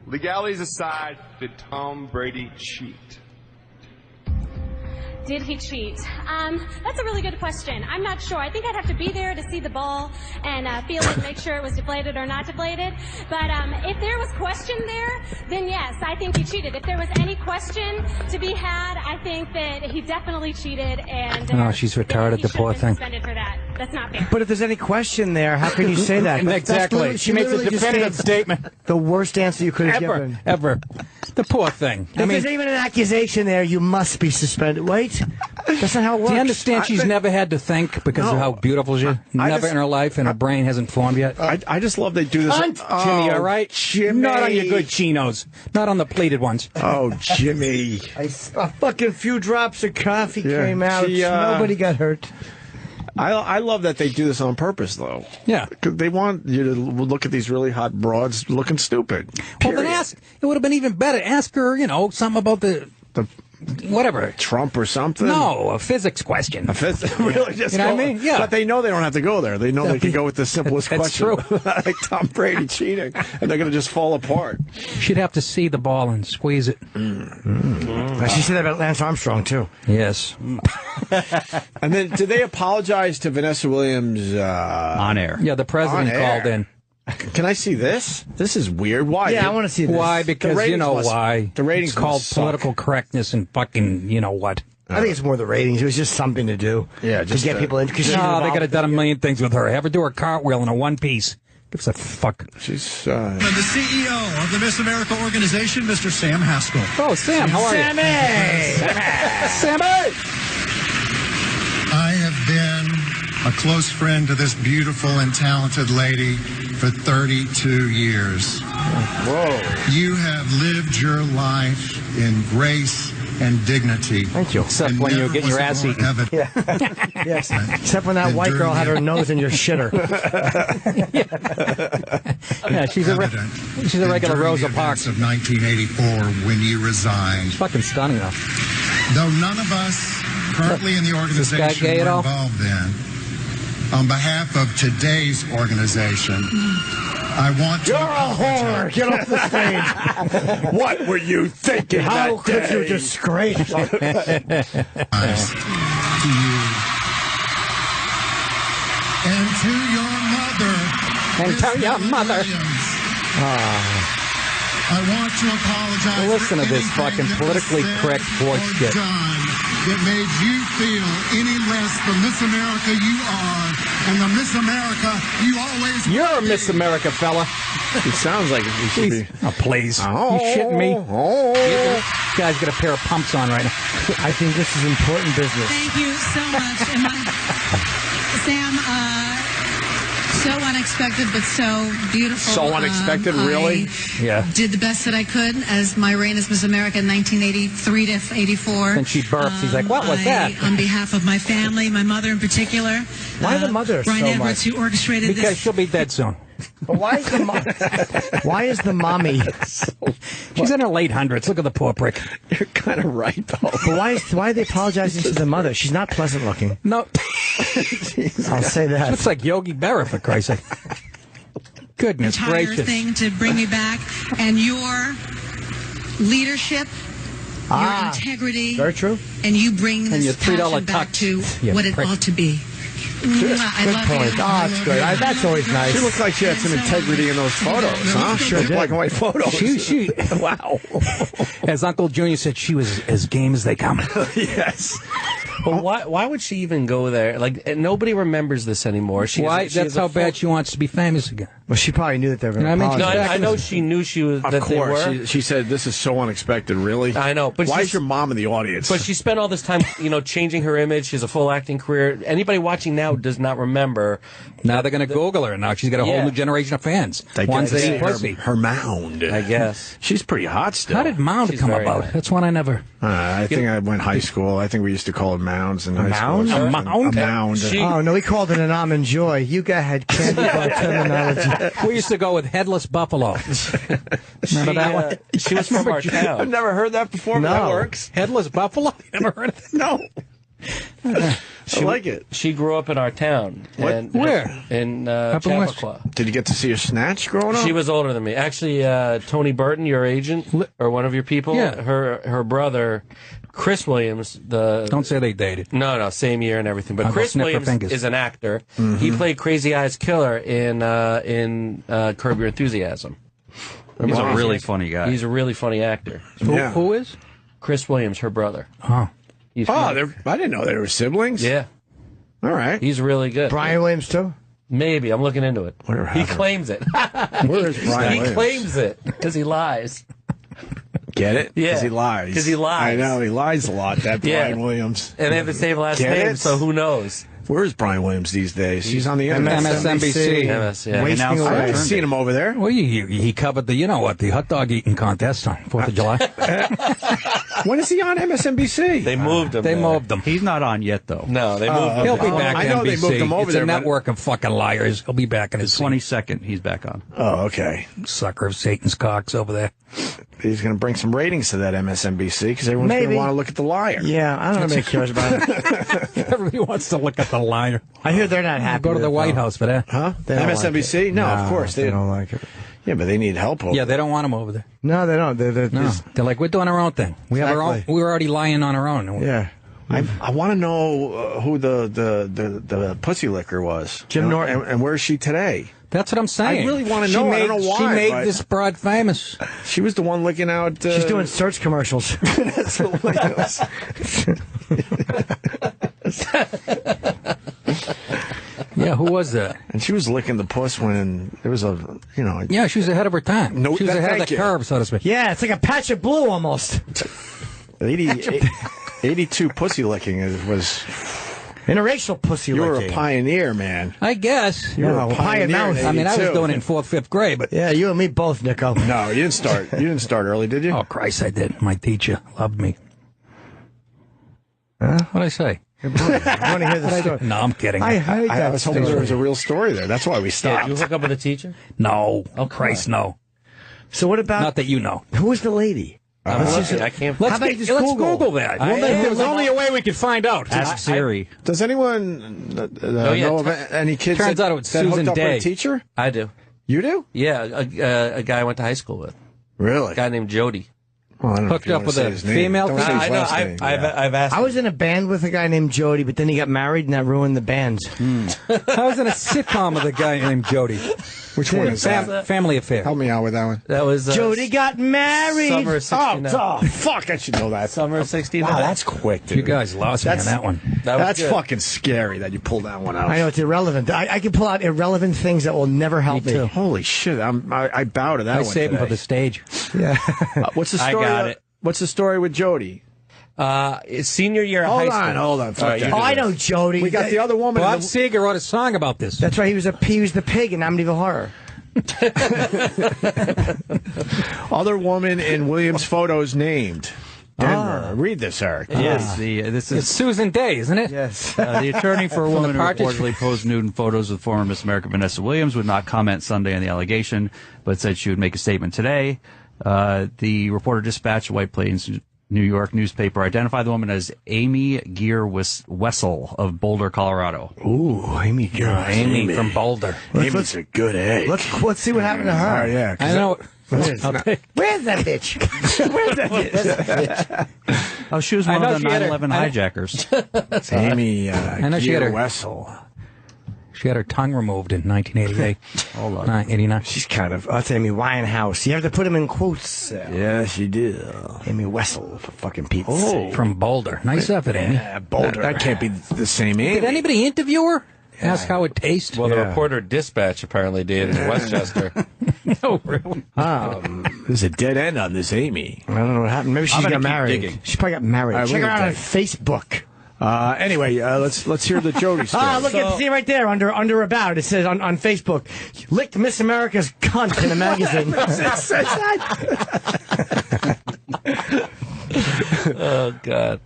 Legalities aside, did Tom Brady cheat? Did he cheat? That's a really good question. I'm not sure. I think I'd have to be there to see the ball and feel it, make sure it was deflated or not deflated. But if there was question there, then yes, I think he cheated. If there was any question to be had, I think that he definitely cheated, and Oh, she's retarded, he the should poor have been thing. suspended for that. That's not fair. But if there's any question there, how can you say that? Exactly. She makes a literally just definitive gave statement. The worst answer you could have given. Ever. The poor thing. If there's even an accusation there, you must be suspended. Wait, that's not how it works. Do you understand she's never had to think because of how beautiful she is? Never in her life, and her brain hasn't formed yet. I just love they do this. Jimmy, all right? Jimmy. Not on your good chinos. Not on the pleated ones. Oh, Jimmy. A fucking few drops of coffee came out. She, Nobody got hurt. I love that they do this on purpose, though. Yeah. They want you to look at these really hot broads looking stupid. Well, then ask. It would have been even better. Ask her, something about the whatever. Trump or something? No, a physics question. Really? Just You know what I go- mean? Yeah. But they know they don't have to go there. They know they can go with the simplest That's question. true. Like Tom Brady cheating. And they're going to just fall apart. She'd have to see the ball and squeeze it. She said that about Lance Armstrong, too. Yes. And then, did they apologize to Vanessa Williams? On air. Yeah, the president On air. called in. Can I see this? This is weird. Why? Yeah, I want to see this. Why? Because ratings you know must- why. the ratings It's called must suck. political correctness and fucking you know what. I think it's more the ratings. It was just something to do. Yeah, just to get people in. No, they could have done a million things with her. Have her do a cartwheel in a one piece. Gives a fuck. She's And the CEO of the Miss America organization, Mr. Sam Haskell. Oh, Sam, how are Sammy! you? Sammy! I have been a close friend to this beautiful and talented lady for 32 years. Whoa. You have lived your life in grace and dignity. Thank you. Except And when you were never getting your was ass more eaten. evident. Yes. Except when that white girl had her nose in your shitter. Yeah, she's a regular During Rosa the Parks. events of 1984 when you resigned. Fucking stunning though. Though none of us currently in the Is this guy organization gay were at all? involved in, on behalf of today's organization, I want to You're a whore. Get off the stage. What were you thinking How that could day? you disgrace to you and to your mother. And Miss tell your mother. Williams. I want to apologize. Listen to for this anything fucking that politically was said correct or bullshit. done that made you feel any less the Miss America you are and the Miss America you always You're a will Miss be. America, fella. It sounds like he should be. Oh, please. Oh, You shitting me? oh. This guy's got a pair of pumps on right now. I think this is important business. Thank you so much. Sam, so unexpected, but so beautiful. So unexpected, really? Yeah. Did the best that I could as my reign as Miss America in 1983 to 84. Then she burps. He's like, what was that? On behalf of my family, my mother in particular. Why the mother Brian so Edwards, much? who orchestrated Because this. she'll be dead soon. But why is the why is the mommy? She's in her late hundreds. Look at the poor prick. You're kind of right, though. But why are they apologizing to the mother? She's not pleasant looking. No. I'll say that. Looks like Yogi Berra, for Christ's sake. Goodness entire gracious. thing to bring me back, and your leadership, your integrity, Very true. and you bring And your this $3 passion back tux. to You what it prick. ought to be. I Good love point. you. Oh, that's good. That's always nice. She looked like she had some integrity in those photos, huh? Sure did. Black and white photos. She wow. As Uncle Junior said, she was as game as they come. Yes. But why would she even go there? Like, nobody remembers this anymore. She Why? has That's how bad she wants to be famous again. Well, she probably knew that they were going to You know what I mean? apologize. No, I know she knew she was. Of that course. They were. She said, this is so unexpected, really? I know, but why she's- is your mom in the audience? But she spent all this time, changing her image. She has a full acting career. Anybody watching now does not remember. Now they're going to Google her. Now she's got a whole Yeah. new generation of fans. They Ones get to that see eat pussy. her mound. I guess. She's pretty hot still. How did mound She's come very about? hot. That's one I never. I think I went high school. I think we used to call it mounds in high mound? school. A mound? A mound. Oh, no, we called it an almond joy. You go ahead, candy bar terminology. We used to go with headless buffalo. Remember that one? She was from our I've town. never heard that before, but that No. works. Headless buffalo? You never heard of it? No. I like it. She grew up in our town. What? And, Where? In Up in West- Chappaqua. Did you get to see her snatch growing up? She was older than me. Actually, Tony Burton, your agent, or one of your people, Yeah. her brother, Chris Williams, Don't say they dated. No, same year and everything. But I'll go Chris snip her Williams fingers. is an actor. He played Crazy Eyes Killer in Curb Your Enthusiasm. He's a really funny guy. He's a really funny actor. Who is? Chris Williams, her brother. Oh. I didn't know they were siblings. Yeah. All right. He's really good. Brian Williams, too? Maybe. I'm looking into it. Whatever He happened? claims it. Where is Brian He Williams? claims it because he lies. Get it? Yeah. Because he lies. Because he lies. I know, he lies a lot, that Yeah. Brian Williams. And they have the same last Get name, it? so who knows? Where is Brian Williams these days? He's on the internet. MSNBC. MS, yeah. I haven't seen him over there. Well, he covered the, the hot dog eating contest on 4th of July. When is he on MSNBC? They moved him. They there. moved him. He's not on yet, though. No, they moved him. He'll be back. I know NBC. they moved him over it's there, a but- network of fucking liars. He'll be back in The his seat. 22nd, he's back on. Oh, okay. Sucker of Satan's cocks over there. He's going to bring some ratings to that MSNBC because everyone's going to Maybe. want to look at the liar. Yeah, I don't know if anybody cares about it. Everybody wants to look at the liar. I hear they're not happy. Go to with the it, White though. House for that. Huh? They don't MSNBC? like it. No, of course. They don't like it. Yeah, but they need help over Yeah, they don't want him over there. No, they don't. They're No, just- they're like, we're doing our own thing. We have our own. Exactly. We're already lying on our own. yeah. I want to know who the pussy licker was. Jim Norton. And where is she today? That's what I'm saying. I really want to She know. made- I don't know why. She made but this broad famous. She was the one licking out. She's doing search commercials. That's hilarious. Yeah, who was that? And she was licking the puss when there was Yeah, she was ahead of her time. No, she was ahead of thank the you. curve, so to speak. Yeah, it's like a patch of blue almost. 82 pussy licking was. Interracial pussy You were licking. a pioneer, man. I guess. You were No, a pioneer. Mouth. in I mean, I was 82. doing it in 4th, 5th grade, but Yeah, you and me both, Nico. No, you didn't start. You didn't start early, did you? oh Christ, I did. My teacher loved me. What'd I say? I want to hear the story. No, I'm kidding. I was hoping there was a real story there. That's why we Yeah, stopped. did you hook up with a teacher? No, Oh, Christ, no. So what about Not that you know. who was the lady? I'm looking. I can't. Let's, How about get, you just let's Google? Google that. I am. There's only a way we could find out. Ask Siri. Does anyone know of any kids Turns that, out it was that hooked Susan up with Day. a teacher? I do. You do? Yeah, a guy I went to high school with. Really? A guy named Jody. Well, I don't know Hooked if you up wanna with say a his name. female Don't say his I know. last name. I've asked. I was in a band with a guy named Jody, but then he got married and that ruined the bands. I was in a sitcom with a guy named Jody. Which one is that? Family Affair. Help me out with that one. That was Jody got married. Summer of 69. Oh, fuck! I should know that. Summer of 69. Wow, that's quick, dude. You guys lost me on that one. That was That's good. fucking scary that you pulled that one out. I know it's irrelevant. I can pull out irrelevant things that will never help me. too. Holy shit! I bow to that I one. saved him for today. the stage. Yeah. What's the I story? got it. What's the story with Jody? It's senior year of high school. Hold on. Fuck All right, that. you do I this. know Jody. We got the other woman. Bob Seger wrote a song about this. That's right. He was the pig in Amityville Horror. Other woman in Williams' photos named Denver. Read this, Eric. Yes, this It's is Susan Day, isn't it? Yes. the attorney for a woman who Partridge. reportedly posed nude in photos with former Miss America Vanessa Williams would not comment Sunday on the allegation, but said she would make a statement today. The Reporter Dispatch, a White Plains, New York newspaper, identified the woman as Amy Gear Wessel of Boulder, Colorado. Ooh, Amy Gear. Amy from Boulder. Amy's a good egg. Let's see what happened to her. Oh, yeah. 'cause I know. Where's that bitch? Where's that bitch? Oh, she was I one know of the she had 9/11 hijackers. That's Amy I know she had her Wessel. She had her tongue removed in 1988. Hold on. 89. She's kind of. That's Amy Winehouse. You have to put him in quotes. Yeah, she did. Amy Wessel, for fucking Pete's sake. From Boulder. Nice effort, Amy. Yeah, Boulder. That can't be the same Amy. Did anybody interview her? Ask how it tastes? Well, the Reporter Dispatch apparently did in Westchester. No, really. There's a dead end on this Amy. I don't know what happened. Maybe she I'm got gonna keep married. digging. She probably got married. All right, Check we're her out gonna on Facebook. Anyway, let's hear the Jody story. Look at see right there under about it says on Facebook, licked Miss America's cunt in a magazine. Oh God!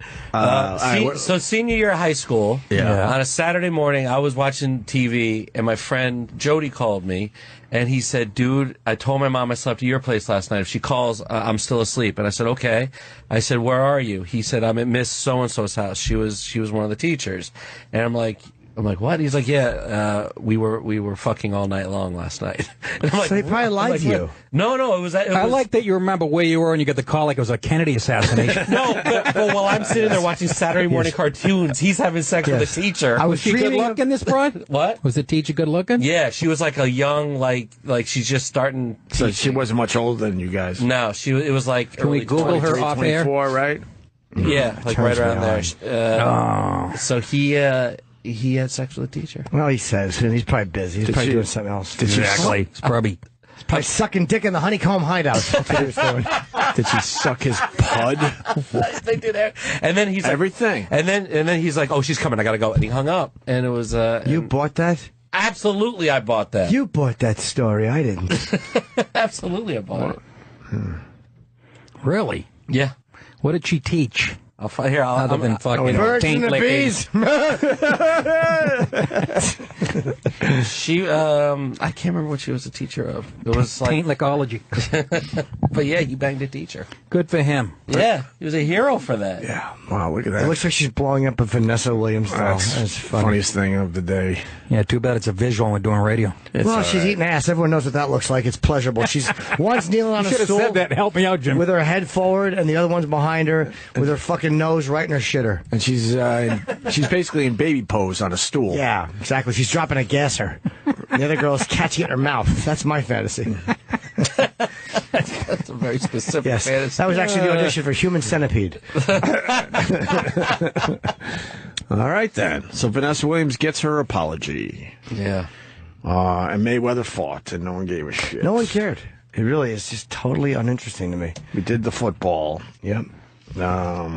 So senior year of high school. Yeah. On a Saturday morning, I was watching TV, and my friend Jody called me, and he said, "Dude, I told my mom I slept at your place last night. If she calls, I'm still asleep." And I said, "Okay." I said, "Where are you?" He said, "I'm at Miss So and So's house. She was one of the teachers." And I'm like, I'm like, what? He's like, yeah, we were fucking all night long last night. And I'm like, So he probably lied to you. No, it was. I like that you remember where you were and you got the call like it was a Kennedy assassination. No, but while I'm sitting there watching Saturday morning cartoons, he's having sex with a teacher. Was she good looking, this broad? What? Was the teacher good looking? Yeah, she was like a young, like she's just starting. So she wasn't much older than you guys. No, it was like. Can we Google her off air? 24, right? Yeah, like right around there. So he had sex with a teacher. Well, he says, and he's probably busy. He's probably doing something else. Exactly. He's probably sucking dick in the honeycomb hideout. That's what he was doing. Did she suck his pud? They did that. And then he's like, everything. And then he's like, oh, she's coming. I gotta go. And he hung up. And it was. You bought that? Absolutely, I bought that. You bought that story. I didn't. Absolutely, I bought it. Really? Yeah. What did she teach? Other than fucking birds and taint the licking. bees. She, I can't remember what she was a teacher of. It was like Taint lickology. But yeah, he banged a teacher. Good for him. Yeah, he was a hero for that. Yeah. Wow, look at It that. looks like she's blowing up a Vanessa Williams doll. That's That's the funny. funniest thing of the day. Yeah, too bad it's a visual when we're doing radio. Well, she's eating ass. Everyone knows what that looks like. It's pleasurable. She's one's kneeling on You a should have stool said that. Help me out, Jim. with her head forward, and the other one's behind her with her fucking nose right in her shitter. And she's basically in baby pose on a stool. Yeah, exactly. She's dropping a gasser. The other girl's catching it in her mouth. That's my fantasy. That's a very specific fantasy. That was actually the audition for Human Centipede. All right, then. So Vanessa Williams gets her apology. Yeah. And Mayweather fought, and no one gave a shit. No one cared. It really is just totally uninteresting to me. We did the football. Yep. All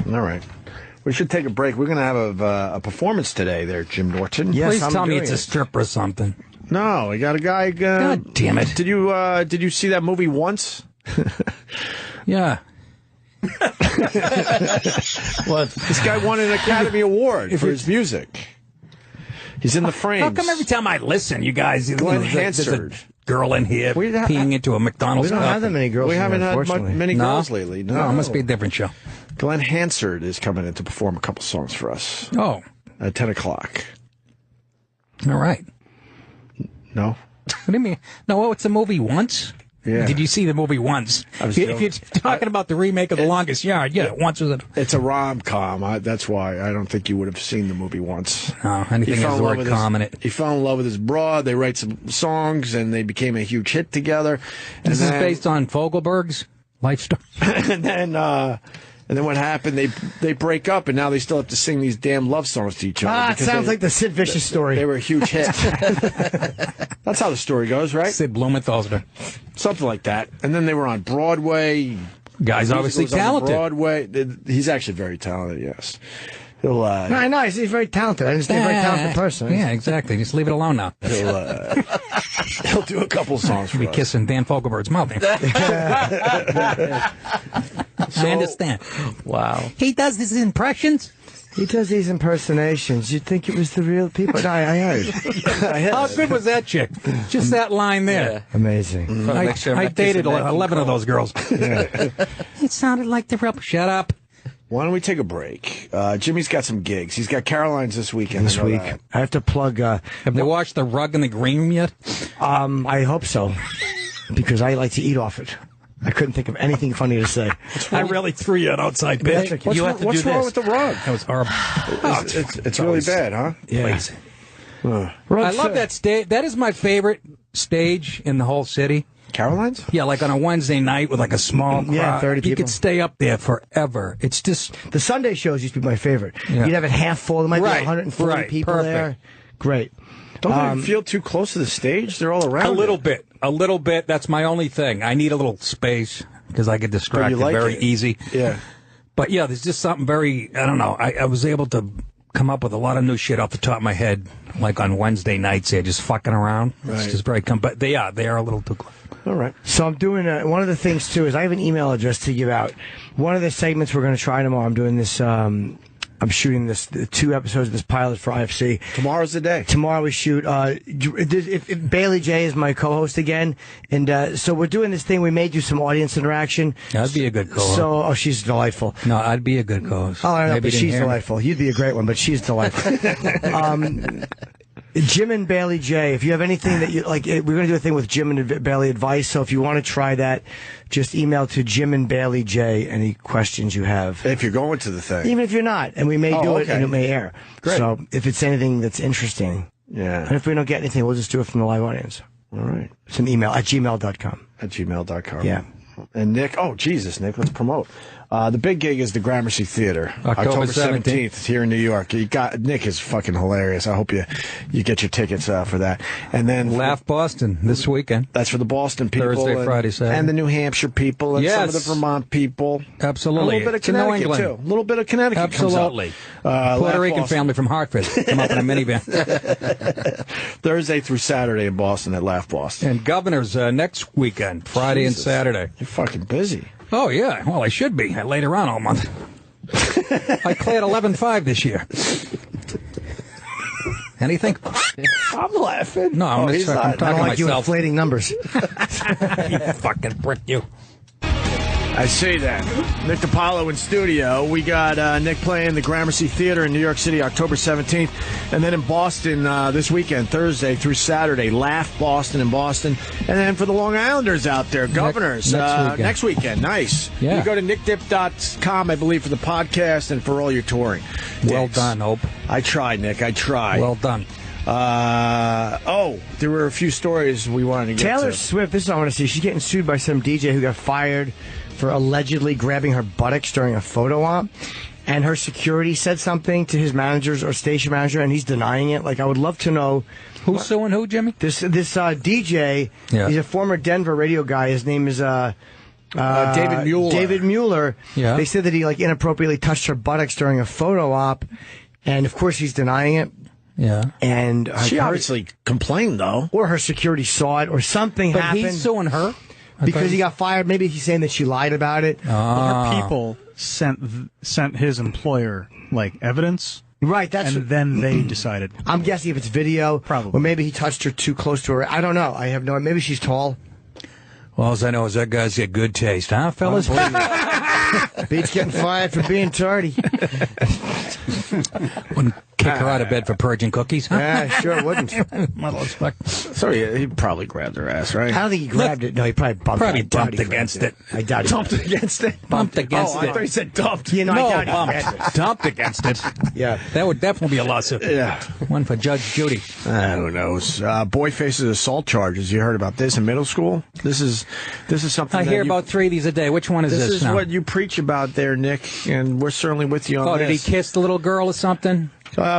right. We should take a break. We're going to have a performance today there, Jim Norton. Yes, Please I'm tell me doing it's a it. strip or something. No, we got a guy. God damn it. Did you see that movie once? Yeah. What? This guy won an Academy Award for his music. He's in the frames. How come every time I listen, you guys, Glenn there's Hansard. a girl in here peeing into a McDonald's We don't have that many girls. We in haven't here, had unfortunately. many No? girls lately. No, it must be a different show. Glenn Hansard is coming in to perform a couple songs for us Oh, at 10 o'clock. all right. No? What do you mean? No, it's a movie once? Yeah. Did you see the movie once? If you're talking about the remake of The Longest Yard, yeah, once was it? It's a rom-com. That's why I don't think you would have seen the movie once. No, anything He fell has in the love word with com in it. He fell in love with his broad. They write some songs, and they became a huge hit together. And This is then- based on Fogelberg's life story. And then what happened? They break up, and now they still have to sing these damn love songs to each other. It sounds like the Sid Vicious story. They were a huge hit. That's how the story goes, right? Sid Blumenthal's there. Something like that. And then they were on Broadway. Guy's obviously Musicals on talented. Broadway. He's actually very talented. Yes. He'll. No, no, he's very talented. I understand, very talented person. Yeah, exactly. Just leave it alone now. He'll do a couple songs for Be us. kissing Dan Fogelberg's mouth. I understand. Wow. He does his impressions. He does these impersonations. You'd think it was the real people. No, I heard. How good was that chick? Just that line there. Amazing. I dated 11 of those girls. It sounded like the real. Shut up. Why don't we take a break? Jimmy's got some gigs. He's got Caroline's this weekend. This week. I have to plug. Have they washed the rug in the green room yet? I hope so. Because I like to eat off it. I couldn't think of anything funny to say. I really threw you an outside pitch. What's wrong with the rug? That was horrible. It's really bad, huh? Yeah. I love that stage. That is my favorite stage in the whole city. Caroline's? Yeah, like on a Wednesday night with like a small crowd. Yeah, 30 people. You could stay up there forever. It's just... The Sunday shows used to be my favorite. Yeah. You'd have it half full. There might be Right, 140 right, people perfect. there. Great. Don't they feel too close to the stage? They're all around. A little bit. That's my only thing. I need a little space because I get distracted very easy. Yeah. But yeah, there's just something very, I don't know. I was able to come up with a lot of new shit off the top of my head, like on Wednesday nights here, just fucking around. Right. It's just very, but they are a little too close. All right. So I'm doing one of the things too is I have an email address to give out. One of the segments we're going to try tomorrow. I'm doing this I'm shooting the 2 episodes of this pilot for IFC. Tomorrow's the day. Tomorrow we shoot. If Bailey J is my co-host again, and so we're doing this thing. We may do some audience interaction. I'd be a good co-host. So, she's delightful. No, I'd be a good co-host. Oh, I know, Maybe but you didn't she's hear me. delightful. You'd be a great one, but she's delightful. Jim and Bailey J, if you have anything that you like, we're going to do a thing with Jim and Bailey Advice. So if you want to try that, just email to Jim and Bailey J any questions you have. If you're going to the thing. Even if you're not, and we may do it and it may air. Great. So if it's anything that's interesting. Yeah. And if we don't get anything, we'll just do it from the live audience. All right. It's an email at gmail.com. At gmail.com. Yeah. And Nick, Jesus, Nick, let's promote. The big gig is the Gramercy Theater, October 17th here in New York. Nick is fucking hilarious. I hope you get your tickets for that. And then Laugh Boston this weekend. That's for the Boston people, Thursday, Friday, Saturday, and the New Hampshire people, and yes, some of the Vermont people. Absolutely, a little bit of it's in New Connecticut England. too. A little bit of Connecticut. Absolutely. Comes up. Puerto Rican family from Hartford come up in a minivan. Thursday through Saturday in Boston at Laugh Boston. And Governor's next weekend, Friday and Saturday. You're fucking busy. Oh, yeah. Well, I should be. I laid around all month. I cleared 11.5 this year. Anything? I'm laughing. No, I'm talking I don't like to you myself. inflating numbers. You fucking prick, you. I see that. Nick DiPaolo in studio. We got Nick playing the Gramercy Theater in New York City, October 17th. And then in Boston this weekend, Thursday through Saturday, Laugh Boston in Boston. And then for the Long Islanders out there, Governors, next weekend. Nice. Yeah. You go to nickdip.com, I believe, for the podcast and for all your touring. Well done, Hope. I tried, Nick. I tried. Well done. There were a few stories we wanted to get Taylor to. Swift, this is what I want to see. She's getting sued by some DJ who got fired for allegedly grabbing her buttocks during a photo op. And her security said something to his managers or station manager, and he's denying it. Like, I would love to know. Who's suing who, Jimmy? This DJ, he's a former Denver radio guy. His name is David Mueller. David Mueller. Yeah. They said that he inappropriately touched her buttocks during a photo op, and of course he's denying it. Yeah. And she obviously complained, though. Or her security saw it, or something But happened. he's suing her? Because he got fired. Maybe he's saying that she lied about it. Her people sent his employer evidence. Right, and then they decided. I'm guessing if it's video, probably, or maybe he touched her too close to her. I don't know. I have no. Maybe she's tall. Well, as I know is that guy's got good taste, huh, fellas? Beats getting fired for being tardy. Wouldn't kick her out of bed for purging cookies, huh? Yeah, sure wouldn't. Sorry, he probably grabbed her ass, right? I don't think he grabbed it. No, he probably bumped Probably it. I doubt bumped he against grabbed it. I doubt he Dumped against it. Bumped against I it. thought he said dumped. You know, No, I doubt he grabbed it. dumped against it. Yeah. That would definitely be a lawsuit. Yeah. One for Judge Judy. Who knows? Boy faces assault charges. You heard about this in middle school? This is something I that hear you- about 3 of these a day. Which one is this This is now? what you preach about there, Nick, and we're certainly with you on Oh, this. did he kiss the little girl or something?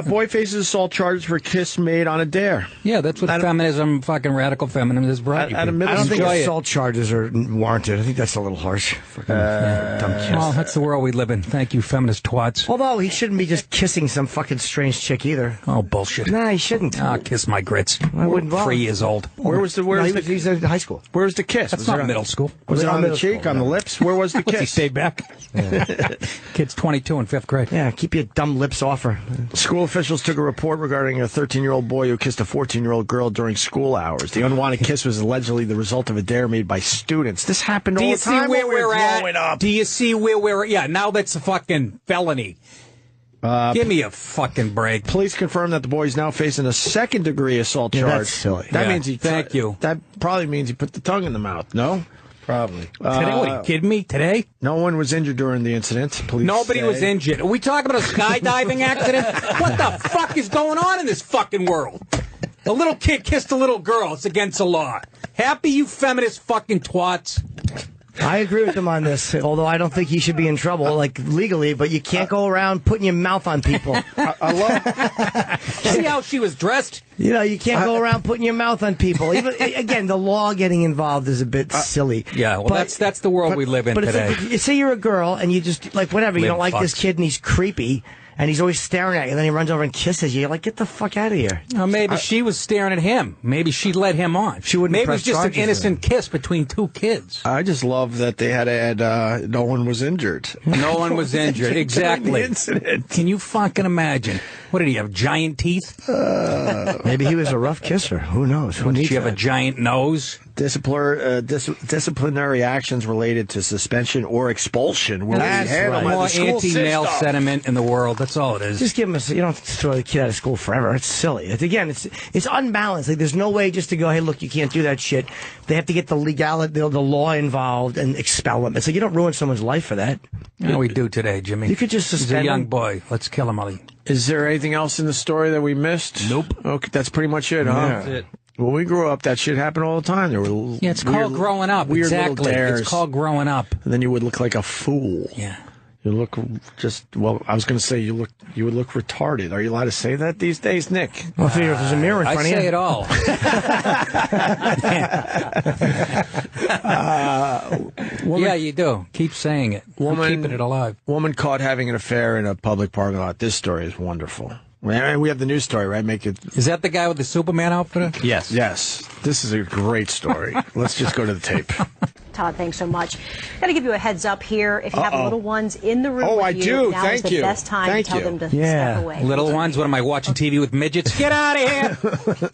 Boy faces assault charges for a kiss made on a dare. Yeah, that's what fucking radical feminism has brought you. At a middle I don't think school. assault charges are warranted. I think that's a little harsh. Dumb kiss. Well, that's the world we live in. Thank you, feminist twats. Although he shouldn't be just kissing some fucking strange chick either. Oh, bullshit. Nah, he shouldn't. Ah, kiss my grits. I wouldn't bother. 3 years old. Where was the He's in high school. Where's the kiss? That's Was not it on- middle school. Was it on the middle cheek, school, on the yeah. lips? Where was the He kiss? stayed back. Kid's 22 in 5th grade. Yeah, keep your dumb lips off her. School officials took a report regarding a 13-year-old boy who kissed a 14-year-old girl during school hours. The unwanted kiss was allegedly the result of a dare made by students. This happened all the time when we were growing up. Do you see where we're at? Yeah, now that's a fucking felony. Give me a fucking break. Police confirmed that the boy is now facing a second-degree assault Yeah, charge. that's silly. That Yeah, means he. thank you. That probably means he put the tongue in the mouth. No, Probably. Today, what, are you kidding me? Today? No one was injured during the incident. Police Nobody was say. injured. Are we talking about a skydiving accident? What the fuck is going on in this fucking world? A little kid kissed a little girl. It's against the law. Happy, you feminist fucking twats. I agree with him on this, although I don't think he should be in trouble, legally, but you can't go around putting your mouth on people. I love. See how she was dressed? You know, you can't go around putting your mouth on people. Even, again, the law getting involved is a bit silly. Yeah, well, that's the world we live in but today. But say you're a girl and you just, whatever, you Live don't like this fucks. kid and he's creepy, and he's always staring at you, and then he runs over and kisses you. You're like, get the fuck out of here. Maybe she was staring at him. Maybe she led him on. She wouldn't Maybe it press was just an charges innocent kiss between two kids. I just love that they had to add no one was injured. No one was injured. Exactly. Incident. Can you fucking imagine? What did he have? Giant teeth? Maybe he was a rough kisser. Who knows? Who Did needs she have a that? giant nose? Disciplinary actions related to suspension or expulsion will be That's handled right. by More the school anti-male system. sentiment in the world. That's all it is. Just give him you don't have to throw the kid out of school forever. It's silly. It's unbalanced. Like, there's no way just to go, hey, look, you can't do that shit. They have to get the legality, the law involved and expel him. It's like, you don't ruin someone's life for that. You know we do today, Jimmy. You could just He's a suspend young him. boy. Let's kill him, Ali. Is there anything else in the story that we missed? Nope. Okay, that's pretty much it, huh? That's it. When we grew up, that shit happened all the time. There were Yeah, it's called growing up. Weird Exactly. little dares. It's called growing up. And then you would look like a fool. Yeah. You look I was going to say you would look retarded. Are you allowed to say that these days, Nick? Well, figure if there's a mirror in I front of you. say it all. Yeah, you do. Keep saying it. I'm keeping it alive. Woman caught having an affair in a public parking lot. This story is wonderful. We have the news story, right? Make it. Is that the guy with the Superman outfit? Yes. Yes. This is a great story. Let's just go to the tape. Todd, thanks so much. Got to give you a heads up here. If you have little ones in the room Oh, with I you, do. now Thank is the you. best time Thank to tell you. them to Yeah. step away. Little ones? What am I watching TV with midgets? Get out of here!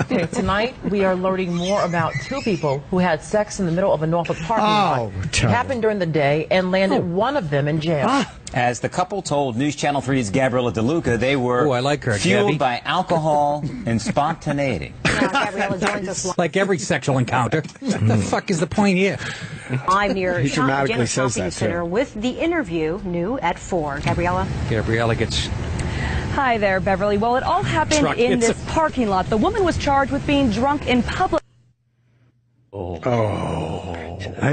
Okay, tonight we are learning more about two people who had sex in the middle of a Norfolk parking lot. It terrible. happened during the day and landed one of them in jail. As the couple told News Channel 3's Gabriella DeLuca, they were Ooh, I like her, fueled Gabby. by alcohol and spontaneity. Now, Gabriella joins us Like every sexual encounter. What the fuck is the point here? live near He dramatically Janet says Shopping that, too. Center with the interview new at 4. Gabriella? Gabriella gets... Hi there, Beverly. Well, it all happened Truck in hits this parking lot. The woman was charged with being drunk in public. What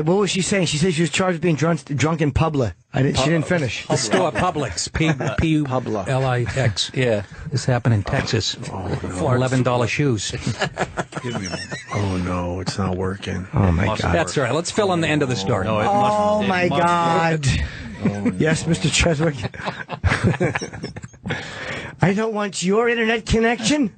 was she saying? She said she was charged with being drunk in public. She didn't finish. The store Publix. P-U-L-I-X. Yeah. This happened in Texas. For $11 shoes. Oh no, it's not working. Oh my God. That's right. Let's fill in the end of the story. No, it Oh must, my it must- God. Yes, Mr. Cheswick. I don't want your internet connection.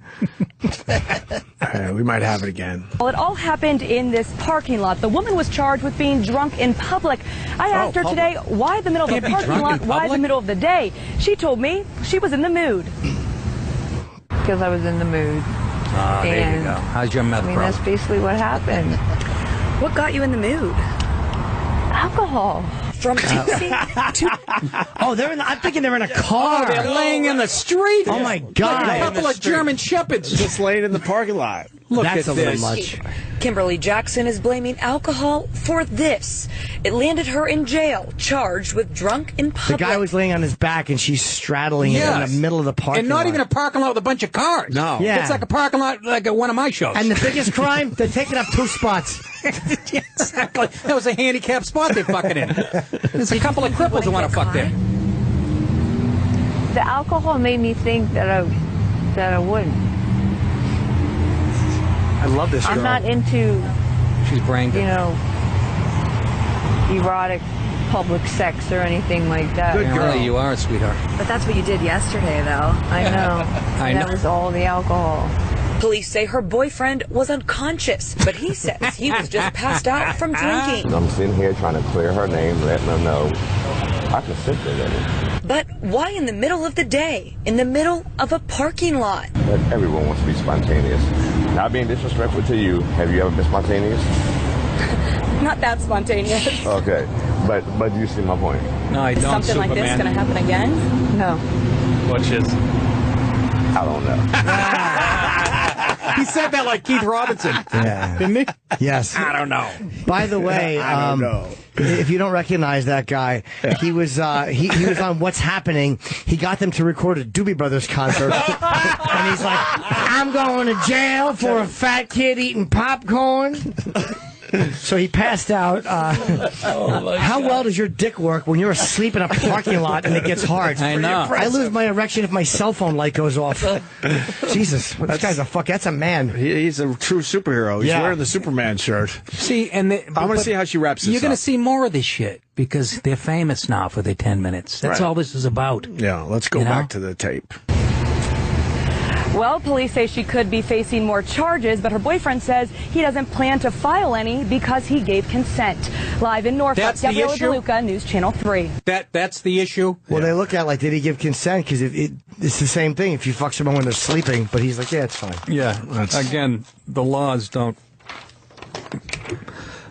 We might have it again. Well, it all happened in this parking lot. The woman was charged with being drunk in public. I asked her today why the middle of the Can't be parking drunk lot, in why the public? middle of the day. She told me she was in the mood. Because I was in the mood. There you And, go. How's your meth I mean, problem? that's basically what happened. What got you in the mood? Alcohol. From tipsy to... Oh, I'm thinking they're in a car. Oh, they're laying in the street. Oh my God. Like a couple of German shepherds. Just laying in the parking lot. Look That's at a little this. much. Kimberly Jackson is blaming alcohol for this. It landed her in jail, charged with drunk in The public. guy was laying on his back and she's straddling him in the middle of the parking And not lot. even a parking lot with a bunch of cars. No. Yeah. It's like a parking lot like at one of my shows. And the biggest crime, they're taking up 2 spots. Yeah, exactly. That was a handicapped spot they're fucking in. There's a couple of cripples who want to fuck there. The alcohol made me think that I wouldn't. I love this girl. I'm not into, She's brain dead. you know, erotic public sex or anything like that. Good girl. You are, sweetheart. But that's what you did yesterday, though. I know. I That know. was all the alcohol. Police say her boyfriend was unconscious, but he says he was just passed out from drinking. I'm sitting here trying to clear her name, letting her know I can sit there. But why in the middle of the day, in the middle of a parking lot? But everyone wants to be spontaneous. Not being disrespectful to you, have you ever been spontaneous? Not that spontaneous. Okay, but do you see my point? No, I don't, Something like this going to happen again? No. Watch this. I don't know. He said that like Keith Robinson. Yeah. Didn't he? Yes. I don't know. By the way, I don't know. If you don't recognize that guy, he was he was on What's Happening. He got them to record a Doobie Brothers concert, and he's like, "I'm going to jail for a fat kid eating popcorn." So he passed out. How well does your dick work when you're asleep in a parking lot and it gets hard? I know. I lose my erection if my cell phone light goes off. Jesus, this guy's a fuck. That's a man. He's a true superhero. He's wearing the Superman shirt. See, and I want to see how she wraps this You're going up. to see more of this shit because they're famous now for their 10 minutes. That's all this is about. Yeah, let's go back to the tape. Well, police say she could be facing more charges, but her boyfriend says he doesn't plan to file any because he gave consent. Live in Norfolk, That's the DiPaolo issue? DeLuca, News Channel 3. That's the issue. Well, they look at like, did he give consent? Because it's the same thing if you fuck someone when they're sleeping. But he's like, yeah, it's fine. Yeah. Again, the laws don't.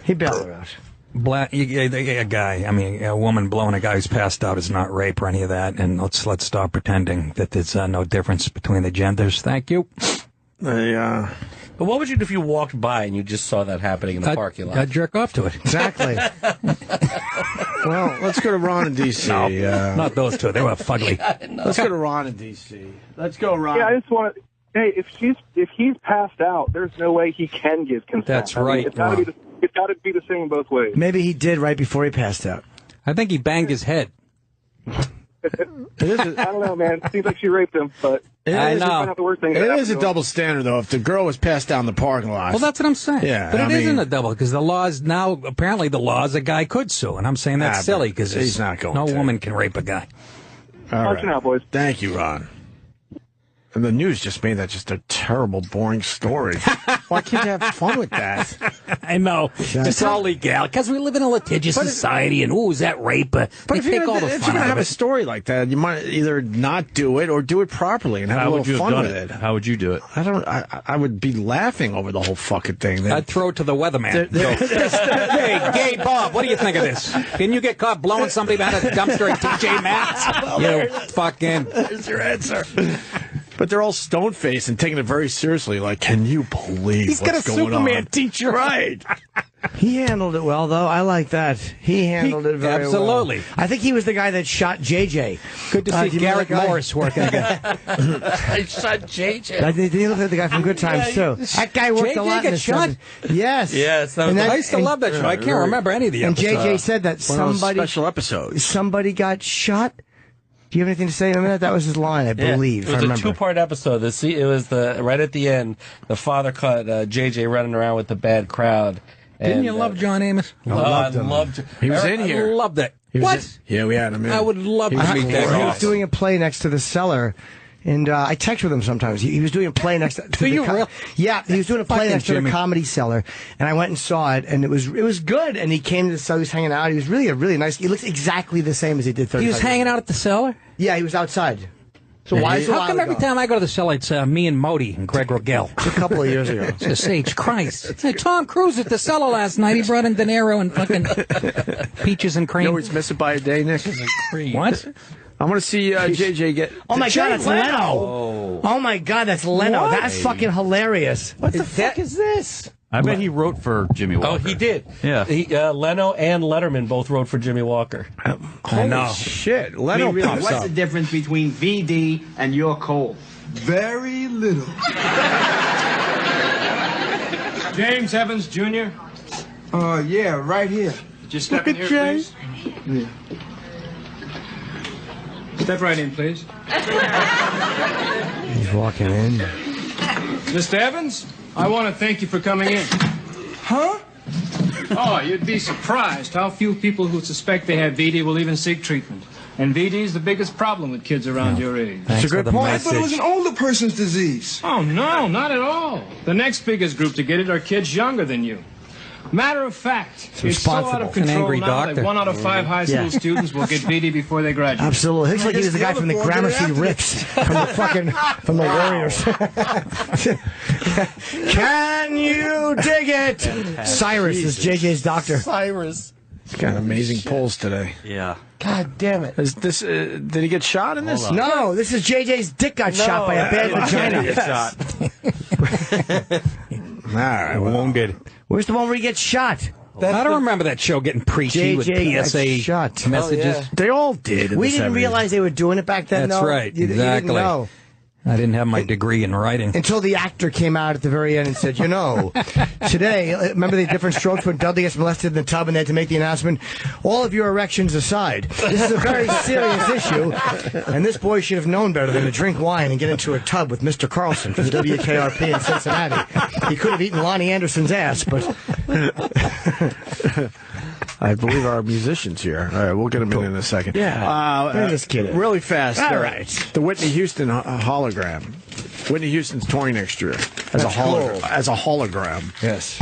He bailed her out. A woman blowing a guy who's passed out is not rape or any of that, and let's stop pretending that there's no difference between the genders. Thank you. But what would you do if you walked by and you just saw that happening in the parking lot? I'd jerk off to it. Exactly. Well, let's go to Ron in D.C. No, not those two. They were fugly. Let's go to Ron in D.C. Let's go, Ron. Yeah, I just want to. Hey, if he's passed out, there's no way he can give consent. That's right. It's got to be the same both ways. Maybe he did right before he passed out. I think he banged his head. I don't know, man. Seems like she raped him, but I know. not the worst thing. It is a double standard, though. If the girl was passed down the parking lot. Well, that's what I'm saying. Yeah, but I it mean, isn't a double because the laws now, apparently the laws, a guy could sue. And I'm saying that's silly because he's not going no to. woman can rape a guy. All Watching out, boys. Thank you, Ron. And the news just made that just a terrible, boring story. Why can't you have fun with that? I know. It's all legal because we live in a litigious society and, is that rape? But if you're going to have a story like that, you might either not do it or do it properly and have a little fun with it. How would you do it? I would be laughing over the whole fucking thing. I'd throw it to the weatherman. Hey, gay Bob, what do you think of this? Can you get caught blowing somebody behind a dumpster at TJ Maxx? You fucking... There's your answer. But they're all stone-faced and taking it very seriously. Like, can you believe He's got a what's going Superman on? teacher. Right. He handled it well, though. I like that. He handled it very absolutely. well. I think he was the guy that shot JJ. Good to see Garrett Morris working again. I shot JJ. He looked like the guy from Good Times, too. That guy worked a lot in this shot? Yes. Yes. I used to love that show. I can't remember any of the episodes. And JJ said that special episodes. Somebody got shot. Do you have anything to say in a minute? That was his line, I believe. It was a two-part episode. It was right at the end. The father caught JJ running around with the bad crowd. Didn't you love John Amos? I loved He was in here. I loved it. What? Yeah, we had him in. I would love to meet that He guy. was doing a play next to the cellar. And I text with him sometimes. He was doing a play next to the Yeah, he was doing a play next to the Comedy Cellar, and I went and saw it, and it was good. And he came to the cellar, he was hanging out. He was really a really nice. He looks exactly the same as he did 35 He was hanging out at the cellar? Yeah, he was outside. So How come every time I go to the cellar, it's me and Modi and Greg Rogel? A couple of years ago. Just Sage Christ. Hey, Tom Cruise at the cellar last night. He brought in De Niro and fucking peaches and cream. You know he's missing by a day, Nick? What? I want to see JJ get... Oh, my God, that's Leno. Oh, my God, that's Leno. What? That's fucking hilarious. What the fuck is this? I bet he wrote for Jimmy Walker. Oh, he did. Yeah. Leno and Letterman both wrote for Jimmy Walker. Holy shit. Leno pops What's up. the difference between VD and your coal? Very little. James Evans Jr.? Yeah, right here. Just step in here, please. Yeah. Step right in, please. He's walking in. Mr. Evans, I want to thank you for coming in. Huh? Oh, you'd be surprised how few people who suspect they have VD will even seek treatment. And VD is the biggest problem with kids around your age. That's a good point. I thought it was an older person's disease. Oh, no, not at all. The next biggest group to get it are kids younger than you. Matter of fact, it's so out of control angry now doctor. that 1 out of 5 high school students will get VD before they graduate. Absolutely. Looks like he was the guy from the Gramercy Rips from the Warriors. Can you dig it? Cyrus is JJ's doctor. Cyrus. He's got amazing polls today. Yeah. God damn it. Is this? Did he get shot in this? No, this is JJ's dick got shot by a bad vagina. All right, wounded. Where's the one where he gets shot? I don't remember that show getting preachy with PSA shot messages. They all did. We didn't realize they were doing it back then. That's though. right. You didn't Exactly. know. I didn't have my degree in writing. Until the actor came out at the very end and said, you know, today, remember the different strokes when Dudley gets molested in the tub and they had to make the announcement, all of your erections aside, this is a very serious issue, and this boy should have known better than to drink wine and get into a tub with Mr. Carlson from WKRP in Cincinnati. He could have eaten Lonnie Anderson's ass, but... I believe our musicians here. All right, we'll get them in a second. Yeah, just kidding. Really fast. All right. The Whitney Houston hologram. Whitney Houston's touring next year as a hologram. cool. As a hologram. Yes.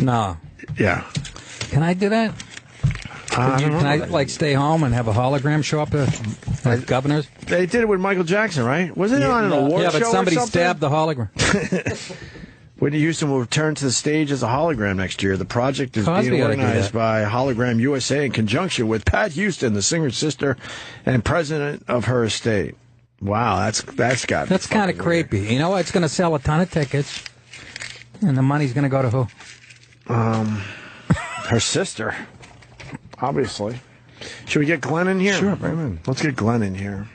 No. Yeah. Can I do that? Can I like stay home and have a hologram show up at Governor's? They did it with Michael Jackson, right? Wasn't it on an award show? Yeah, but somebody or something? stabbed the hologram. Whitney Houston will return to the stage as a hologram next year. The project is Cosby being ought to do organized that. by Hologram USA in conjunction with Pat Houston, the singer's sister and president of her estate. Wow, that's got. That's kind of creepy. You know what? It's going to sell a ton of tickets, and the money's going to go to who? Her sister, obviously. Should we get Glenn in here? Sure, bring him in. Let's get Glenn in here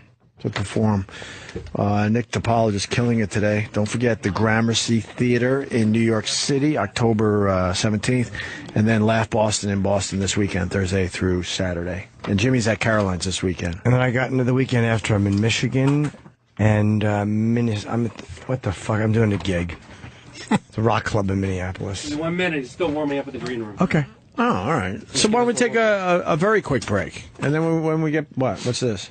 to perform. Nick DiPaolo just killing it today. Don't forget the Gramercy Theater in New York City, October 17th, and then Laugh Boston in Boston this weekend, Thursday through Saturday. And Jimmy's at Caroline's this weekend. And then I got into the weekend after. I'm in Michigan, and what the fuck? I'm doing a gig. It's a rock club in Minneapolis. In 1 minute, he's still warming up at the green room. Okay. Oh, all right. So why don't we take a very quick break, and then when we get what's this?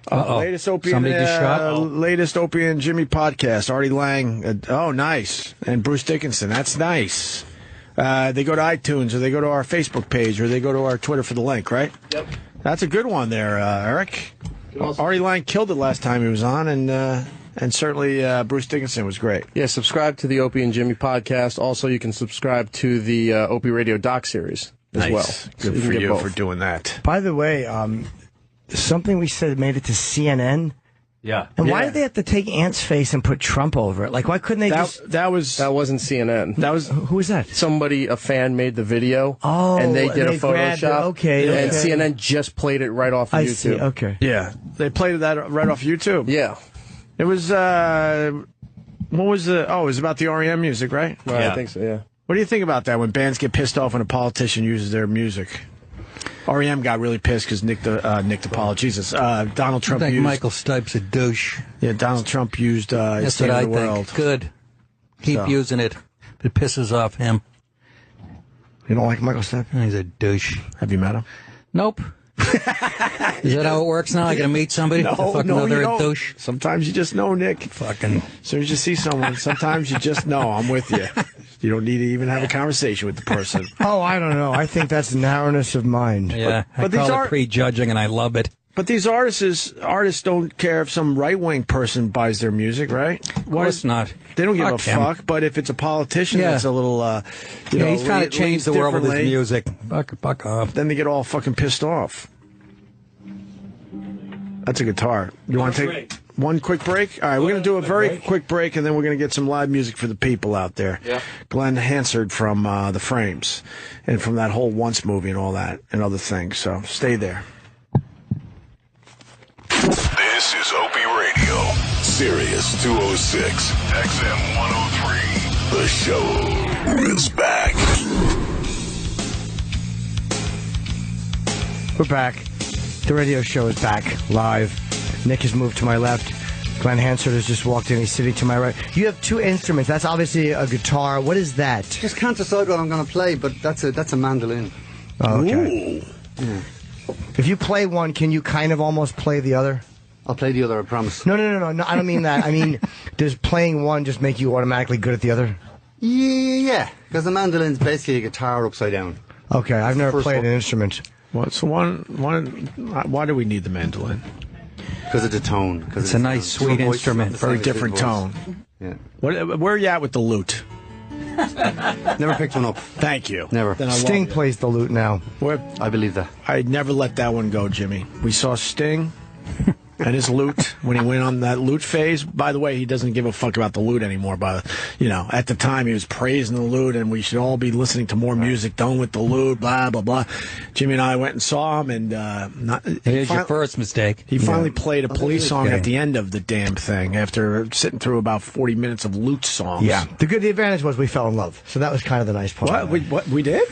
Latest Opie Somebody and, just shot? latest Opie and Jimmy podcast. Artie Lang. Oh, nice. And Bruce Dickinson. That's nice. They go to iTunes, or they go to our Facebook page, or they go to our Twitter for the link, right? Yep. That's a good one there, Eric. Artie Lang killed it last time he was on, and certainly Bruce Dickinson was great. Yeah, subscribe to the Opie and Jimmy podcast. Also, you can subscribe to the Opie Radio doc series as well. Good can for get you both. for doing that. By the way, something we said made it to CNN. Yeah. And why did they have to take Ant's face and put Trump over it? Like, why couldn't they just... That wasn't CNN. That was Who was that? a fan made the video. Oh, and they did a grabbed it. Photoshop. Okay. And CNN just played it right off of I YouTube. see. Okay. Yeah, they played that right off YouTube. Yeah. It was, what was the, it was about the REM music, right? Right, I think so, yeah. What do you think about that when bands get pissed off when a politician uses their music? REM got really pissed because Nick DiPaolo, Donald Trump I think used... Michael Stipe's a douche. Yeah, Donald Trump used That's State what I of the World. think. Good. Keep using it. It pisses off him. You don't like Michael Stipe? He's a douche. Have you met him? Nope. Is that how it works now? I gotta meet somebody? No, you they're a don't. douche? Sometimes you just know, Nick. Fucking. As soon as you see someone, sometimes you just know. I'm with you. You don't need to even have a conversation with the person. Oh, I don't know. I think that's narrowness of mind. Yeah, But I these call are- it prejudging, and I love it. But these artists don't care if some right-wing person buys their music, right? Of course not. They don't give Fuck a him. fuck. But if it's a politician Yeah. that's a little, He's trying to change the world with his differently, music. Fuck off. then they get all fucking pissed off. That's a guitar. You want to take one quick break? All right, we're going to do a very quick break, and then we're going to get some live music for the people out there. Yeah. Glenn Hansard from The Frames, and from that whole Once movie and all that, and other things. So stay there. This is Opie Radio, Sirius 206, XM 103. The show is back. We're back. The radio show is back, live. Nick has moved to my left. Glenn Hansard has just walked in. He's sitting to my right. You have two instruments. That's obviously a guitar. What is that? Just can't decide what I'm going to play, but that's a mandolin. Oh, okay. Yeah. If you play one, can you kind of almost play the other? I'll play the other, I promise. No, I don't mean that. I mean, does playing one just make you automatically good at the other? Yeah, because the mandolin's basically a guitar upside down. Okay, I've never First played one. an instrument. What's why do we need the mandolin? Because it's a tone. Cause It's a nice, sweet instrument. Very different tone. Yeah. Where are you at with the lute? Never picked one up. Thank you. Never. Then I love Sting you. plays the lute now. I believe that. I'd never let that one go, Jimmy. We saw Sting. And his loot, when he went on that loot phase, by the way, he doesn't give a fuck about the loot anymore. But, at the time, he was praising the loot, and we should all be listening to more music done with the loot, blah, blah, blah. Jimmy and I went and saw him, and here's your first mistake. He finally played a police song at the end of the damn thing after sitting through about 40 minutes of loot songs. Yeah. The advantage was we fell in love, so that was kind of the nice part. What? We did?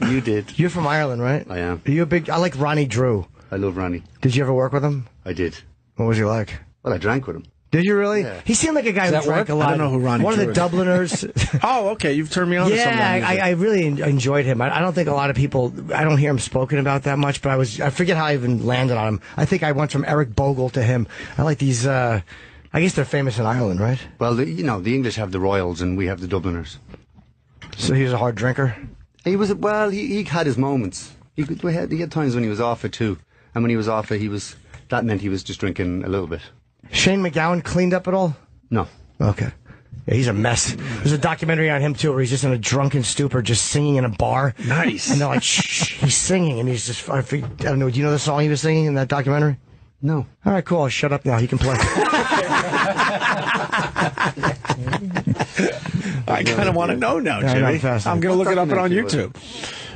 You did. You're from Ireland, right? I am. Are you a big... I like Ronnie Drew. I love Ronnie. Did you ever work with him? I did. What was he like? Well, I drank with him. Did you really? Yeah. He seemed like a guy who drank a lot. I don't know who Ronnie One of Drew the is. Dubliners. Oh, okay. You've turned me on to some of that music. I really enjoyed him. I don't think a lot of people... I don't hear him spoken about that much, but I forget how I even landed on him. I think I went from Eric Bogle to him. I like these... I guess they're famous in Ireland, right? Well, the English have the Royals and we have the Dubliners. So he was a hard drinker? He was... Well, he had his moments. He had times when he was off it, too. And when he was off it, that meant he was just drinking a little bit. Shane McGowan cleaned up at all? No. Okay. Yeah, he's a mess. There's a documentary on him, too, where he's just in a drunken stupor, just singing in a bar. Nice. And they're like, shh, he's singing, and he's just... I don't know, do you know the song he was singing in that documentary? No. All right, cool. I'll shut up now. He can play. I kind of want to know now, Yeah, Jimmy. I'm going to look it up on YouTube.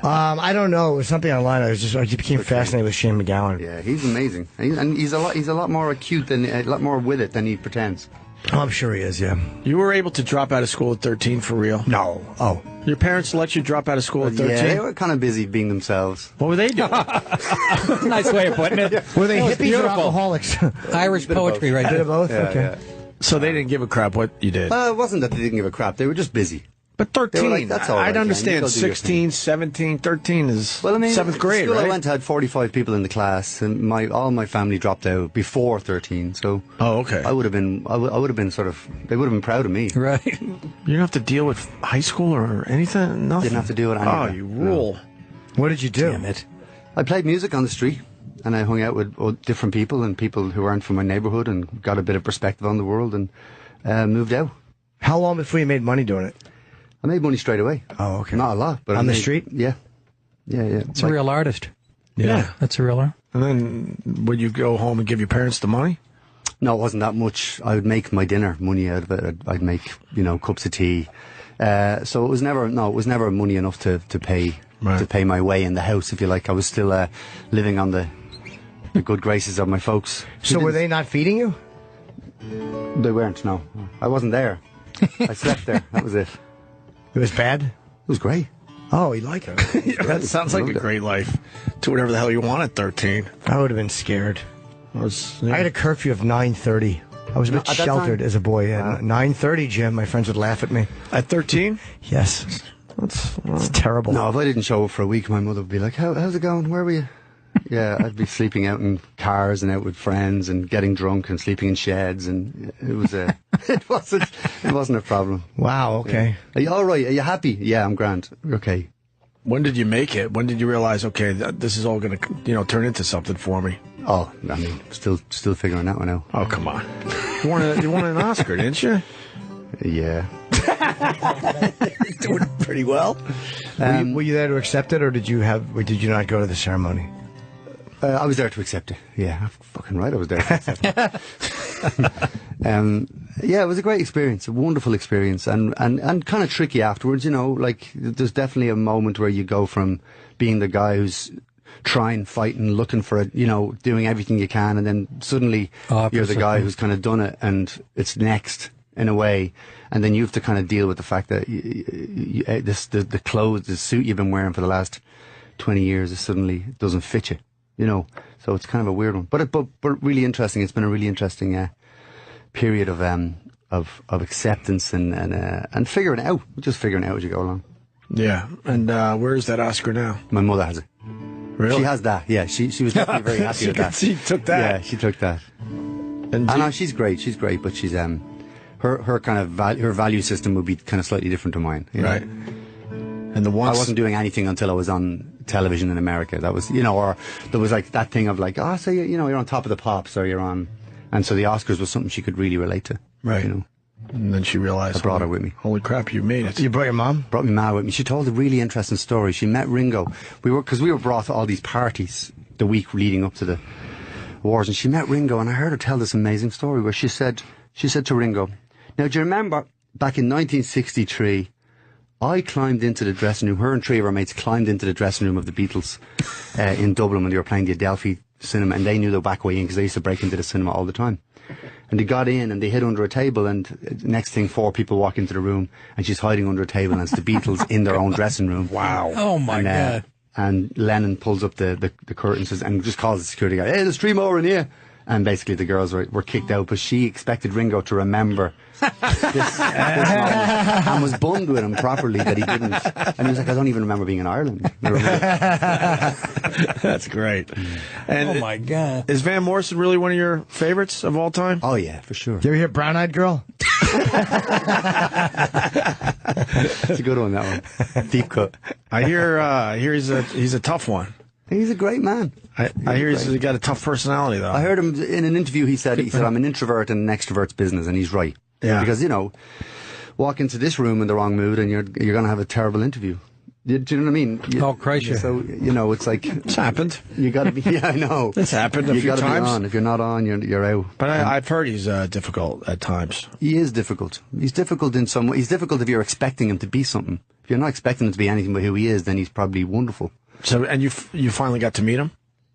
I don't know. It was something online. I just became fascinated with Shane McGowan. Yeah, he's amazing, and he's a lot more acute a lot more with it than he pretends. Oh, I'm sure he is. Yeah. You were able to drop out of school at 13 for real? No. Oh. Your parents let you drop out of school at 13? Yeah, they were kind of busy being themselves. What were they doing? Nice way of putting it. Were they hippies or beautiful. alcoholics? Irish poetry right Bit there. of both. Yeah, Okay. yeah. So they didn't give a crap what you did? Well, it wasn't that they didn't give a crap. They were just busy. But 13, Like, that's all right, I'd understand. man. You go do your 16, 17, 13 is Well, I mean, 7th grade, the school right? I went to had 45 people in the class, and all my family dropped out before 13. So, okay. I would have been sort of. They would have been proud of me. Right. You don't have to deal with high school or anything. Nothing. Didn't have to do it. Oh, you rule. No. What did you do? Damn it. I played music on the street, and I hung out with different people and people who weren't from my neighborhood, and got a bit of perspective on the world, and moved out. How long before you made money doing it? I made money straight away. Oh, okay. Not a lot, but on the street? Yeah. It's a real artist. Yeah. That's a real artist. And then would you go home and give your parents the money? No, it wasn't that much. I would make my dinner money out of it. I'd make, cups of tea. So it was never money enough to pay my way in the house, if you like. I was still living on the good graces of my folks. So were they not feeding you? They weren't, no. I wasn't there. I slept there. That was it. It was bad? It was great. Oh, you like it? Yeah, that sounds like a great life. Do whatever the hell you want at 13. I would have been scared. I had a curfew of 9:30. I was a bit At that sheltered time? as a boy. Yeah. 9:30, Jim. My friends would laugh at me. At 13? Yes. It's terrible. No, if I didn't show up for a week, my mother would be like, how's it going? Where were you? Yeah, I'd be sleeping out in cars and out with friends and getting drunk and sleeping in sheds, and it was it wasn't a problem. Wow. Okay. Yeah. Are you all right? Are you happy? Yeah, I'm grand. Okay. When did you make it? When did you realize, okay, this is all going to, turn into something for me? Oh, I mean, still figuring that one out. Oh, come on. You won an Oscar, didn't you? Yeah. Doing pretty well. Were you there to accept it, or did you not go to the ceremony? I was there to accept it. Yeah, fucking right, I was there to accept it. Yeah, it was a great experience, a wonderful experience, and kind of tricky afterwards, like there's definitely a moment where you go from being the guy who's trying, fighting, looking for it, doing everything you can, and then suddenly you're the guy who's kind of done it, and it's next, in a way, and then you have to kind of deal with the fact that the clothes, the suit you've been wearing for the last 20 years, suddenly doesn't fit you. So it's kind of a weird one, but really interesting. It's been a really interesting period of acceptance and figuring it out, just figuring it out as you go along. Yeah, and where is that Oscar now? My mother has it. Really? She has that. Yeah, she was definitely very happy with that. She took that. Yeah, she took that. And no, she's great. She's great, but she's her kind of her value system would be kind of slightly different to mine. Right. And the ones I wasn't doing anything until I was on television in America. That was, or there was like that thing of like, so you're on Top of the Pops, or you're on, and so the Oscars was something she could really relate to. Right. And then she realized, I brought her with me. Holy crap, you made it. You brought your mom? Brought my mom with me. She told a really interesting story. She met Ringo. We were brought to all these parties the week leading up to wars, and she met Ringo, and I heard her tell this amazing story where she said to Ringo, "Now, do you remember back in 1963, I climbed into the dressing room, her and three of her mates climbed into the dressing room of the Beatles in Dublin when they were playing the Adelphi cinema, and they knew the back way in because they used to break into the cinema all the time. And they got in and they hid under a table, and next thing 4 people walk into the room and she's hiding under a table, and it's the Beatles in their own dressing room." Wow. Oh my God. And Lennon pulls up the curtains and just calls the security guy, "Hey, there's 3 more in here." And basically the girls were kicked out, but she expected Ringo to remember this moment, and was bummed with him properly that he didn't. And he was like, "I don't even remember being in Ireland." That's great. And Oh my God. is Van Morrison really one of your favorites of all time? Oh yeah, for sure. Do you ever hear Brown Eyed Girl? It's a good one, that one. Deep cut. I hear he's a tough one. He's a great man. I hear he's got a tough personality, though. I heard him in an interview. He said, "I'm an introvert in an extrovert's business," and he's right. Yeah. Because walk into this room in the wrong mood, and you're going to have a terrible interview. Do you know what I mean? Oh, Christ! So it's like it's happened. You got to be. Yeah, I know. It's happened a few You got to times. be on. If you're not on, you're out. But I've heard he's difficult at times. He is difficult. He's difficult in some way. He's difficult if you're expecting him to be something. If you're not expecting him to be anything but who he is, then he's probably wonderful. So, and you finally got to meet him?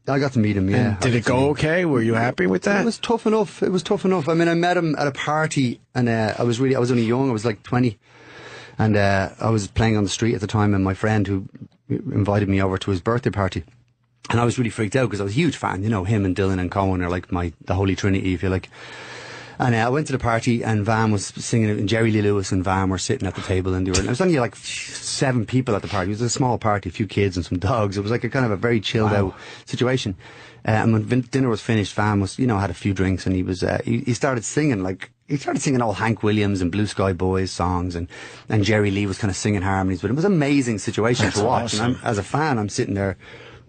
I got to meet him, yeah. And did it go okay? Were you happy with that? It was tough enough. I mean, I met him at a party, and I was only young. I was like 20, and I was playing on the street at the time, and my friend who invited me over to his birthday party, and I was really freaked out because I was a huge fan. Him and Dylan and Cohen are like the holy trinity, if you like. And I went to the party, and Van was singing it, and Jerry Lee Lewis and Van were sitting at the table, and there was only like 7 people at the party. It was a small party, a few kids and some dogs. It was like a kind of a very chilled out situation. And when dinner was finished, Van was, had a few drinks, and he was, he started singing all Hank Williams and Blue Sky Boys songs, and Jerry Lee was kind of singing harmonies with him. It was an amazing situation to watch. Awesome. And as a fan, I'm sitting there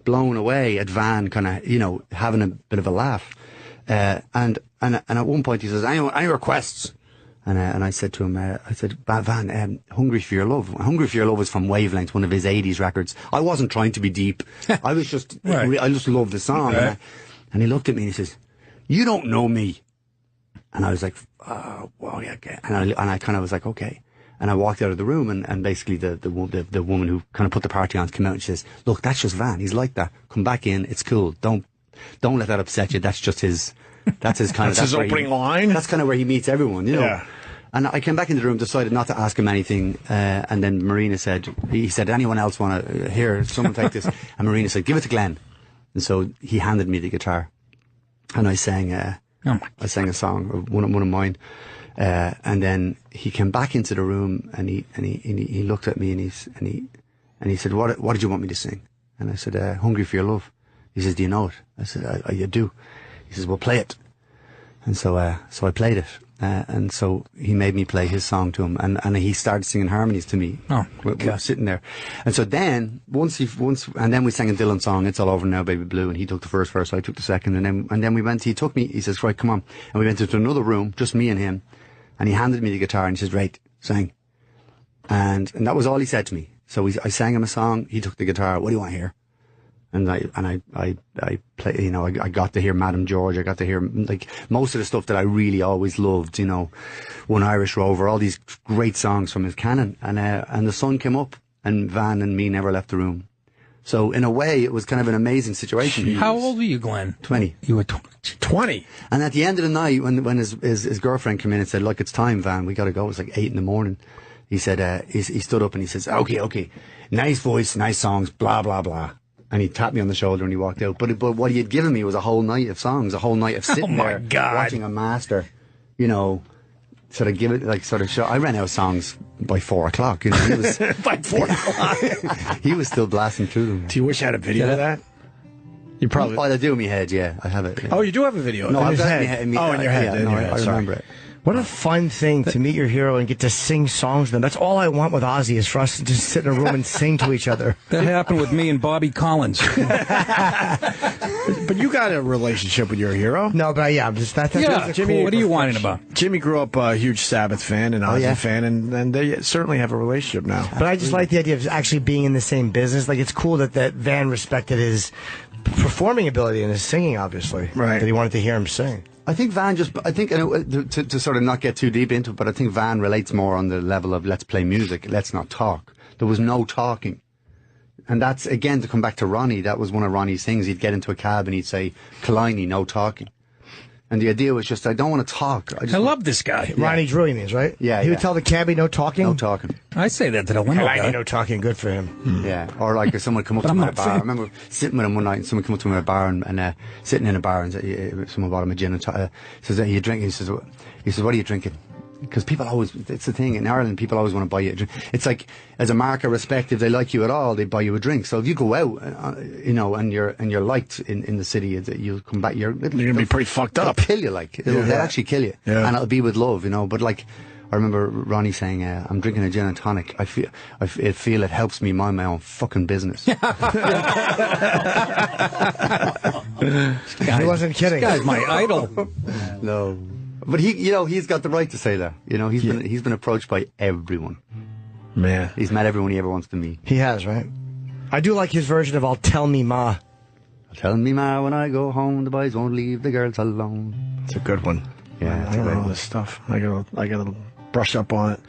blown away at Van kind of, having a bit of a laugh. And at one point he says, any requests? And I said to him, Van, Hungry for Your Love. Hungry for Your Love was from Wavelength, one of his 80s records. I wasn't trying to be deep. I was just, Right. I just loved the song. Right. And he looked at me and he says, "You don't know me." And I was like, "Oh, well, yeah, okay." And I kind of was like, "Okay." And I walked out of the room, and basically the woman who kind of put the party on came out and she says, "Look, that's just Van. He's like that. Come back in. It's cool. Don't let that upset you. That's just his." That's his kind That's of. his opening line. That's kind of where he meets everyone, Yeah. And I came back into the room, decided not to ask him anything, and then Marina said, "He said, anyone else want to hear someone take this?" And Marina said, "Give it to Glenn." And so he handed me the guitar, and I sang a song, one of mine, and then he came back into the room, and he looked at me, and he said, "What did you want me to sing?" And I said, "Hungry for Your Love." He says, "Do you know it?" I said, "I do." He says, "Well, play it." And so I played it. And so he made me play his song to him, and he started singing harmonies to me. We're sitting there. And so then, and then we sang a Dylan song, "It's All Over Now, Baby Blue," and he took the first verse, I took the second, and then he took me, he says, "Right, come on." And we went into another room, just me and him, and he handed me the guitar, and he says, "Right, sing." And that was all he said to me. So I sang him a song, he took the guitar, "What do you want to hear?" And I play, I got to hear Madam George. I got to hear like most of the stuff that I really always loved. One Irish Rover, all these great songs from his canon. And the sun came up, and Van and me never left the room. So in a way, it was kind of an amazing situation. How old were you, Glenn? 20. You were 20. And at the end of the night, when his girlfriend came in and said, "Look, it's time, Van. We got to go." It was like 8 a.m. He said, he stood up and he says, "Okay, nice voice, nice songs, blah blah blah." And he tapped me on the shoulder and he walked out. But what he had given me was a whole night of songs, a whole night of sitting there watching a master, sort of give it, like sort of show. I ran out of songs by 4 o'clock. He was, by 4 o'clock. He was still blasting through them. Do you wish I had a video of that? You probably. Oh, I do in my head, yeah. I have it. Yeah. Oh, you do have a video? No, in I've his got head. it in In your head. I remember it. What a fun thing to meet your hero and get to sing songs to them. That's all I want with Ozzy is for us to just sit in a room and sing to each other. That happened with me and Bobby Collins. But you got a relationship with your hero. No, but yeah, that's Jimmy. cool what are you whining about? Jimmy grew up a huge Sabbath fan and Ozzy fan, and they certainly have a relationship now. But I just like the idea of actually being in the same business. Like, it's cool that Van respected his performing ability and his singing, obviously. Right. That he wanted to hear him sing. I think Van to sort of not get too deep into it, but I think Van relates more on the level of let's play music, let's not talk. There was no talking. And that's, again, to come back to Ronnie, that was one of Ronnie's things. He'd get into a cab and he'd say, Kalini, no talking. And the idea was just, I don't want to talk. I love this guy. Yeah. Ronnie Drew, he means, right? Yeah, He would tell the cabbie, no talking? No talking. I say that to the window guy. No talking, good for him. Yeah, or like if someone come up to my bar. I remember sitting with him one night, and someone came up to my bar and sitting in a bar, and someone bought him a gin and says, "Are you drinking?" He says, "What are you drinking?" Because people always, it's the thing, in Ireland, people always want to buy you a drink. It's like, as a mark of respect, if they like you at all, they buy you a drink. So if you go out, and you're liked in the city, you'll come back, you're going to be pretty fucked up. It'll kill you, like. They'll actually kill you. Yeah. And it'll be with love, But like, I remember Ronnie saying, I'm drinking a gin and tonic. I feel it helps me mind my own fucking business. He wasn't kidding. This guy's my idol. No. But he's got the right to say that. He's been approached by everyone. Man. He's met everyone he ever wants to meet. He has, right? I do like his version of I'll Tell Me Ma. Tell me ma when I go home, the boys won't leave the girls alone. It's a good one. Yeah, I don't know this stuff. I gotta brush up on it.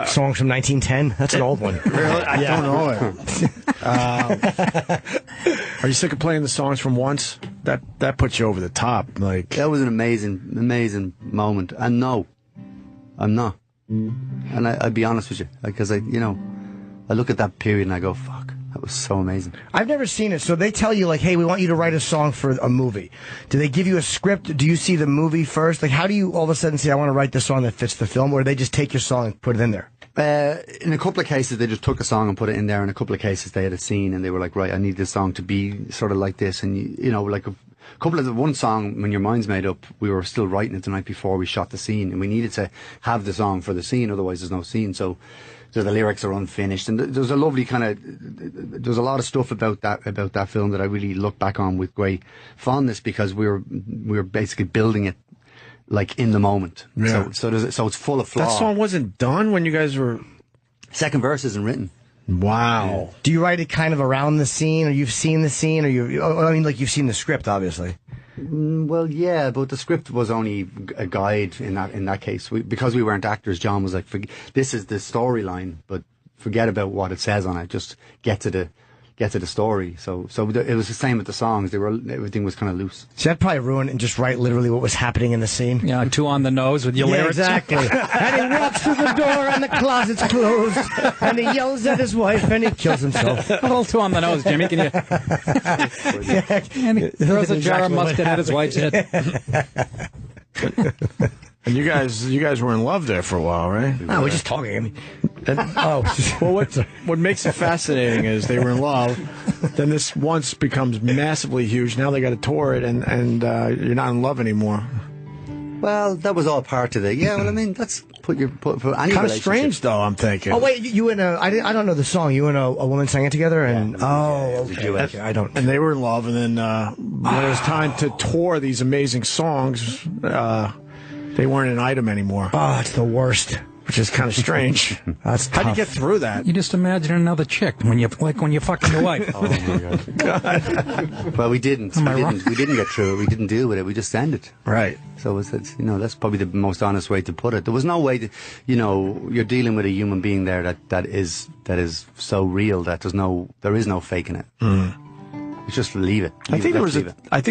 Songs from 1910? That's an old one. Really? I don't know it. Are you sick of playing the songs from once? That puts you over the top. Like, that was an amazing moment. And no, I'm not. And I'd be honest with you, because I look at that period and I go, fuck, that was so amazing. I've never seen it. So they tell you, like, hey, we want you to write a song for a movie. Do they give you a script? Do you see the movie first? Like, how do you all of a sudden say, I want to write the song that fits the film? Or do they just take your song and put it in there? In a couple of cases, they just took a song and put it in there. In a couple of cases, they had a scene and they were like, right, I need this song to be sort of like this. And, like one song, When Your Mind's Made Up, we were still writing it the night before we shot the scene. And we needed to have the song for the scene, otherwise there's no scene. So the lyrics are unfinished. And there's a lovely there's a lot of stuff about that film that I really look back on with great fondness, because we were basically building it like in the moment. Yeah. So it's full of flaw. That song wasn't done when you guys were... Second verse isn't written. Wow. Yeah. Do you write it kind of around the scene, or you've seen the scene, or you've seen the script, obviously? Well, yeah, but the script was only a guide in that case. Because we weren't actors, John was like, this is the storyline, but forget about what it says on it. Just get to the story. So it was the same with the songs. Everything was kind of loose. So that'd probably ruin it and just write literally what was happening in the scene. Yeah, too on the nose with your lyrics. Exactly. And he walks through the door and the closet's closed, and he yells at his wife and he kills himself. A little too on the nose, Jimmy. Can you? And he throws a jar of mustard at his wife's head. And you guys were in love there for a while, right? No, we're just talking. Well, what makes it fascinating is they were in love. Then this once becomes massively huge. Now they got to tour it, and you're not in love anymore. Well, that was all part of it. Yeah, well, I mean, that's put any kind of strange, though. I'm thinking. Oh wait, you and I don't know the song. You and a woman sang it together, and okay. I don't. And they were in love, and then when it was time to tour these amazing songs, they weren't an item anymore. Oh, it's the worst. Which is kind of strange. That's How do you get through that? You just imagine another chick when you're fucking your wife. Oh my God. Well, we didn't. We didn't get through it. We didn't deal with it. We just ended. Right. So it's that's probably the most honest way to put it. There was no way to, you're dealing with a human being there that is so real that there is no faking it. Mm. Just leave it. I think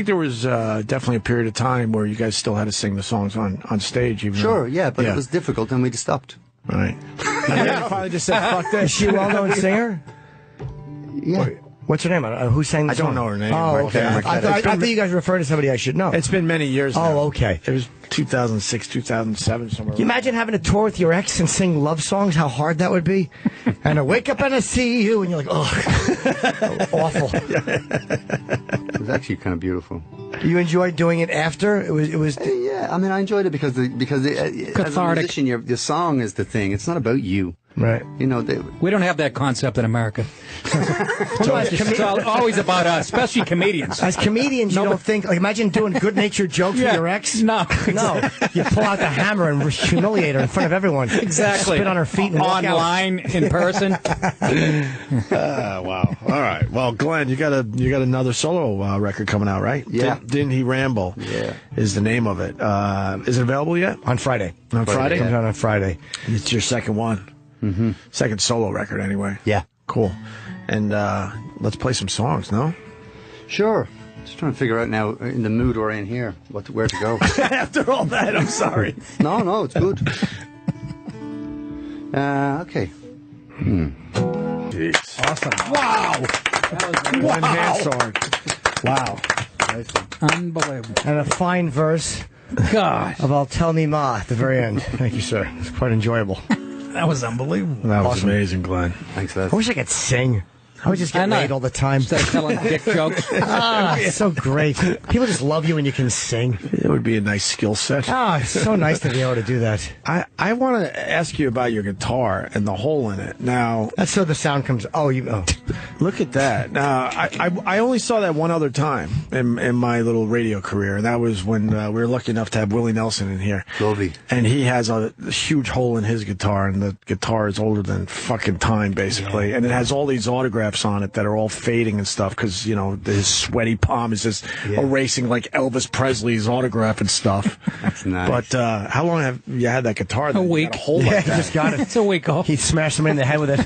there was definitely a period of time where you guys still had to sing the songs on stage. Even sure, yeah, but it was difficult, and we just stopped. Right. And then you finally just said, "Fuck that." Is she a well-known singer? Yeah. What's her name? Who sang the I don't song? know her name. Oh, okay. I thought you guys referred to somebody I should know. It's been many years now. Oh, okay. It was 2006, 2007, somewhere. Can you imagine having a tour with your ex and sing love songs? How hard that would be? And I wake up and I see you, and you're like, ugh. Awful. It was actually kind of beautiful. You enjoyed doing it after? It was. Yeah, I mean, I enjoyed it because as a musician, your song is the thing. It's not about you. Right. You know, we don't have that concept in America. It's always about us, especially comedians. As comedians, you don't think, like, imagine doing good-natured jokes with your ex. No. No. You pull out the hammer and humiliate her in front of everyone. Exactly. Spit on her feet and walk out. Online, in person. Wow. All right. Well, Glenn, you got another solo record coming out, right? Yeah. Didn't He Ramble? Yeah. Is the name of it. Is it available yet? On Friday. On Friday? It comes out on Friday. It's your second one. Mm-hmm. Second solo record, anyway. Yeah. Cool. And let's play some songs, no? Sure. Just trying to figure out now, in the mood we're in here, where to go. After all that, I'm sorry. No, it's good. Okay. Jeez. Awesome. Wow. One hand sword. Wow. Unbelievable. And a fine verse. God. Of I'll Tell Me Ma at the very end. Thank you, sir. It's quite enjoyable. That was unbelievable. That was amazing, Glenn. Thanks, I wish I could sing. I would just get laid all the time. Instead of telling dick jokes. It's so great. People just love you when you can sing. It would be a nice skill set. It's so nice to be able to do that. I want to ask you about your guitar and the hole in it. Now, that's so the sound comes. Look at that. Now, I only saw that one other time in my little radio career, and that was when we were lucky enough to have Willie Nelson in here. Lovely. And he has a huge hole in his guitar, and the guitar is older than fucking time, basically. Yeah. And it has all these autographs on it that are all fading and stuff because, you know, his sweaty palm is just erasing like Elvis Presley's autograph and stuff. That's nice. But how long have you had that guitar? A week. Got a hole like he that? just got it. It's a week off. He smashed somebody in the head with it.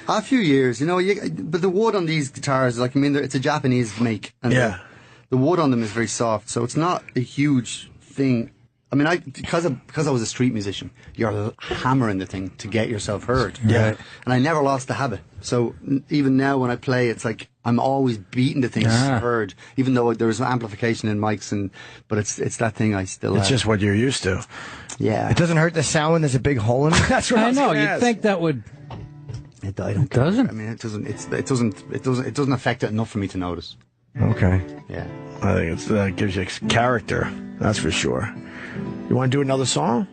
A few years, you know. But the wood on these guitars, like, I mean, it's a Japanese make, and the wood on them is very soft, so it's not a huge thing. I mean, because I was a street musician, you're hammering the thing to get yourself heard. Yeah. And I never lost the habit. So even now when I play, it's like I'm always beating the things heard, even though there's amplification in mics, but it's that thing I still. It's just what you're used to. Yeah. It doesn't hurt the sound when there's a big hole in it. That's what I know. You'd think that would. I don't care. Doesn't? I mean, it doesn't affect it enough for me to notice. Okay. Yeah. I think that gives you character. That's for sure. You want to do another song?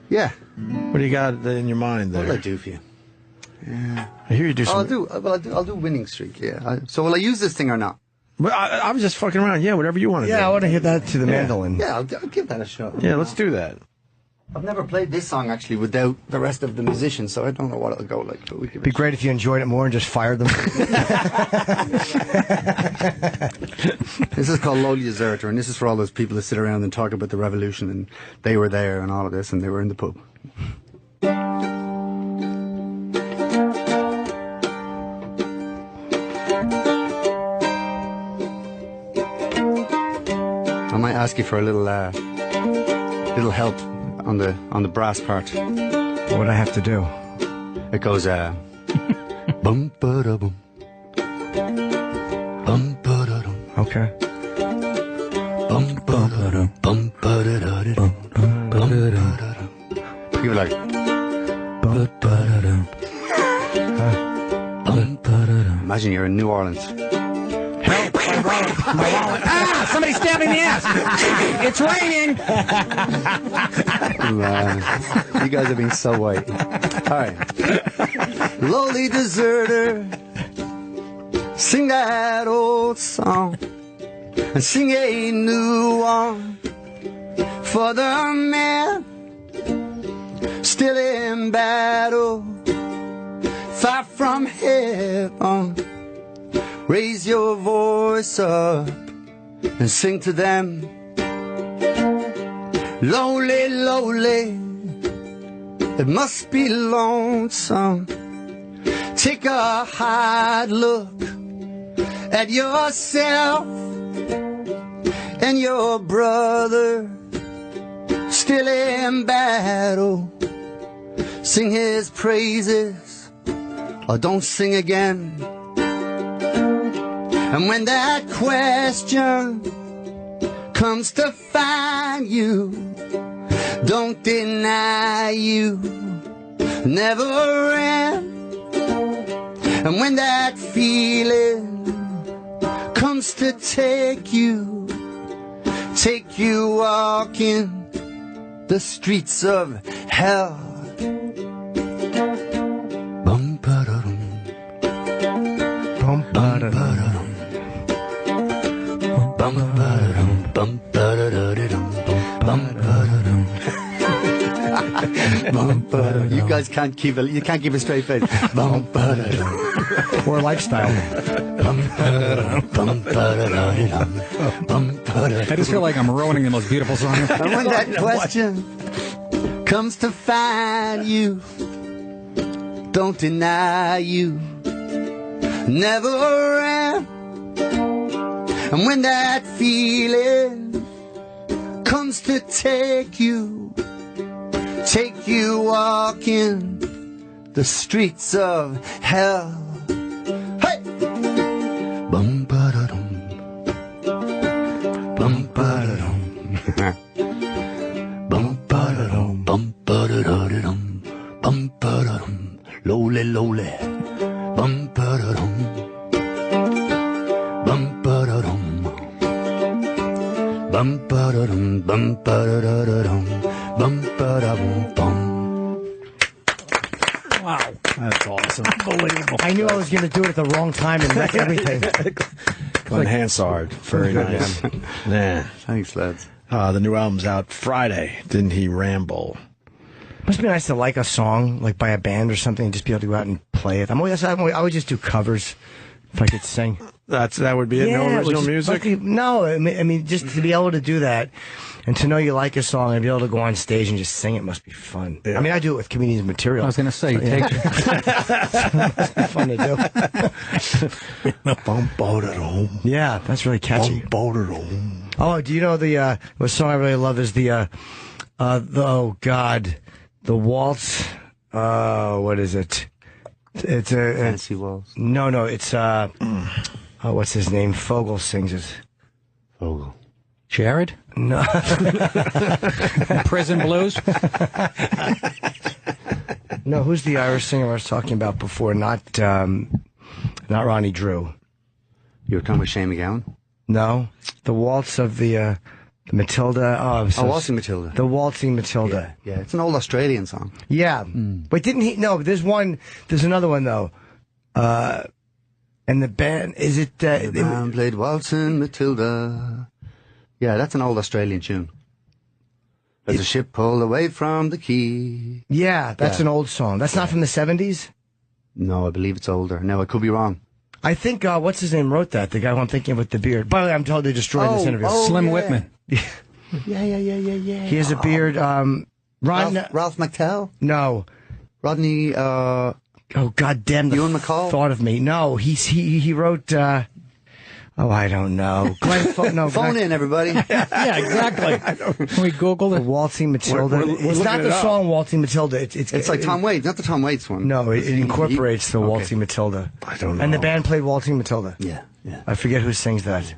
Yeah. What do you got in your mind there? What will I do for you? Yeah. I hear you do some. I'll do Winning Streak. Yeah. So will I use this thing or not? Well, I was just fucking around. Yeah, whatever you want to do. Yeah, I want to hear that to the mandolin. Yeah, I'll give that a shot. Yeah, let's do that. I've never played this song actually without the rest of the musicians, so I don't know what it'll go like. But It'd be great if you enjoyed it more and just fired them. This is called Lowly Deserter, and this is for all those people that sit around and talk about the revolution, and they were there and all of this, and they were in the pub. I might ask you for a little help on the brass part. What would I have to do? It goes bum ba da bum, bum ba da dum. Okay. Bum ba da dum, bum ba da da dum, bum ba da da dum. People like bum ba da dum, bum ba da dum. Imagine you're in New Orleans. Help! My wallet! Ah! Somebody stabbed me in the ass! It's raining! Man, you guys are being so white. All right. Lowly deserter, sing that old song and sing a new one for the man still in battle, far from heaven. Raise your voice up and sing to them. Lonely, lonely, it must be lonesome. Take a hard look at yourself and your brother still in battle. Sing his praises or don't sing again. And when that question comes to find you, don't deny you never end. And when that feeling comes to take you walking the streets of hell. Bum ba-da-dum. Bum ba-da-dum. Bum ba-da-dum. Bum ba-da-da-dum. Bum ba-da-dum. Bum ba-da-dum. You guys can't keep a straight face. Bum ba-da-dum. Or lifestyle. Bum ba-da-dum. Bum ba-da-da-dum. Bum ba-da-dum. I just feel like I'm ruining the most beautiful song. And when that question comes to find you, don't deny you never end. And when that feeling comes to take you walking the streets of hell. Hey! Bum ba-da-dum. Bum ba-da-dum. Bum ba-da-dum. Bum ba-da-da-dum. Bum ba-da-dum. Lowly, lowly. Bum ba-da-dum. Bum ba-da-dum. Bum ba-da-dum. Bum ba-da-da-dum. Bum ba-da-bum. Bum. Wow. That's awesome. Unbelievable. I knew I was going to do it at the wrong time and wreck everything. Glenn Hansard. Very nice. Yeah. Thanks, lads. The new album's out Friday. Didn't he ramble? Must be nice to like a song, like by a band or something, and just be able to go out and play it. I would just do covers if I could sing. That would be it. No original music. No, I mean, just to be able to do that, and to know you like a song and be able to go on stage and just sing it must be fun. Yeah. I mean, I do it with comedians' material. I was going to say, It must be fun to do. Yeah, that's really catchy. Oh, do you know the song I really love is the waltz. What is it? It's a Fancy Waltz. No, it's what's his name? Fogel sings it. Fogel. Jared? No. Prison Blues? No, who's the Irish singer I was talking about before? Not Ronnie Drew. You were talking about Shane McGowan? No, the waltz of the Matilda. Waltzing Matilda. The Waltzing Matilda. Yeah, it's an old Australian song. Yeah, but didn't he? No, there's another one though. And the band, is it? The band played Waltzing Matilda. Yeah, that's an old Australian tune. As a ship pulled away from the quay. Yeah, that's an old song. That's not from the 70s? No, I believe it's older. No, I could be wrong. I think, what's his name wrote that? The guy who I'm thinking with the beard. By the way, I'm told they destroyed this interview. Slim Whitman. Yeah. He has a beard. Ralph McTell? No. Rodney, oh, God damn the Ewan McCall? thought of me. No, he wrote, I don't know. Phone in, everybody. Yeah, exactly. Can we Google it? The Waltzing Matilda. It's not the song Waltzing Matilda. It's like Tom Waits, not the Tom Waits one. No, it incorporates the Waltzing Matilda. I don't know. And the band played Waltzing Matilda. Yeah. I forget who sings that.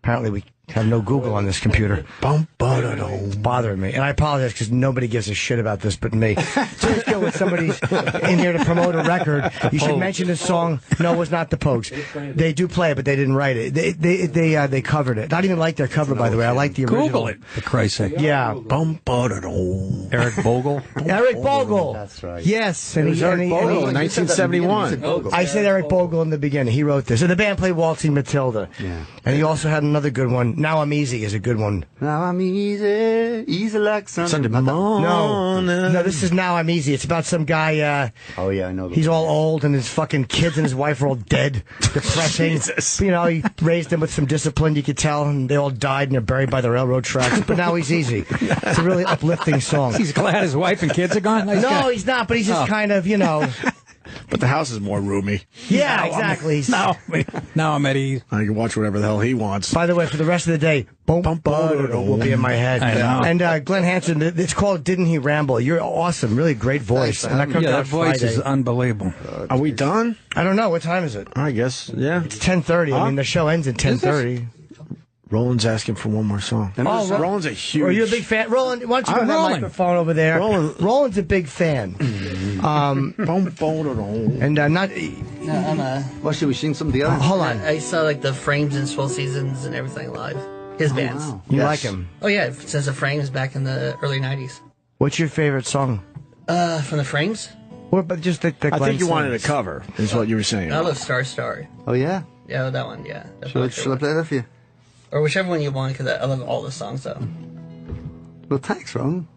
Apparently we have no Google on this computer. It's bothering me. And I apologize because nobody gives a shit about this but me. So it's good when somebody's in here to promote a record. You should mention this song. No, it was not the Pogues. They do play it, but they didn't write it. They covered it. Not even like their cover, by the way. I like the original. Google it, for Christ's sake. Yeah. Eric Bogle? Eric Bogle. That's right. Yes. It was Eric Bogle in 1971. I said Eric Bogle in the beginning. He wrote this. And the band played Waltzing Matilda. Yeah. And he also had another good one. Now I'm Easy is a good one. Now I'm easy like Sunday morning. No, this is Now I'm Easy. It's about some guy. Oh yeah, I know. He's all old and his fucking kids and his wife are all dead. Depressing. Jesus. You know, he raised them with some discipline, you could tell, and they all died and they're buried by the railroad tracks. But now he's easy. It's a really uplifting song. He's glad his wife and kids are gone? Nice guy. No, he's not, but he's just kind of, you know. But the house is more roomy. Yeah, exactly. Now I'm at ease. I can watch whatever the hell he wants. By the way, for the rest of the day, will be in my head. I know. And Glenn Hansen, it's called Didn't He Ramble? You're awesome. Really great voice. And That voice is unbelievable. Are we done? I don't know. What time is it? I guess, yeah. It's 10:30. I mean, the show ends at 10:30. Roland's asking for one more song. Roland's a huge... Are you a big fan? Roland, why don't you go to that microphone over there? Roland's a big fan. And not... What, should we sing some of the others? Hold on. I saw like the Frames and Swell Seasons and everything live. His bands. Wow. You like him? Oh yeah, since the Frames back in the early 90s. What's your favorite song? From the Frames? What about just the I think you wanted a cover, is what you were saying. I love Star Star. Oh, yeah? Yeah, that one, yeah. Shall I play that for you? Or whichever one you want, because I love all the songs, though. Well, thanks, Ron.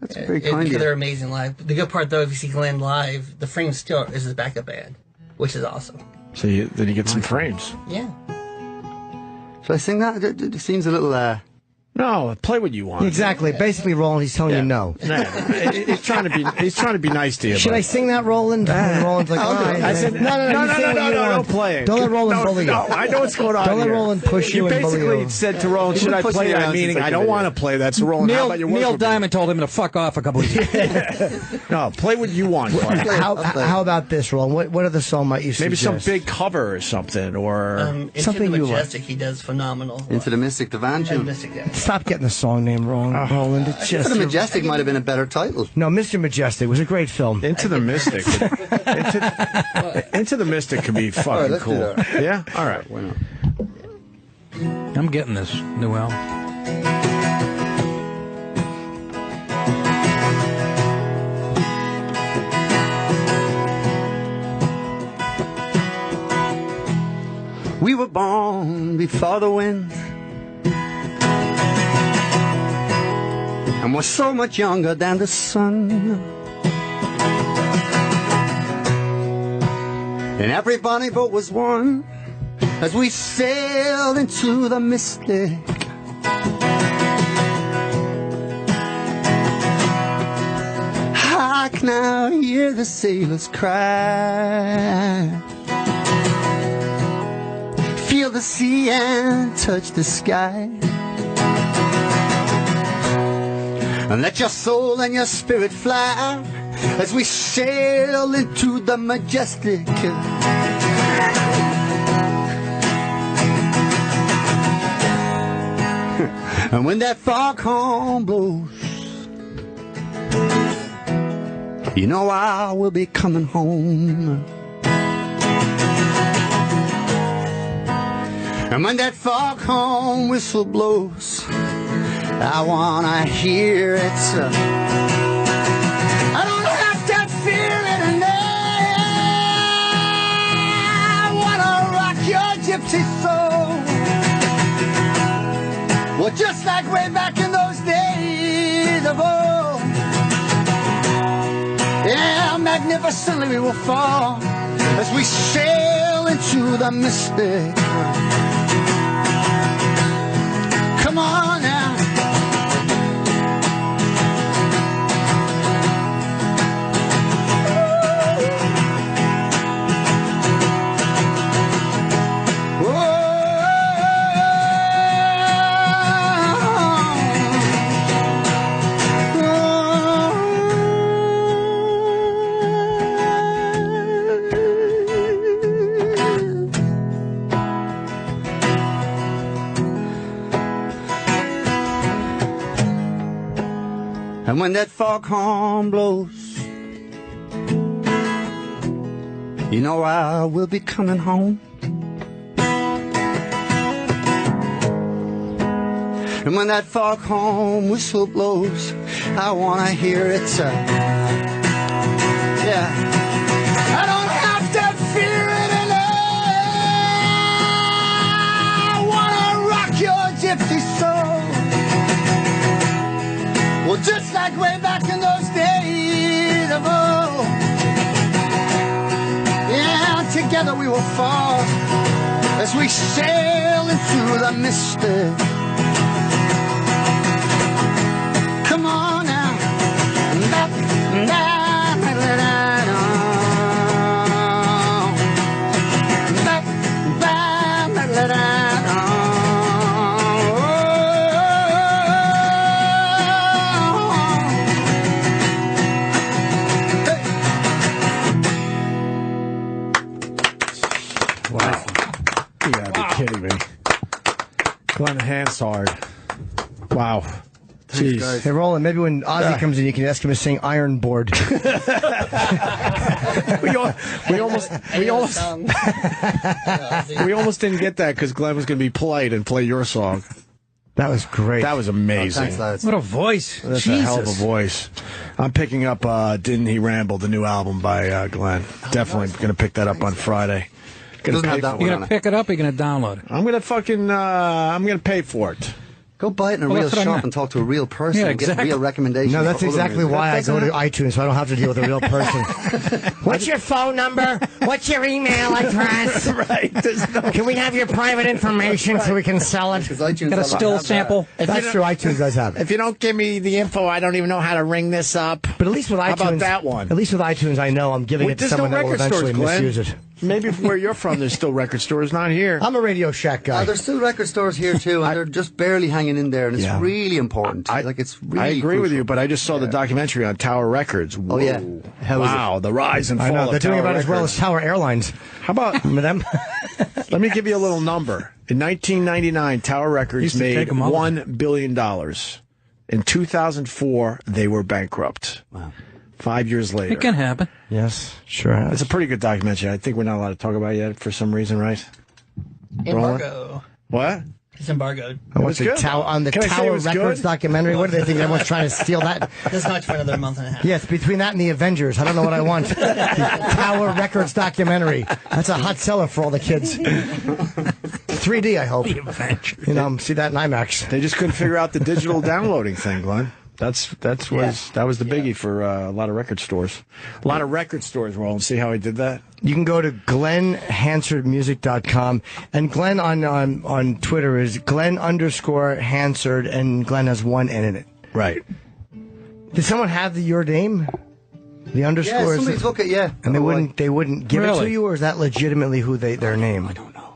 That's very kind of you. They're amazing live. The good part, though, if you see Glenn live, the Frames still is his backup band, which is awesome. So then you get some frames. Yeah. Should I sing that? It seems a little... No, play what you want. Exactly. Basically, Roland, he's telling you no. He's trying to be nice to you. Should I sing that, Roland? And Roland's like, all right. I said, no, don't play it. Don't let Roland bully you. No, I know what's going on. Don't let Roland push you and bully you. You basically said to Roland, should I play that? Meaning, I don't want to play that. So, Roland, how about your work? Neil Diamond told him to fuck off a couple of years. No, play what you want. How about this, Roland? What other song might you suggest? Maybe some big cover or something, or something you Majestic, he does phenomenal. Into the Mystic, the Van tune. Stop getting the song name wrong, Roland. It's just Into the Majestic might have been a better title. No, Mr. Majestic was a great film. Into the Mystic. Into the Mystic could be fucking cool. Yeah? All right. Why not? I'm getting this new album. We were born before the wind, and we're so much younger than the sun. And every bonny boat was one as we sailed into the mystic. I can now hear the sailors cry, feel the sea and touch the sky, and let your soul and your spirit fly as we sail into the majestic. And when that foghorn blows, you know I will be coming home. And when that foghorn whistle blows, I wanna hear it. I don't have to fear it, and I wanna rock your gypsy soul. Well, just like way back in those days of old. Yeah, magnificently we will fall as we sail into the mystic. Come on now. And when that foghorn blows, you know I will be coming home. And when that foghorn whistle blows, I wanna hear it. Yeah. I don't have to fear it, and I wanna rock your gypsy soul. Well, just like way back in those days of old. Yeah, together we will fall as we sail into the mystic. Come on now. Wow. You gotta be kidding me. Glenn Hansard. Wow. Jeez. Hey, Roland, maybe when Ozzy comes in, you can ask him to sing Iron Board. we almost didn't get that because Glenn was going to be polite and play your song. That was great. That was amazing. Thanks, lads. What a voice. That's Jesus. a hell of a voice. I'm picking up Didn't He Ramble, the new album by Glenn. Definitely going to pick that up on Friday. Doesn't have that one You're on going it. to pick it up or you're going to download it? I'm going to fucking, I'm going to pay for it. Go buy it in a Well, real that's what I shop meant. and talk to a real person Yeah, and get exactly. real recommendations. No, that's for other exactly music. why I That go to doesn't iTunes, so I don't have to deal with a real person. What's your phone number? What's your email address? Right. Can we have your private information so we can sell it? Because iTunes Got a doesn't still have that. sample? That's true. iTunes does have it. If you don't give me the info, I don't even know how to ring this up. But at least with iTunes, How about that one? At least with iTunes, I know I'm giving it to There's someone no that will record eventually stores, Glenn. misuse it. Maybe where you're from, there's still record stores, not here. I'm a Radio Shack guy. There's still record stores here too, and they're just barely hanging in there, and it's Yeah. really important. It's really I agree with crucial. you, but I just saw the documentary on Tower Records. Oh, yeah. Whoa. How was Wow, the rise and fall I know. They're of doing Tower about as well Records. as Tower Airlines. How about Remember them? Let me give you a little number. In 1999, Tower Records Used to made take 'em all. $1 billion. In 2004, they were bankrupt. Wow. 5 years later. It can happen. Yes, sure has. It's a pretty good documentary. I think we're not allowed to talk about it yet for some reason, right? Embargo. What? It's embargoed. What's was the good. on the Can I say it Tower was Records good? documentary? What do they think? Everyone's trying to steal that? That's not for another month and a half. Yes, between that and the Avengers. I don't know what I want. The Tower Records documentary. That's a hot seller for all the kids. 3D, I hope. You know, see that in IMAX. They just couldn't figure out the digital downloading thing, Glenn. That was the biggie for a lot of record stores. A lot of record stores, Roland. See how I did that? You can go to glennhansardmusic.com, and Glenn on Twitter is Glenn_Hansard, and Glenn has one N in it. Right. Did someone have your name? The underscore Yeah, is somebody took it, yeah. and they wouldn't give it to Really? you, or is that legitimately who their name? I don't know.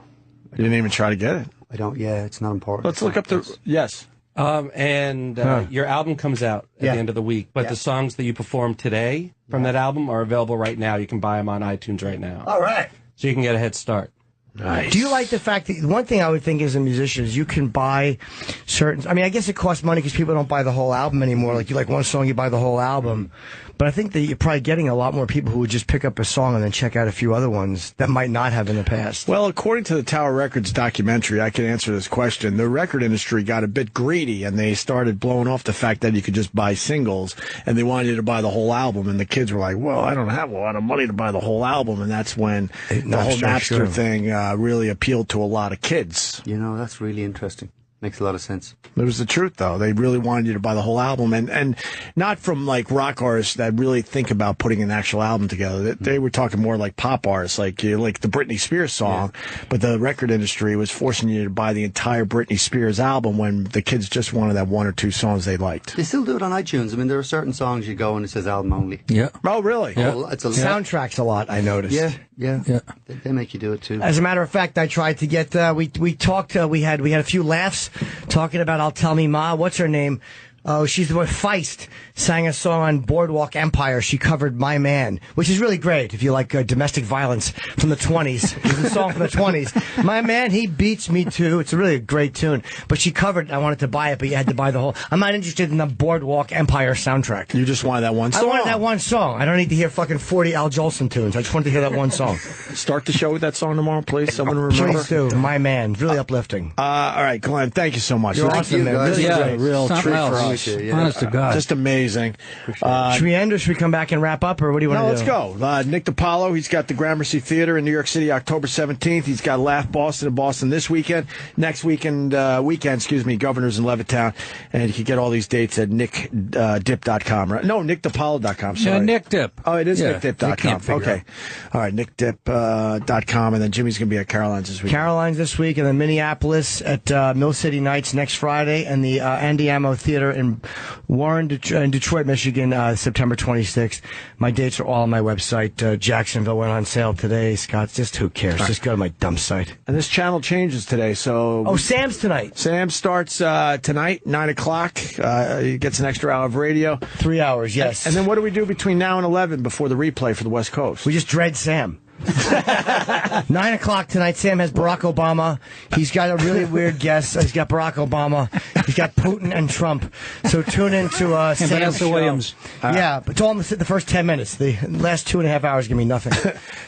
You didn't even try to get it. I don't, yeah, it's not important. Let's look up the. Yes. Your album comes out at the end of the week, but the songs that you perform today from that album are available right now. You can buy them on iTunes right now. All right. So you can get a head start. Nice. Do you like the fact that one thing I would think as a musician is you can buy certain? I mean, I guess it costs money because people don't buy the whole album anymore. Like you like one song, you buy the whole album. But I think that you're probably getting a lot more people who would just pick up a song and then check out a few other ones that might not have in the past. Well, according to the Tower Records documentary, I can answer this question. The record industry got a bit greedy, and they started blowing off the fact that you could just buy singles, and they wanted you to buy the whole album. And the kids were like, well, I don't have a lot of money to buy the whole album. And that's when the whole Napster thing really appealed to a lot of kids. You know, that's really interesting. Makes a lot of sense. It was the truth, though. They really wanted you to buy the whole album, and not from like rock artists that really think about putting an actual album together. They were talking more like pop artists, like the Britney Spears song. Yeah. But the record industry was forcing you to buy the entire Britney Spears album when the kids just wanted that one or two songs they liked. They still do it on iTunes. I mean, there are certain songs you go and it says album only. Yeah. Oh, really? Yeah. It's a Soundtracks a lot, I noticed. Yeah. They make you do it too. As a matter of fact, I tried to get. We talked. We had a few laughs talking about "I'll Tell Me Ma." What's her name? Oh, she's the one. Feist sang a song on Boardwalk Empire. She covered "My Man," which is really great if you like domestic violence from the 20s. It's a song from the 20s. "My Man, he beats me too." It's a really great tune. But she covered. I wanted to buy it, but you had to buy the whole. I'm not interested in the Boardwalk Empire soundtrack. You just wanted that one song. I wanted that one song. I don't need to hear fucking 40 Al Jolson tunes. I just wanted to hear that one song. Start the show with that song tomorrow, please. Someone remember. Please do. "My Man." Really uplifting. All right, Glenn. Thank you so much. You're awesome, man. guys. Really a great. real treat for us. Honest to God. Just amazing. Should we end or should we come back and wrap up, or what do you want to do? No, let's go. Nick DiPaolo, he's got the Gramercy Theater in New York City, October 17th. He's got Laugh Boston in Boston this weekend. Next weekend, Governors in Levittown. And you can get all these dates at nickdip.com. Right? No, nickdipolo.com. Sorry. Yeah, Nick Dip. Oh, it is Yeah, nickdip.com. Okay. All right, nickdip.com. And then Jimmy's going to be at Caroline's this week. Caroline's this week, and then Minneapolis at Mill City Nights next Friday, and the Andiamo Theater in in Detroit, Michigan, September 26th. My dates are all on my website. Jacksonville went on sale today. Scott, just who cares? Just go to my dumb site. And this channel changes today, so... Oh, Sam's tonight. Sam starts tonight, 9 o'clock. He gets an extra hour of radio. 3 hours, yes. And then what do we do between now and 11 before the replay for the West Coast? We just dread Sam. 9 o'clock tonight. Sam has Barack Obama. He's got a really weird guest. He's got Barack Obama. He's got Putin and Trump. So tune into Sam's Vanessa show. Williams. Yeah, but it's all in the first 10 minutes. The last 2.5 hours give me nothing.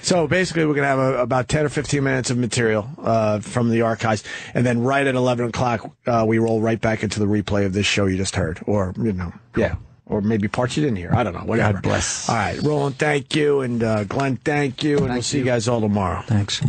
So basically, we're going to have about 10 or 15 minutes of material from the archives, and then right at 11 o'clock, we roll right back into the replay of this show you just heard, or yeah. Or maybe parts you didn't hear. I don't know. Whatever. God bless. All right. Roland, thank you. And Glenn, thank you. And we'll see you guys all tomorrow. Thanks.